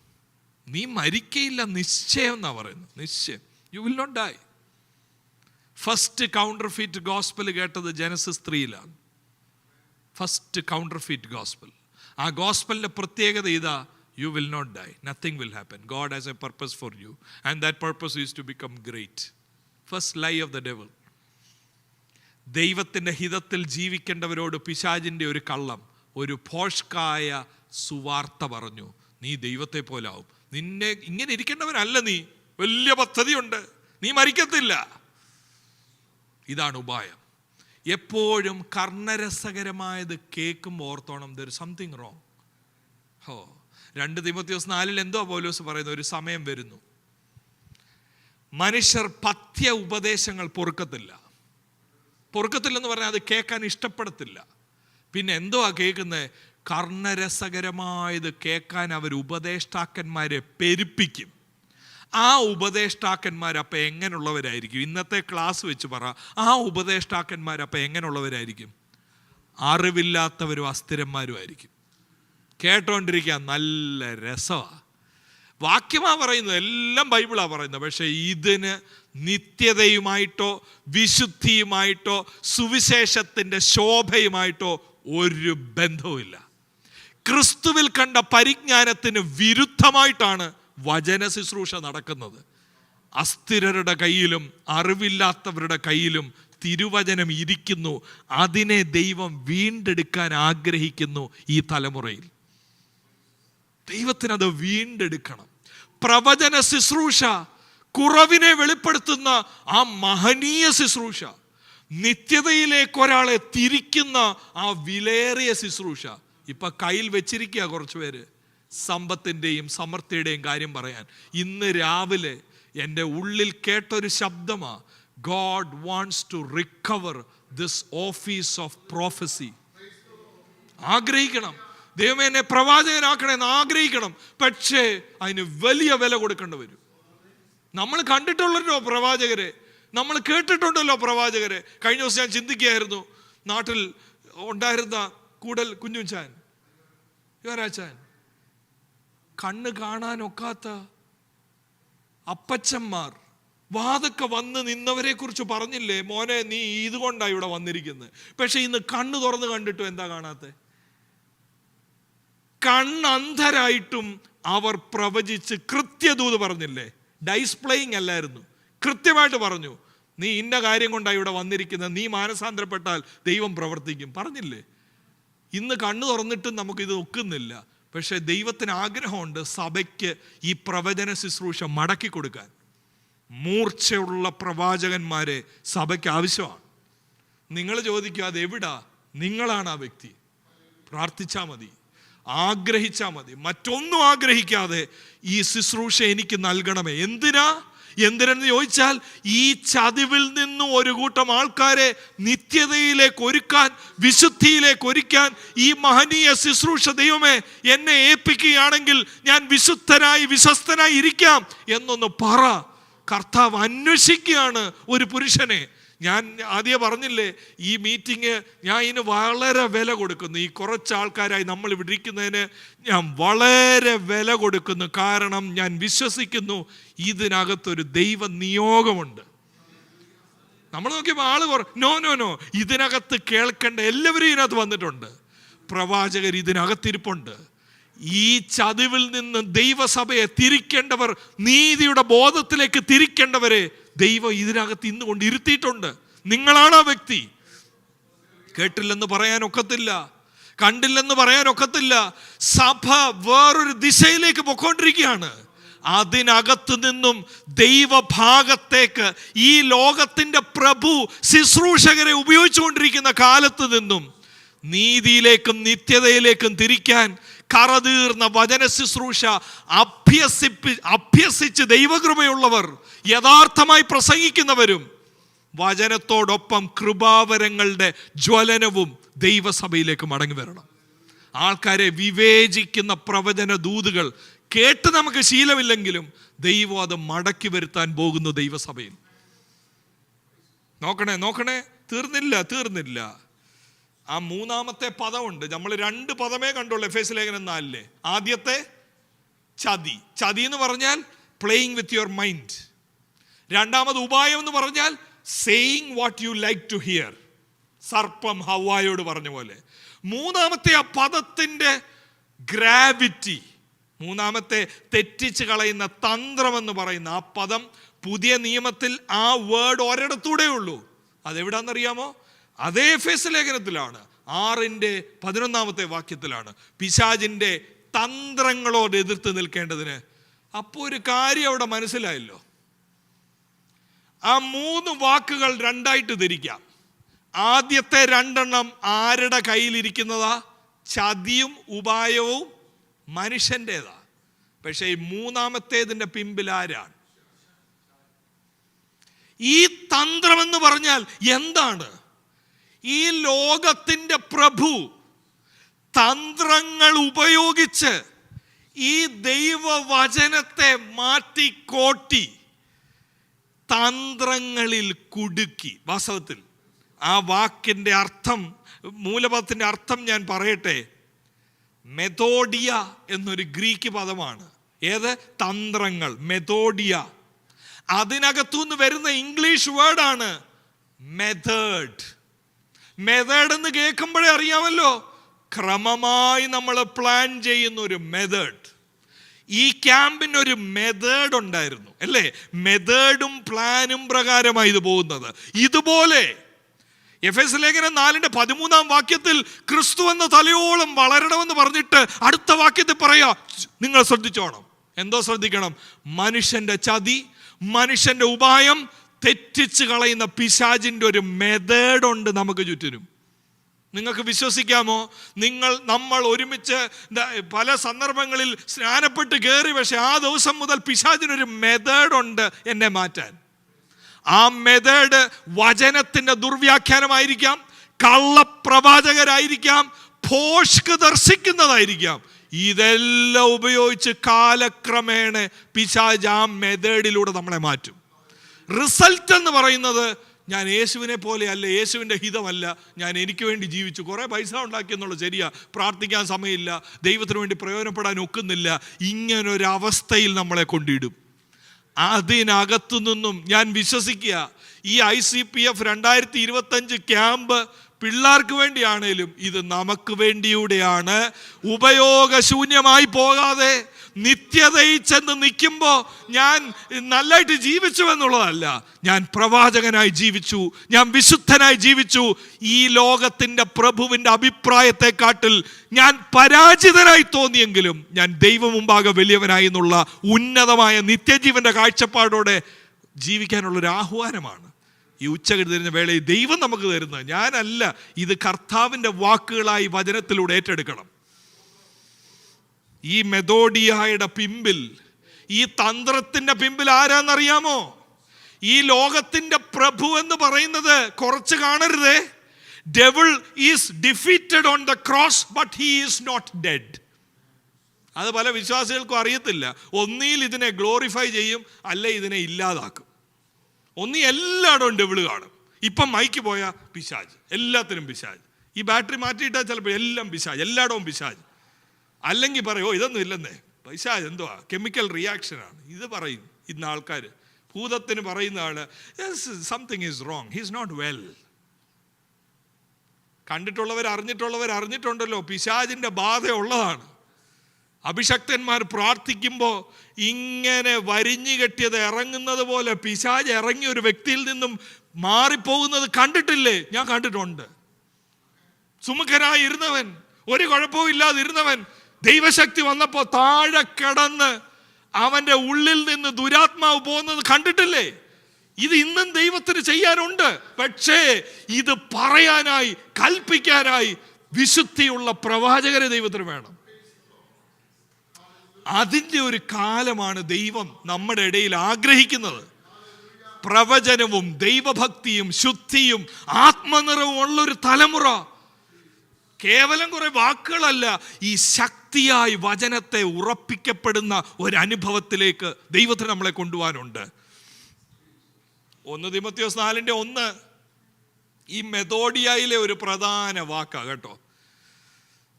നീ മരിക്കയില്ല, നിശ്ചയം എന്നാ പറയുന്നത്. നിശ്ചയം. You will not die. First counterfeit gospel കേട്ടത് ജനസിസ് 3-ലാണ്. First counterfeit gospel. ആ ഗോസ്പലിന്റെ പ്രത്യേകത ഇതാ, you will not die, nothing will happen, God has a purpose for you and that purpose is to become great. First lie of the devil. ദൈവത്തിൻ്റെ ഹിതത്തിൽ ജീവിക്കേണ്ടവരോട് പിശാചിൻ്റെ ഒരു കള്ളം, ഒരു ഭോഷ്കായ സുവാർത്ത പറഞ്ഞു, നീ ദൈവത്തെ പോലാവും, നിന്നെ ഇങ്ങനെ ഇരിക്കേണ്ടവനല്ല, നീ വലിയ പദ്ധതിയുണ്ട്, നീ മരിക്കത്തില്ല. ഇതാണ് ഉപായം. എപ്പോഴും കർണരസകരമായത് കേൾക്കുമ്പോൾ ഓർത്തോണം, there is something wrong. 2 Timotheos 4 എന്തോ പൗലോസ് പറയുന്നത്, ഒരു സമയം വരുന്നു മനുഷ്യർ പഥ്യ ഉപദേശങ്ങൾ പൊറുക്കത്തില്ലെന്ന് പറഞ്ഞാൽ അത് കേൾക്കാൻ ഇഷ്ടപ്പെടത്തില്ല. പിന്നെ എന്തോ കേൾക്കുന്നത്? കർണരസകരമായത് കേൾക്കാൻ അവർ ഉപദേഷ്ടാക്കന്മാരെ പെരുപ്പിക്കും. ആ ഉപദേഷ്ടാക്കന്മാരപ്പം എങ്ങനെയുള്ളവരായിരിക്കും? ഇന്നത്തെ ക്ലാസ് വെച്ച് പറ, ആ ഉപദേഷ്ടാക്കന്മാരപ്പം എങ്ങനെയുള്ളവരായിരിക്കും? അറിവില്ലാത്തവരും അസ്ഥിരന്മാരും ആയിരിക്കും. കേട്ടോണ്ടിരിക്കാൻ നല്ല രസമാണ്. വാക്യമാ പറയുന്നത്, എല്ലാം ബൈബിളാ പറയുന്നത്. പക്ഷെ ഇതിന് നിത്യതയുമായിട്ടോ വിശുദ്ധിയുമായിട്ടോ സുവിശേഷത്തിൻ്റെ ശോഭയുമായിട്ടോ ഒരു ബന്ധവുമില്ല. ക്രിസ്തുവിൽ കണ്ട പരിജ്ഞാനത്തിന് വിരുദ്ധമായിട്ടാണ് വചന ശുശ്രൂഷ നടക്കുന്നത്. അസ്ഥിരരുടെ കയ്യിലും അറിവില്ലാത്തവരുടെ കയ്യിലും തിരുവചനം ഇരിക്കുന്നു. അതിനെ ദൈവം വീണ്ടെടുക്കാൻ ആഗ്രഹിക്കുന്നു. ഈ തലമുറയിൽ ദൈവത്തിനത് വീണ്ടെടുക്കണം. പ്രവചന ശുശ്രൂഷ കുറവിനെ വെളിപ്പെടുത്തുന്ന ആ മഹനീയ ശുശ്രൂഷ, നിത്യതയിലേക്ക് ഒരാളെ തിരിക്കുന്ന ആ വിലയേറിയ ശുശ്രൂഷ ഇപ്പൊ കയ്യിൽ വെച്ചിരിക്കുക കുറച്ചു പേര്, സമ്പത്തിൻ്റെയും സമൃദ്ധിയുടെയും കാര്യം പറയാൻ. ഇന്ന് രാവിലെ എൻ്റെ ഉള്ളിൽ കേട്ടൊരു ശബ്ദമാ, God wants to recover this office of prophecy. ആഗ്രഹിക്കണം, ദൈവമേ എന്നെ പ്രവാചകനാക്കണമെന്ന് ആഗ്രഹിക്കണം. പക്ഷേ അതിന് വലിയ വില കൊടുക്കേണ്ടി വരും. നമ്മൾ കണ്ടിട്ടുള്ളല്ലോ പ്രവാചകരെ, നമ്മൾ കേട്ടിട്ടുണ്ടല്ലോ പ്രവാചകരെ. കഴിഞ്ഞ ദിവസം ഞാൻ ചിന്തിക്കുകയായിരുന്നു, നാട്ടിൽ ഉണ്ടായിരുന്ന കൂടൽ കുഞ്ഞുച്ചാൻ, യുവരാജാൻ, കണ്ണ് കാണാനൊക്കാത്ത അപ്പച്ചന്മാർ വാതൊക്കെ വന്ന് നിന്നവരെ കുറിച്ച് പറഞ്ഞില്ലേ, മോനെ നീ ഇതുകൊണ്ടാണ് ഇവിടെ വന്നിരിക്കുന്നത്. പക്ഷെ ഇന്ന് കണ്ണ് തുറന്ന് കണ്ടിട്ടും എന്താ കാണാത്തെ? കണ്ണന്ധരായിട്ടും അവർ പ്രവചിച്ച് കൃത്യദൂത് പറഞ്ഞില്ലേ. ഡൈസ്പ്ലേയിങ് അല്ലായിരുന്നു, കൃത്യമായിട്ട് പറഞ്ഞു, നീ ഇന്ന കാര്യം കൊണ്ടാണ് ഇവിടെ വന്നിരിക്കുന്നത്, നീ മാനസാന്തരപ്പെട്ടാൽ ദൈവം പ്രവർത്തിക്കും പറഞ്ഞില്ലേ. ഇന്ന് കണ്ണു തുറന്നിട്ടും നമുക്കിത് ഒക്കുന്നില്ല. പക്ഷെ ദൈവത്തിന് ആഗ്രഹമുണ്ട് സഭയ്ക്ക് ഈ പ്രവചന ശുശ്രൂഷ മടക്കി കൊടുക്കാൻ. മൂർച്ചയുള്ള പ്രവാചകന്മാരെ സഭയ്ക്ക് ആവശ്യമാണ്. നിങ്ങൾ ചോദിക്കുക അതെവിടാ? നിങ്ങളാണ് ആ വ്യക്തി. പ്രാർത്ഥിച്ചാൽ മതി, ആഗ്രഹിച്ചാൽ മതി. മറ്റൊന്നും ആഗ്രഹിക്കാതെ ഈ ശുശ്രൂഷ എനിക്ക് നൽകണമേ. എന്തിനെന്ന് ചോദിച്ചാൽ, ഈ ചതിവിൽ നിന്നും ഒരു കൂട്ടം ആൾക്കാരെ നിത്യതയിലേക്ക് ഒരുക്കാൻ, വിശുദ്ധിയിലേക്ക് ഒരുക്കാൻ ഈ മഹനീയ ശുശ്രൂഷ ദൈവമേ എന്നെ ഏൽപ്പിക്കുകയാണെങ്കിൽ ഞാൻ വിശുദ്ധനായി വിശ്വസ്തനായി ഇരിക്കാം എന്നൊന്ന് പറ. കർത്താവ് അന്വേഷിക്കുകയാണ് ഒരു പുരുഷനെ. ഞാൻ ആദ്യം പറഞ്ഞില്ലേ, ഈ മീറ്റിംഗ് ഞാൻ ഇതിന് വളരെ വില കൊടുക്കുന്നു. ഈ കുറച്ച് ആൾക്കാരായി നമ്മൾ ഇവിടെ ഇരിക്കുന്നതിന് ഞാൻ വളരെ വില കൊടുക്കുന്നു. കാരണം ഞാൻ വിശ്വസിക്കുന്നു ഇതിനകത്തൊരു ദൈവ നിയോഗമുണ്ട്. നമ്മൾ നോക്കിയപ്പോൾ ആള് നോ ഇതിനകത്ത് കേൾക്കേണ്ട എല്ലാവരും ഇതിനകത്ത് വന്നിട്ടുണ്ട്. പ്രവാചകർ ഇതിനകത്തിരിപ്പുണ്ട്. ഈ ചതിവിൽ നിന്ന് ദൈവസഭയെ തിരിക്കേണ്ടവർ, നീതിയുടെ ബോധത്തിലേക്ക് തിരിക്കേണ്ടവരെ ദൈവം ഇതിനകത്ത് ഇന്ന് കൊണ്ട് ഇരുത്തിയിട്ടുണ്ട്. നിങ്ങളാണ് ആ വ്യക്തി. കേട്ടില്ലെന്ന് പറയാനൊക്കത്തില്ല, കണ്ടില്ലെന്ന് പറയാനൊക്കത്തില്ല. സഭ വേറൊരു ദിശയിലേക്ക് പൊക്കോണ്ടിരിക്കുകയാണ്. അതിനകത്ത് നിന്നും ദൈവഭാഗത്തേക്ക് ഈ ലോകത്തിന്റെ പ്രഭു ശുശ്രൂഷകരെ ഉപയോഗിച്ചുകൊണ്ടിരിക്കുന്ന കാലത്ത് നിന്നും നീതിയിലേക്കും നിത്യതയിലേക്കും തിരിക്കാൻ കറതീർന്ന വചന ശുശ്രൂഷ അഭ്യസിച്ച് ദൈവകൃപയുള്ളവർ, യഥാർത്ഥമായി പ്രസംഗിക്കുന്നവരും, വചനത്തോടൊപ്പം കൃപാവരങ്ങളുടെ ജ്വലനവും ദൈവസഭയിലേക്ക് മടങ്ങി വരണം. ആൾക്കാരെ വിവേചിക്കുന്ന പ്രവചന ദൂതുകൾ കേട്ട് നമുക്ക് ശീലമില്ലെങ്കിലും ദൈവം അത് മടക്കി വരുത്താൻ പോകുന്നു ദൈവസഭയിൽ. നോക്കണേ, തീർന്നില്ല. ആ മൂന്നാമത്തെ പദമുണ്ട്. നമ്മൾ 2 പദമേ കണ്ടുള്ളൂ എഫേസ്യ ലേഖനം 4. ആദ്യത്തെ ചതി എന്ന് പറഞ്ഞാൽ പ്ലേയിങ് വിത്ത് യുവർ മൈൻഡ്. രണ്ടാമത് ഉപായം എന്ന് പറഞ്ഞാൽ saying what you like to hear. സർപ്പം ഹവ്വായോട് പറഞ്ഞ പോലെ. മൂന്നാമത്തെ ആ പദത്തിന്റെ ഗ്രാവിറ്റി, മൂന്നാമത്തെ തെറ്റിച്ച് കളയുന്ന തന്ത്രം എന്ന് പറയുന്ന ആ പദം പുതിയ നിയമത്തിൽ ആ വേർഡ് ഒരിടത്തൂടെ ഉള്ളൂ. അതെവിടാന്നറിയാമോ? അതേ എഫേസ്യ ലേഖനത്തിലാണ്, 6:11 വാക്യത്തിലാണ്. പിശാചിന്റെ തന്ത്രങ്ങളോട് എതിർത്ത് നിൽക്കേണ്ടതിന്. അപ്പോൾ ഒരു കാര്യം അവിടെ മനസ്സിലായല്ലോ. ആ 3 വാക്കുകൾ 2ആയിട്ട് തിരിക്കാം. ആദ്യത്തെ 2 ആരുടെ കയ്യിലിരിക്കുന്നതാ? ചതിയും ഉപായവും മനുഷ്യൻ്റെതാ. പക്ഷെ ഈ മൂന്നാമത്തേതിൻ്റെ പിമ്പിൽ ആരാണ്? ഈ തന്ത്രമെന്ന് പറഞ്ഞാൽ എന്താണ്? ഈ ലോകത്തിൻ്റെ പ്രഭു തന്ത്രങ്ങൾ ഉപയോഗിച്ച് ഈ ദൈവവചനത്തെ മാറ്റിക്കോട്ടി തന്ത്രങ്ങളിൽ കുടുക്കി. വാസ്തവത്തിൽ ആ വാക്കിൻ്റെ അർത്ഥം, മൂലപദത്തിൻ്റെ അർത്ഥം ഞാൻ പറയട്ടെ. മെതോഡിയ എന്നൊരു ഗ്രീക്ക് പദമാണ്. ഏത്? തന്ത്രങ്ങൾ, മെതോഡിയ. അതിനകത്തുനിന്ന് വരുന്ന ഇംഗ്ലീഷ് വേർഡാണ് മെത്തേഡ്. മെത്തേഡ് എന്ന് കേൾക്കുമ്പോഴേ അറിയാമല്ലോ, ക്രമമായി നമ്മൾ പ്ലാൻ ചെയ്യുന്ന ഒരു മെത്തേഡ്. ഈ ക്യാമ്പിന് ഒരു മെത്തേഡ് ഉണ്ടായിരുന്നു അല്ലേ? മെത്തേഡും പ്ലാനും പ്രകാരമായി ഇത് പോകുന്നത്. ഇതുപോലെ എഫേസ്യ ലേഖനം 4:13 ക്രിസ്തു എന്ന തലയോളം വളരണമെന്ന് പറഞ്ഞിട്ട് അടുത്ത വാക്യത്തിൽ പറയാ, നിങ്ങൾ ശ്രദ്ധിച്ചോണം. എന്തോ ശ്രദ്ധിക്കണം? മനുഷ്യന്റെ ചതി, മനുഷ്യന്റെ ഉപായം, തെറ്റിച്ച് കളയുന്ന പിശാചിന്റെ ഒരു മെത്തേഡ് ഉണ്ട് നമുക്ക് ചുറ്റിനും. നിങ്ങൾക്ക് വിശ്വസിക്കാമോ? നമ്മൾ ഒരുമിച്ച് പല സന്ദർഭങ്ങളിൽ സ്നാനപ്പെട്ട് കയറി, പക്ഷെ ആ ദിവസം മുതൽ പിശാചിനൊരു മെത്തേഡ് ഉണ്ട് എന്നെ മാറ്റാൻ. ആ മെത്തേഡ് വചനത്തിന്റെ ദുർവ്യാഖ്യാനമായിരിക്കാം, കള്ളപ്രവാചകരായിരിക്കാം, ഭോഷ്ക് ദർശിക്കുന്നതായിരിക്കാം. ഇതെല്ലാം ഉപയോഗിച്ച് കാലക്രമേണ പിശാച് ആ മെത്തേഡിലൂടെ നമ്മളെ മാറ്റും. റിസൾട്ട് എന്ന് പറയുന്നത്, ഞാൻ യേശുവിനെ പോലെ അല്ല, യേശുവിൻ്റെ ഹിതമല്ല, ഞാൻ എനിക്ക് വേണ്ടി ജീവിച്ചു, കുറേ പൈസ ഉണ്ടാക്കിയെന്നുള്ളത് ശരിയാ, പ്രാർത്ഥിക്കാൻ സമയമില്ല, ദൈവത്തിന് വേണ്ടി പ്രയോജനപ്പെടാൻ ഒക്കുന്നില്ല, ഇങ്ങനൊരവസ്ഥയിൽ നമ്മളെ കൊണ്ടിടും. അതിനകത്തു നിന്നും ഞാൻ വിശ്വസിക്കുക, ഈ ICPF 2025 ക്യാമ്പ് പിള്ളേർക്ക് വേണ്ടിയാണേലും ഇത് നമുക്ക് വേണ്ടിയൂടെയാണ്. ഉപയോഗശൂന്യമായി പോകാതെ നിത്യതയിൽ ചെന്ന് നിൽക്കുമ്പോൾ ഞാൻ നല്ലതായിട്ട് ജീവിച്ചു എന്നുള്ളതല്ല, ഞാൻ പ്രവാചകനായി ജീവിച്ചു, ഞാൻ വിശുദ്ധനായി ജീവിച്ചു. ഈ ലോകത്തിൻ്റെ പ്രഭുവിൻ്റെ അഭിപ്രായത്തെക്കാട്ടിൽ ഞാൻ പരാജിതനായി തോന്നിയെങ്കിലും ഞാൻ ദൈവം മുമ്പാകെ വലിയവനായി എന്നുള്ള ഉന്നതമായ നിത്യജീവന്റെ കാഴ്ചപ്പാടോടെ ജീവിക്കാനുള്ളൊരു ആഹ്വാനമാണ് ഈ ഉച്ചകെട്ട് തരുന്ന വേളയിൽ ദൈവം നമുക്ക് തരുന്നത്. ഞാനല്ല, ഇത് കർത്താവിൻ്റെ വാക്കുകളായി വചനത്തിലൂടെ ഏറ്റെടുക്കണം. ഈ മെതോഡിയയുടെ പിമ്പിൽ, ഈ തന്ത്രത്തിന്റെ പിമ്പിൽ ആരാന്നറിയാമോ? ഈ ലോകത്തിന്റെ പ്രഭു എന്ന് പറയുന്നത് കുറച്ച് കാണരുതേ. Devil is defeated on the cross but he is not dead. അത് പല വിശ്വാസികൾക്കും അറിയത്തില്ല. ഒന്നിയിൽ ഇതിനെ ഗ്ലോറിഫൈ ചെയ്യും, അല്ലെ ഇതിനെ ഇല്ലാതാക്കും. ഒന്നി എല്ലായിടവും ഡെവിൾ കാണും. ഇപ്പം മൈക്ക് പോയാൽ പിശാച്, എല്ലാത്തിനും പിശാച്. ഈ ബാറ്ററി മാറ്റിയിട്ടാൽ ചിലപ്പോൾ എല്ലാം പിശാച്, എല്ലായിടവും പിശാച്. അല്ലെങ്കിൽ പറയോ ഇതൊന്നും ഇല്ലെന്നേ, പിശാച് എന്തുവാ, കെമിക്കൽ റിയാക്ഷനാണ്, ഇത് പറയും ഇന്ന് ആൾക്കാർ. ഭൂതത്തിന് പറയുന്ന ആള് something is wrong, he is not well. കണ്ടിട്ടുള്ളവർ അറിഞ്ഞിട്ടുണ്ടല്ലോ, പിശാചിന്റെ ബാധ ഉള്ളതാണ്. അഭിഷക്തന്മാർ പ്രാർത്ഥിക്കുമ്പോൾ ഇങ്ങനെ വരിഞ്ഞു കെട്ടിയത് ഇറങ്ങുന്നത് പോലെ പിശാച് ഇറങ്ങി ഒരു വ്യക്തിയിൽ നിന്നും മാറിപ്പോകുന്നത് കണ്ടിട്ടില്ലേ? ഞാൻ കണ്ടിട്ടുണ്ട്. സുമുഖനായി ഇരുന്നവൻ, ഒരു കുഴപ്പവും ഇല്ലാതിരുന്നവൻ, ദൈവശക്തി വന്നപ്പോൾ താഴെ കിടന്ന് അവന്റെ ഉള്ളിൽ നിന്ന് ദുരാത്മാവ് പോകുന്നത് കണ്ടിട്ടില്ലേ? ഇത് ഇന്നും ദൈവത്തിന് ചെയ്യാനുണ്ട്. പക്ഷേ ഇത് പറയാനായി, കൽപ്പിക്കാനായി വിശുദ്ധിയുള്ള പ്രവാചകരെ ദൈവത്തിന് വേണം. അതിൻ്റെ ഒരു കാലമാണ് ദൈവം നമ്മുടെ ഇടയിൽ ആഗ്രഹിക്കുന്നത്. പ്രവചനവും ദൈവഭക്തിയും ശുദ്ധിയും ആത്മനിറവും ഉള്ളൊരു തലമുറ. കേവലം കുറെ വാക്കുകളല്ല, ഈ ശക്തിയായി വചനത്തെ ഉറപ്പിക്കപ്പെടുന്ന ഒരനുഭവത്തിലേക്ക് ദൈവത്തിന് നമ്മളെ കൊണ്ടുപോകാനുണ്ട്. 1 തിമോഥെയോസ് 4:1 ഈ മെതോഡിയയിലെ ഒരു പ്രധാന വാക്കാ കേട്ടോ.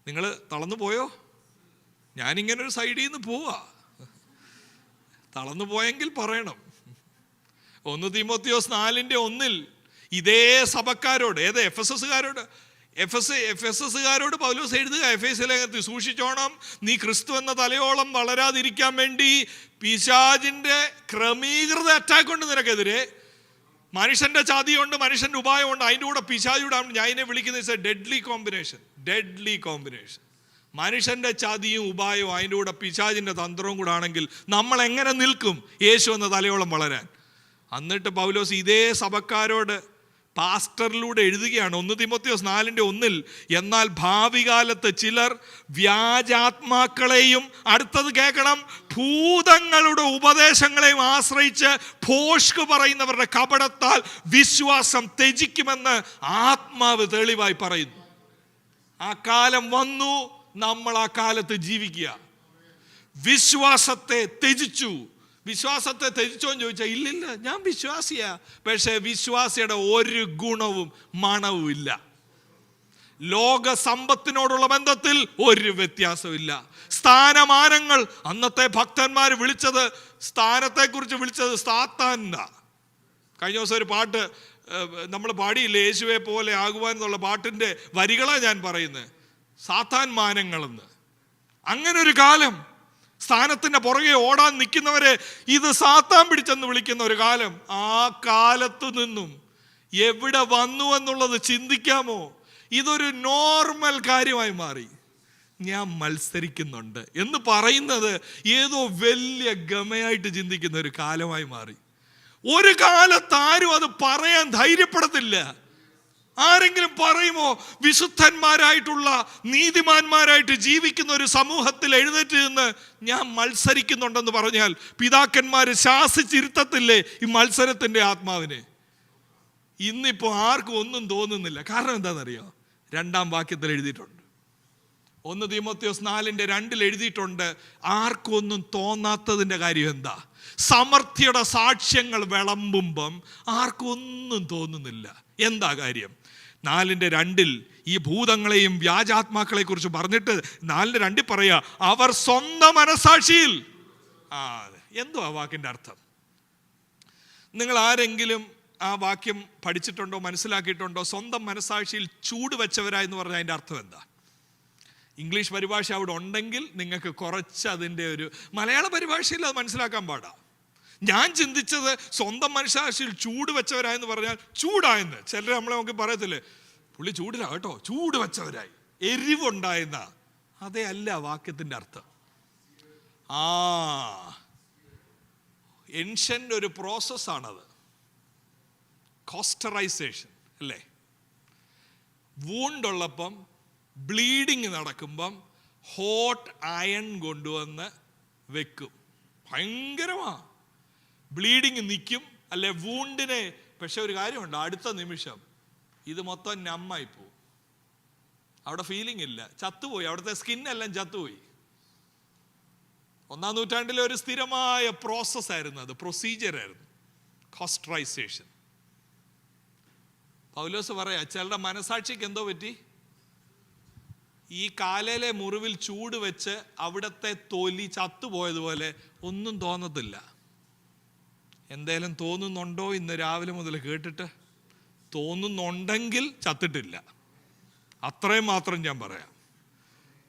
നിങ്ങൾ തളർന്നു പോയോ? ഞാനിങ്ങനെ ഒരു സൈഡിൽ നിന്ന് പോവാ. തളർന്നു പോയെങ്കിൽ പറയണം. 1 തിമോഥെയോസ് 4:1 ഇതേ സഭക്കാരോട്, ഏത് എഫെസസുകാരോട് പൗലോസ് എഴുതുക, എഫേസ്യ ലേഖനത്തിൽ സൂക്ഷിച്ചോണം, നീ ക്രിസ്തു എന്ന തലയോളം വളരാതിരിക്കാൻ വേണ്ടി പിശാചിന്റെ ക്രമീകൃത അറ്റാക്ക് ഉണ്ട് നിനക്കെതിരെ. മനുഷ്യന്റെ ചതിയുണ്ട്, മനുഷ്യന്റെ ഉപായമുണ്ട്, അതിൻ്റെ കൂടെ പിശാചിയുടെ ഞാൻ ഇതിനെ വിളിക്കുന്ന ഡെഡ്ലി കോമ്പിനേഷൻ. മനുഷ്യന്റെ ചതിയും ഉപായവും അതിൻ്റെ കൂടെ പിശാചിന്റെ തന്ത്രവും കൂടെ ആണെങ്കിൽ നമ്മൾ എങ്ങനെ നിൽക്കും യേശു എന്ന തലയോളം വളരാൻ? എന്നിട്ട് പൗലോസ് ഇതേ സഭക്കാരോട് പാസ്റ്ററിലൂടെ എഴുതുകയാണ് 1 തിമോഥെയോസ് 4:1 എന്നാൽ ഭാവി കാലത്ത് ചിലർ വ്യാജാത്മാക്കളെയും, അടുത്തത് കേൾക്കണം, ഭൂതങ്ങളുടെ ഉപദേശങ്ങളെയും ആശ്രയിച്ച് ഭോഷ്ക് പറയുന്നവരുടെ കപടത്താൽ വിശ്വാസം ത്യജിക്കുമെന്ന് ആത്മാവ് തെളിവായി പറയുന്നു. ആ കാലം വന്നു, നമ്മൾ ആ കാലത്ത് ജീവിക്കുക. വിശ്വാസത്തെ ത്യജിച്ചോ എന്ന് ചോദിച്ചാൽ ഇല്ലില്ല, ഞാൻ വിശ്വാസിയാ. പക്ഷേ വിശ്വാസിയുടെ ഒരു ഗുണവും മണവും ഇല്ല. ലോക സമ്പത്തിനോടുള്ള ബന്ധത്തിൽ ഒരു വ്യത്യാസമില്ല. സ്ഥാനമാനങ്ങൾ അന്നത്തെ ഭക്തന്മാർ വിളിച്ചത്, സ്ഥാനത്തെക്കുറിച്ച് വിളിച്ചത് സാത്താനാ. കഴിഞ്ഞ ദിവസം ഒരു പാട്ട് നമ്മൾ പാടിയില്ലേ, യേശുവെ പോലെ ആകുവാൻ എന്നുള്ള പാട്ടിൻ്റെ വരികളാണ് ഞാൻ പറയുന്നത്. സാത്താൻ മാനങ്ങളെന്ന്. അങ്ങനെ ഒരു കാലം, സ്ഥാനത്തിൻ്റെ പുറകെ ഓടാൻ നിൽക്കുന്നവരെ ഇത് സാത്താൻ പിടിച്ചെന്ന് വിളിക്കുന്ന ഒരു കാലം. ആ കാലത്തു നിന്നും എവിടെ വന്നു എന്നുള്ളത് ചിന്തിക്കാമോ? ഇതൊരു നോർമൽ കാര്യമായി മാറി. ഞാൻ മത്സരിക്കുന്നുണ്ട് എന്ന് പറയുന്നത് ഏതോ വലിയ ഗമയായിട്ട് ചിന്തിക്കുന്ന ഒരു കാലമായി മാറി. ഒരു കാലത്ത് ആരും അത് പറയാൻ ധൈര്യപ്പെടത്തില്ല. ആരെങ്കിലും പറയുമോ? വിശുദ്ധന്മാരായിട്ടുള്ള നീതിമാന്മാരായിട്ട് ജീവിക്കുന്ന ഒരു സമൂഹത്തിൽ എഴുന്നേറ്റ് നിന്ന് ഞാൻ മത്സരിക്കുന്നുണ്ടെന്ന് പറഞ്ഞാൽ പിതാക്കന്മാര് ശാസിച്ചിരുത്തത്തില്ലേ ഈ മത്സരത്തിന്റെ ആത്മാവിനെ? ഇന്നിപ്പോ ആർക്കും ഒന്നും തോന്നുന്നില്ല. കാരണം എന്താണെന്നറിയോ? 2-ാം വാക്യത്തിൽ എഴുതിയിട്ടുണ്ട്, 1 തീമോഥെയോസ് 4:2 എഴുതിയിട്ടുണ്ട്, ആർക്കും ഒന്നും തോന്നാത്തതിൻ്റെ കാര്യം എന്താ? സമർത്ഥിയുടെ സാക്ഷ്യങ്ങൾ വിളമ്പുമ്പം ആർക്കും ഒന്നും തോന്നുന്നില്ല. എന്താ കാര്യം? 4:2 ഈ ഭൂതങ്ങളെയും വ്യാജാത്മാക്കളെ കുറിച്ച് പറഞ്ഞിട്ട് 4:2 പറയാ, അവർ സ്വന്തം മനസാക്ഷിയിൽ. എന്തോ ആ വാക്കിൻ്റെ അർത്ഥം? നിങ്ങൾ ആരെങ്കിലും ആ വാക്യം പഠിച്ചിട്ടുണ്ടോ, മനസ്സിലാക്കിയിട്ടുണ്ടോ? സ്വന്തം മനസാക്ഷിയിൽ ചൂട് വെച്ചവരായെന്ന് പറഞ്ഞാൽ അതിൻ്റെ അർത്ഥം എന്താ? ഇംഗ്ലീഷ് പരിഭാഷ അവിടെ ഉണ്ടെങ്കിൽ നിങ്ങൾക്ക് കുറച്ച് അതിൻ്റെ ഒരു മലയാള പരിഭാഷയിൽ അത് മനസ്സിലാക്കാൻ പാടാ. ഞാൻ ചിന്തിച്ചത് സ്വന്തം മനസാക്ഷിയിൽ ചൂട് വെച്ചവരായെന്ന് പറഞ്ഞാൽ ചൂടായെന്ന്. ചിലർ നമ്മളെ നമുക്ക് പറയത്തില്ലേ, പുള്ളി ചൂടിലാ കേട്ടോ, ചൂട് വെച്ചവരായി, എരിവുണ്ടായെന്ന. അതേ അല്ല വാക്യത്തിൻ്റെ അർത്ഥം. എൻഷ്യൻ്റ് ഒരു പ്രോസസ്സാണത്, കോസ്റ്ററൈസേഷൻ അല്ലേ? വൂണ്ടുള്ളപ്പം, ബ്ലീഡിങ് നടക്കുമ്പം ഹോട്ട് അയൺ കൊണ്ടുവന്ന് വെക്കും. ഭയങ്കരമാ, ബ്ലീഡിങ് നിൽക്കും അല്ലെ വൂണ്ടിനെ. പക്ഷെ ഒരു കാര്യമുണ്ട്, അടുത്ത നിമിഷം ഇത് മൊത്തം നമ്മായി പോവും. അവിടെ ഫീലിംഗ് ഇല്ല, ചത്തുപോയി, അവിടുത്തെ സ്കിന്നെല്ലാം ചത്തുപോയി. 1-ാം നൂറ്റാണ്ടിലെ ഒരു സ്ഥിരമായ പ്രോസസ്സായിരുന്നു അത്, പ്രൊസീജിയറായിരുന്നു കോസ്റ്ററൈസേഷൻ. പൗലോസ് പറയാ, ചിലരുടെ മനസാക്ഷിക്ക് എന്തോ പറ്റി? ഈ കാലയിലെ മുറിവിൽ ചൂട് വെച്ച് അവിടത്തെ തൊലി ചത്തുപോയതുപോലെ ഒന്നും തോന്നത്തില്ല. എന്തേലും തോന്നുന്നുണ്ടോ ഇന്ന് രാവിലെ മുതൽ കേട്ടിട്ട്? തോന്നുന്നുണ്ടെങ്കിൽ ചത്തിട്ടില്ല, അത്രയും മാത്രം ഞാൻ പറയാം.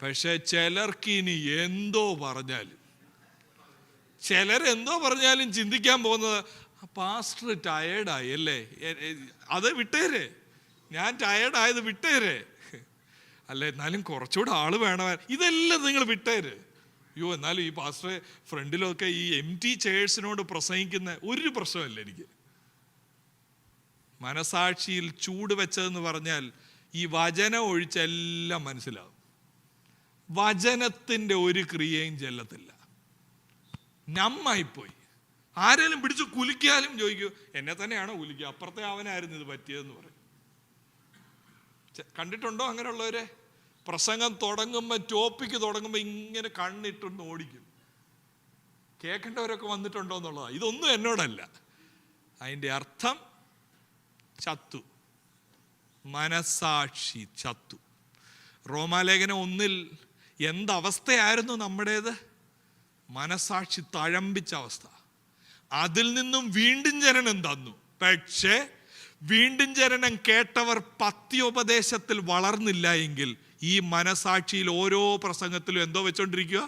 പക്ഷെ ചിലർക്ക് ഇനി എന്തോ പറഞ്ഞാലും, ചിലരെന്തോ പറഞ്ഞാലും ചിന്തിക്കാൻ പോകുന്നത്, പാസ്റ്റർ ടയേർഡായി അല്ലേ, അത് വിട്ടേരെ, ഞാൻ ടയേർഡായത് വിട്ടേരെ, അല്ലെ എന്നാലും കുറച്ചുകൂടെ ആള് വേണം, ഇതെല്ലാം നിങ്ങൾ വിട്ടേര്. അയ്യോ എന്നാലും ഈ പാസ്റ്ററെ ഫ്രണ്ടിലൊക്കെ ഈ എംറ്റി ചെയേഴ്സിനോട് പ്രസംഗിക്കുന്ന ഒരു പ്രശ്നമല്ല എനിക്ക്. മനസാക്ഷിയിൽ ചൂട് വെച്ചതെന്ന് പറഞ്ഞാൽ ഈ വചനം ഒഴിച്ചെല്ലാം മനസ്സിലാവും. വചനത്തിൻ്റെ ഒരു ക്രിയയും ചെല്ലത്തില്ല, നമ്മായിപ്പോയി. ആരെങ്കിലും പിടിച്ച് കുലുക്കിയാലും ചോദിക്കൂ, എന്നെ തന്നെയാണോ കുലുക്കുക, അപ്പുറത്തെ അവനായിരുന്നു ഇത് പറ്റിയതെന്ന് പറയും. കണ്ടിട്ടുണ്ടോ അങ്ങനെയുള്ളവരെ? പ്രസംഗം തുടങ്ങുമ്പോൾ, ടോപ്പിക്ക് തുടങ്ങുമ്പോൾ ഇങ്ങനെ കണ്ണിട്ടൊന്ന് ഓടിക്കും. കേൾക്കേണ്ടവരൊക്കെ വന്നിട്ടുണ്ടോ എന്നുള്ളതാണ്. ഇതൊന്നും എന്നോടല്ല. അതിൻ്റെ അർത്ഥം ചത്തു, മനസാക്ഷി ചത്തു. റോമാലേഖനം 1 എന്തവസ്ഥയായിരുന്നു നമ്മുടേത്? മനസാക്ഷി തഴമ്പിച്ച അവസ്ഥ. അതിൽ നിന്നും വീണ്ടും ജനനം തന്നു. പക്ഷേ വീണ്ടും ജനനം കേട്ടവർ പത്യോപദേശത്തിൽ വളർന്നില്ല എങ്കിൽ ഈ മനസാക്ഷിയിൽ ഓരോ പ്രസംഗത്തിലും എന്തോ വെച്ചോണ്ടിരിക്കുക?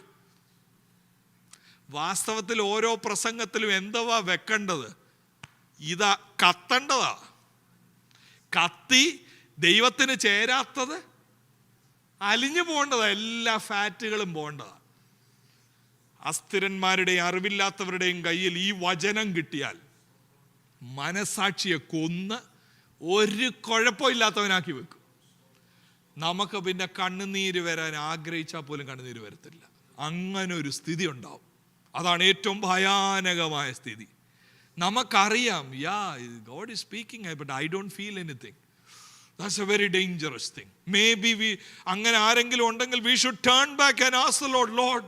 വാസ്തവത്തിൽ ഓരോ പ്രസംഗത്തിലും എന്തുവാ വെക്കേണ്ടത്? ഇതാ കത്തേണ്ടതാ. കത്തി ദൈവത്തിന് ചേരാത്തത് അലിഞ്ഞു പോകേണ്ടതാ, എല്ലാ ഫാറ്റുകളും പോകേണ്ടതാ. അസ്ഥിരന്മാരുടെയും അറിവില്ലാത്തവരുടെയും കയ്യിൽ ഈ വചനം കിട്ടിയാൽ മനസാക്ഷിയെ കൊന്ന് ഒരു കുഴപ്പമില്ലാത്തവനാക്കി വെക്കും. നമുക്ക് പിന്നെ കണ്ണുനീര് വരാൻ ആഗ്രഹിച്ചാൽ പോലും കണ്ണുനീര് വരത്തില്ല. അങ്ങനെ ഒരു സ്ഥിതി ഉണ്ടാവും. അതാണ് ഏറ്റവും ഭയാനകമായ സ്ഥിതി. നമുക്കറിയാം, God is speaking, but I don't feel anything. That's a very dangerous thing. Maybe അങ്ങനെ ആരെങ്കിലും ഉണ്ടെങ്കിൽ we should turn back and ask the Lord, Lord.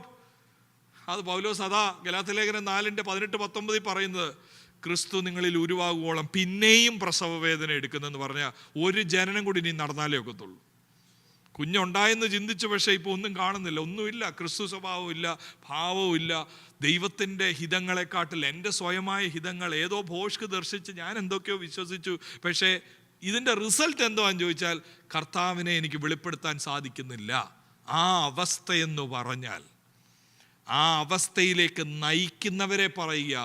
അത് പൗലോസ് അതാ ഗലാത്യലേഖനം 4:18-19 പറയുന്നത്, ക്രിസ്തു നിങ്ങളിൽ ഉരുവാകുവോളം പിന്നെയും പ്രസവ വേദന എടുക്കുന്നെന്ന് പറഞ്ഞാൽ ഒരു ജനനം കൂടി ഇനി നടന്നാലേ ഒക്കത്തുള്ളൂ. കുഞ്ഞുണ്ടായെന്ന് ചിന്തിച്ചു, പക്ഷേ ഇപ്പോൾ ഒന്നും കാണുന്നില്ല, ഒന്നുമില്ല. ക്രിസ്തു സ്വഭാവവും ഇല്ല, ഭാവവും ഇല്ല. ദൈവത്തിൻ്റെ ഹിതങ്ങളെക്കാട്ടിൽ എൻ്റെ സ്വയമായ ഹിതങ്ങൾ ഏതോ ഭോഷ്ക്ക് ദർശിച്ച് ഞാൻ എന്തൊക്കെയോ വിശ്വസിച്ചു. പക്ഷേ ഇതിൻ്റെ റിസൾട്ട് എന്തുവാന്ന് ചോദിച്ചാൽ കർത്താവിനെ എനിക്ക് വെളിപ്പെടുത്താൻ സാധിക്കുന്നില്ല. ആ അവസ്ഥയെന്ന് പറഞ്ഞാൽ ആ അവസ്ഥയിലേക്ക് നയിക്കുന്നവരെ പറയുക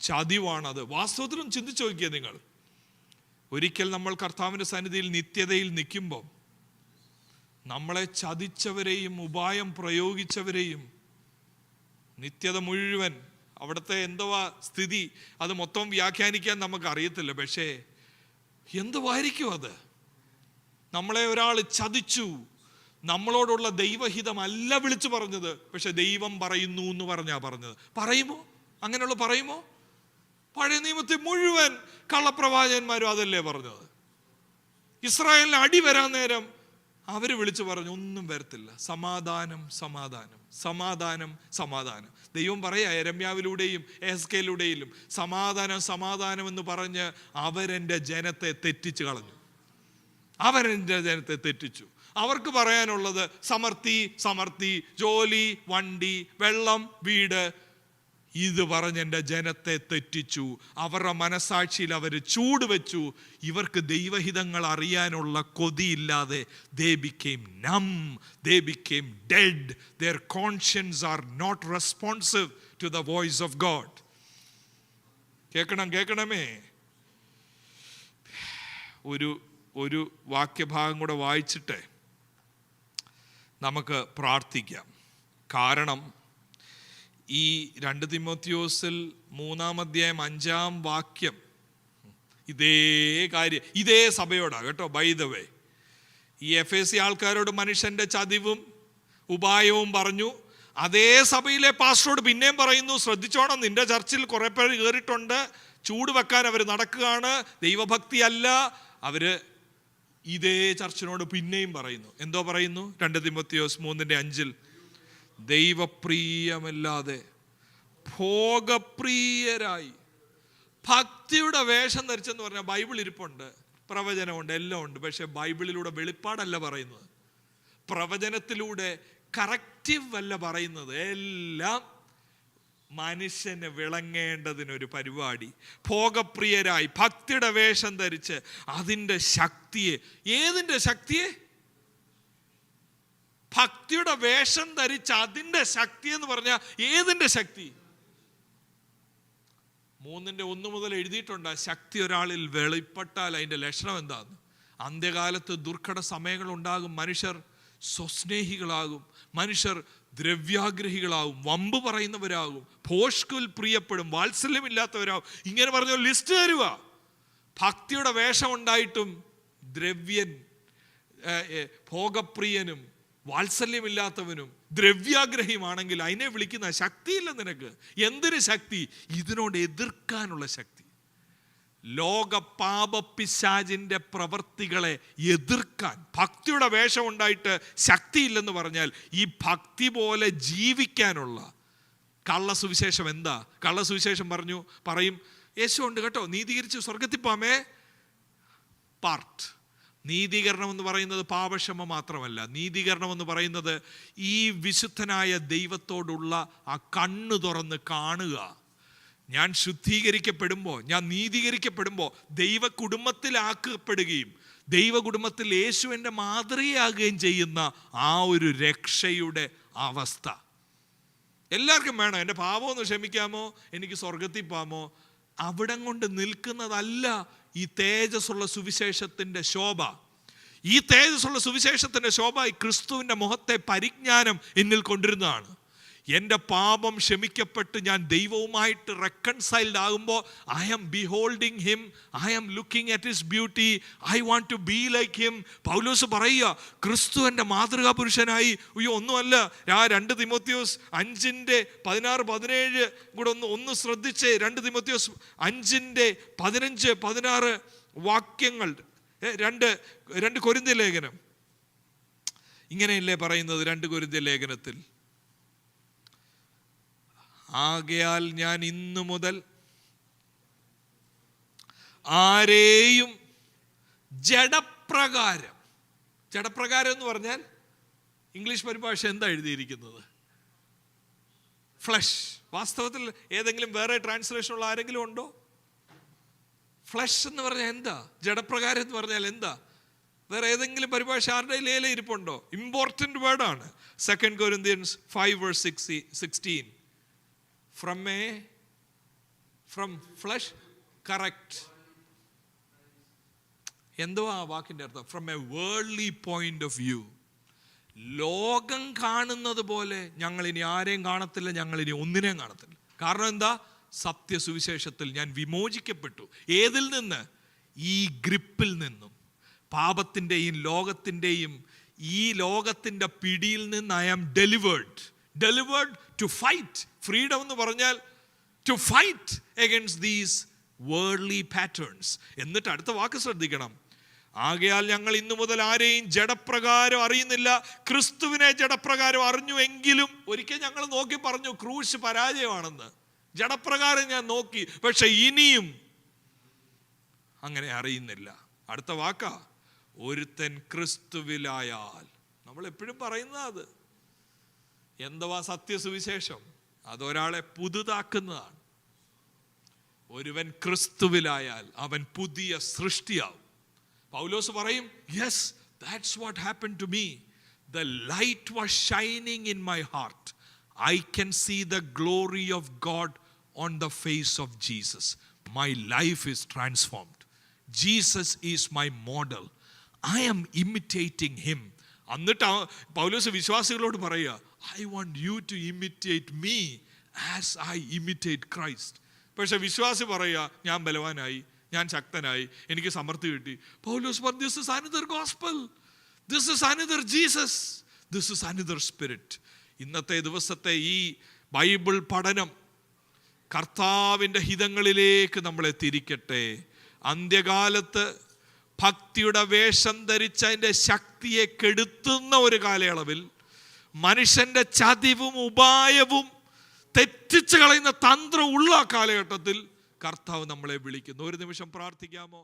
ചതിവാണത്. വാസ്തവത്തിലും ചിന്തിച്ചു നോക്കിയേ നിങ്ങൾ. ഒരിക്കൽ നമ്മൾ കർത്താവിൻ്റെ സന്നിധിയിൽ നിത്യതയിൽ നിൽക്കുമ്പോൾ നമ്മളെ ചതിച്ചവരെയും ഉപായം പ്രയോഗിച്ചവരെയും നിത്യത മുഴുവൻ അവിടുത്തെ എന്തുവാ സ്ഥിതി അത് മൊത്തം വ്യാഖ്യാനിക്കാൻ നമുക്ക് അറിയത്തില്ല. പക്ഷേ എന്തുവായിരിക്കും അത്? നമ്മളെ ഒരാൾ ചതിച്ചു, നമ്മളോടുള്ള ദൈവഹിതമല്ല വിളിച്ചു പറഞ്ഞത്, പക്ഷെ ദൈവം പറയുന്നു എന്ന് പറഞ്ഞത്. പറയുമോ? അങ്ങനെയുള്ള പറയുമോ? പഴയ നിയമത്തിൽ മുഴുവൻ കള്ളപ്രവാചകന്മാരും അതല്ലേ പറഞ്ഞത്. ഇസ്രായേലിന് അടി വരാൻ നേരം അവർ വിളിച്ചു പറഞ്ഞു ഒന്നും വരത്തില്ല, സമാധാനം സമാധാനം സമാധാനം സമാധാനം. ദൈവം പറയാ യെരമ്യാവിലൂടെയും എഹെസ്കേലിലൂടെയും സമാധാനം സമാധാനം എന്ന് പറഞ്ഞ് അവരെൻ്റെ ജനത്തെ തെറ്റിച്ചു കളഞ്ഞു. അവരെൻ്റെ ജനത്തെ തെറ്റിച്ചു. അവർക്ക് പറയാനുള്ളത് സമൃദ്ധി സമൃദ്ധി, ജോലി, വണ്ടി, വെള്ളം, വീട്, ഇത് പറഞ്ഞ് എൻ്റെ ജനത്തെ തെറ്റിച്ചു. അവരുടെ മനസാക്ഷിയിൽ അവർ ചൂട് വെച്ചു. ഇവർക്ക് ദൈവഹിതങ്ങൾ അറിയാനുള്ള കൊതിയില്ലാതെ they became numb, they became dead, their conscience are not responsive to the voice of God. കേൾക്കണമേ. ഒരു വാക്യഭാഗം കൂടെ വായിച്ചിട്ട് നമുക്ക് പ്രാർത്ഥിക്കാം. കാരണം ഈ 2 തിമോത്തിയോസിൽ 3-ാം അധ്യായം 5-ാം വാക്യം ഇതേ കാര്യം ഇതേ സഭയോടാണ് കേട്ടോ. ബൈ ദ വേ, ഈ എഫേസി ആൾക്കാരോട് മനുഷ്യന്റെ ചതിവും ഉപായവും പറഞ്ഞു. അതേ സഭയിലെ പാസ്റ്ററോട് പിന്നെയും പറയുന്നു, ശ്രദ്ധിച്ചോണം, നിന്റെ ചർച്ചിൽ കുറെ പേര് കയറിയിട്ടുണ്ട്, ചൂട് വെക്കാൻ അവർ നടക്കുകയാണ്, ദൈവഭക്തി അല്ല. അവര് ഇതേ ചർച്ചിനോട് പിന്നെയും പറയുന്നു. എന്തോ പറയുന്നു? 2 തിമോത്തിയോസ് 3:5 ദൈവപ്രിയമല്ലാതെ ഭോഗപ്രിയരായി ഭക്തിയുടെ വേഷം ധരിച്ചെന്ന് പറഞ്ഞാൽ ബൈബിൾ ഇരിപ്പുണ്ട്, പ്രവചനമുണ്ട്, എല്ലാം ഉണ്ട്. പക്ഷെ ബൈബിളിലൂടെ വെളിപ്പാടല്ല പറയുന്നത്, പ്രവചനത്തിലൂടെ കറക്റ്റീവ് അല്ല പറയുന്നത്. എല്ലാം മനുഷ്യന് വിളങ്ങേണ്ടതിനൊരു പരിപാടി. ഭോഗപ്രിയരായി ഭക്തിയുടെ വേഷം ധരിച്ച് അതിൻ്റെ ശക്തിയെ, ഏതിൻ്റെ ശക്തിയെ? ഭക്തിയുടെ വേഷം ധരിച്ച് അതിൻ്റെ ശക്തി എന്ന് പറഞ്ഞാൽ ഏതിൻ്റെ ശക്തി? 3:1 മുതൽ എഴുതിയിട്ടുണ്ട്. ശക്തി ഒരാളിൽ വെളിപ്പെട്ടാൽ അതിൻ്റെ ലക്ഷണം എന്താന്ന്? അന്ത്യകാലത്ത് ദുർഘട സമയങ്ങൾ ഉണ്ടാകും. മനുഷ്യർ സ്വസ്നേഹികളാകും, മനുഷ്യർ ദ്രവ്യാഗ്രഹികളാകും, വമ്പ് പറയുന്നവരാകും, ഭോഷ്കിൽ പ്രിയപ്പെടും, വാത്സല്യമില്ലാത്തവരാകും. ഇങ്ങനെ പറഞ്ഞ ലിസ്റ്റ് തരുക. ഭക്തിയുടെ വേഷം ഉണ്ടായിട്ടും ദ്രവ്യൻ, ഭോഗപ്രിയനും വാത്സല്യമില്ലാത്തവനും ദ്രവ്യാഗ്രഹിയുമാണെങ്കിൽ അതിനെ വിളിക്കുന്ന ശക്തിയില്ല നിനക്ക്. എന്തിന് ശക്തി? ഇതിനോട് എതിർക്കാനുള്ള ശക്തി. ലോക പാപപിശാചിന്റെ പ്രവൃത്തികളെ എതിർക്കാൻ ഭക്തിയുടെ വേഷം ഉണ്ടായിട്ട് ശക്തിയില്ലെന്ന് പറഞ്ഞാൽ ഈ ഭക്തി പോലെ ജീവിക്കാനുള്ള കള്ളസുവിശേഷം എന്താ? കള്ളസുവിശേഷം പറയും യേശു ഉണ്ട് കേട്ടോ, നീതീകരിച്ച് സ്വർഗത്തിൽ പോമേ. പാർട്ട് നീതീകരണം എന്ന് പറയുന്നത് പാപക്ഷമ മാത്രമല്ല. നീതീകരണം എന്ന് പറയുന്നത് ഈ വിശുദ്ധനായ ദൈവത്തോടുള്ള ആ കണ്ണു തുറന്ന് കാണുക. ഞാൻ ശുദ്ധീകരിക്കപ്പെടുമ്പോൾ, ഞാൻ നീതീകരിക്കപ്പെടുമ്പോൾ ദൈവ കുടുംബത്തിലാക്കപ്പെടുകയും ദൈവ കുടുംബത്തിൽ യേശുവിൻ്റെ മാതൃകയാകുകയും ചെയ്യുന്ന ആ ഒരു രക്ഷയുടെ അവസ്ഥ എല്ലാവർക്കും വേണം. എൻ്റെ പാപമൊന്ന് ക്ഷമിക്കാമോ, എനിക്ക് സ്വർഗത്തിൽ പോകാമോ? അവിടം കൊണ്ട് നിൽക്കുന്നതല്ല ഈ തേജസ്സുള്ള സുവിശേഷത്തിൻ്റെ ശോഭ. ഈ തേജസ്സുള്ള സുവിശേഷത്തിൻ്റെ ശോഭ ഈ ക്രിസ്തുവിൻ്റെ മുഖത്തെ പരിജ്ഞാനം എന്നിൽ കൊണ്ടിരുന്നതാണ്. എൻ്റെ പാപം ക്ഷമിക്കപ്പെട്ട് ഞാൻ ദൈവവുമായിട്ട് റെക്കൺസൈൽഡ് ആകുമ്പോൾ I am beholding him, I am looking at his beauty, I want to be like him. പൗലോസ് പറയുക, ക്രിസ്തു എൻ്റെ മാതൃകാ പുരുഷനായി. ഒന്നുമല്ല, 2 തിമോത്തിയോസ് 5:16-17 കൂടെ ഒന്ന് ശ്രദ്ധിച്ചേ. 2 തിമോത്തിയോസ് 5:15-16 വാക്യങ്ങൾ. 2 കൊരിന്ത്യർ ലേഖനം ഇങ്ങനെയല്ലേ പറയുന്നത്? 2 കൊരിന്ത്യർ ലേഖനത്തിൽ, ആകയാൽ ഞാൻ ഇന്നു മുതൽ ആരെയും ജഡപ്രകാരം എന്ന് പറഞ്ഞാൽ ഇംഗ്ലീഷ് പരിഭാഷ എന്താ എഴുതിയിരിക്കുന്നത്? ഫ്ലഷ്. വാസ്തവത്തിൽ ഏതെങ്കിലും വേറെ ട്രാൻസ്ലേഷൻ ഉള്ള ആരെങ്കിലും ഉണ്ടോ? ഫ്ലഷ് എന്ന് പറഞ്ഞാൽ എന്താ? ജഡപ്രകാരം എന്ന് പറഞ്ഞാൽ എന്താ? വേറെ ഏതെങ്കിലും പരിഭാഷ ആരുടെ ലേല ഇരിപ്പുണ്ടോ? ഇമ്പോർട്ടൻ്റ് വേർഡാണ്. 2 Corinthians 5:16. From flush. കറക്റ്റ്. എന്തുവാ ആ വാക്കിൻ്റെ അർത്ഥം? From A worldly point of view. ലോകം കാണുന്നത് പോലെ ഞങ്ങൾ ഇനി ആരെയും കാണത്തില്ല, ഞങ്ങൾ ഇനി ഒന്നിനെയും കാണത്തില്ല. കാരണം എന്താ? സത്യസുവിശേഷത്തിൽ ഞാൻ വിമോചിക്കപ്പെട്ടു. ഏതിൽ നിന്ന്? ഈ ഗ്രിപ്പിൽ നിന്നും, പാപത്തിൻ്റെയും ലോകത്തിൻ്റെയും ഈ ലോകത്തിൻ്റെ പിടിയിൽ നിന്ന് I am delivered to fight. Freedom എന്ന് പറഞ്ഞാൽ to fight against these worldly patterns. എന്നിട്ട് അടുത്ത വാക്ക് ശ്രദ്ധിക്കണം. ആകയാൽ ഞങ്ങൾ ഇന്നു മുതൽ ആരെയും ജഡപ്രകാരം അറിയുന്നില്ല. ക്രിസ്തുവിനെ ജഡപ്രകാരം അറിഞ്ഞുവെങ്കിലും ഒരിക്കൽ ഞങ്ങൾ നോക്കി പറഞ്ഞു ക്രൂശ് പരാജയമാണെന്ന്. ജഡപ്രകാരം ഞാൻ നോക്കി, പക്ഷെ ഇനിയും അങ്ങനെ അറിയുന്നില്ല. അടുത്ത വാക്കാ, ഒരുത്തൻ ക്രിസ്തുവിലായാൽ. നമ്മൾ എപ്പോഴും പറയുന്നത് അത്. എന്തുവാ സത്യസുവിശേഷം? അതൊരാളെ പുതുതാക്കുന്നതാണ്. ഒരുവൻ ക്രിസ്തുവിലായാൽ അവൻ പുതിയ സൃഷ്ടിയാവും. പൗലോസ് പറയും, yes, that's what happened to me. The light was shining in my heart. I can see the glory of God on the face of Jesus. My life is transformed. Jesus is my model. I am imitating him. എന്നിട്ട് പൗലോസ് വിശ്വാസികളോട് പറയുക, I want you to imitate me as I imitate Christ. പക്ഷെ വിശ്വാസി പറയുക, ഞാൻ ബലവാനായി, ഞാൻ ശക്തനായി, എനിക്ക് സമൃദ്ധി കിട്ടി. പൗലോസ് പറഞ്ഞു, this is another gospel. This is another Jesus. This is another spirit. ഇന്നത്തെ ദിവസത്തെ ഈ ബൈബിൾ പഠനം കർത്താവിൻ്റെ ഹിതങ്ങളിലേക്ക് നമ്മളെ തിരിക്കട്ടെ. അന്ത്യകാലത്ത് ഭക്തിയുടെ വേഷം ധരിച്ച് അതിൻ്റെ ശക്തിയെ കെടുത്തുന്ന ഒരു കാലയളവിൽ, മനുഷ്യൻ്റെ ചതിവും ഉപായവും തെറ്റിച്ച് കളയുന്ന തന്ത്രമുള്ള കാലഘട്ടത്തിൽ കർത്താവ് നമ്മളെ വിളിക്കുന്നു. ഒരു നിമിഷം പ്രാർത്ഥിക്കാമോ?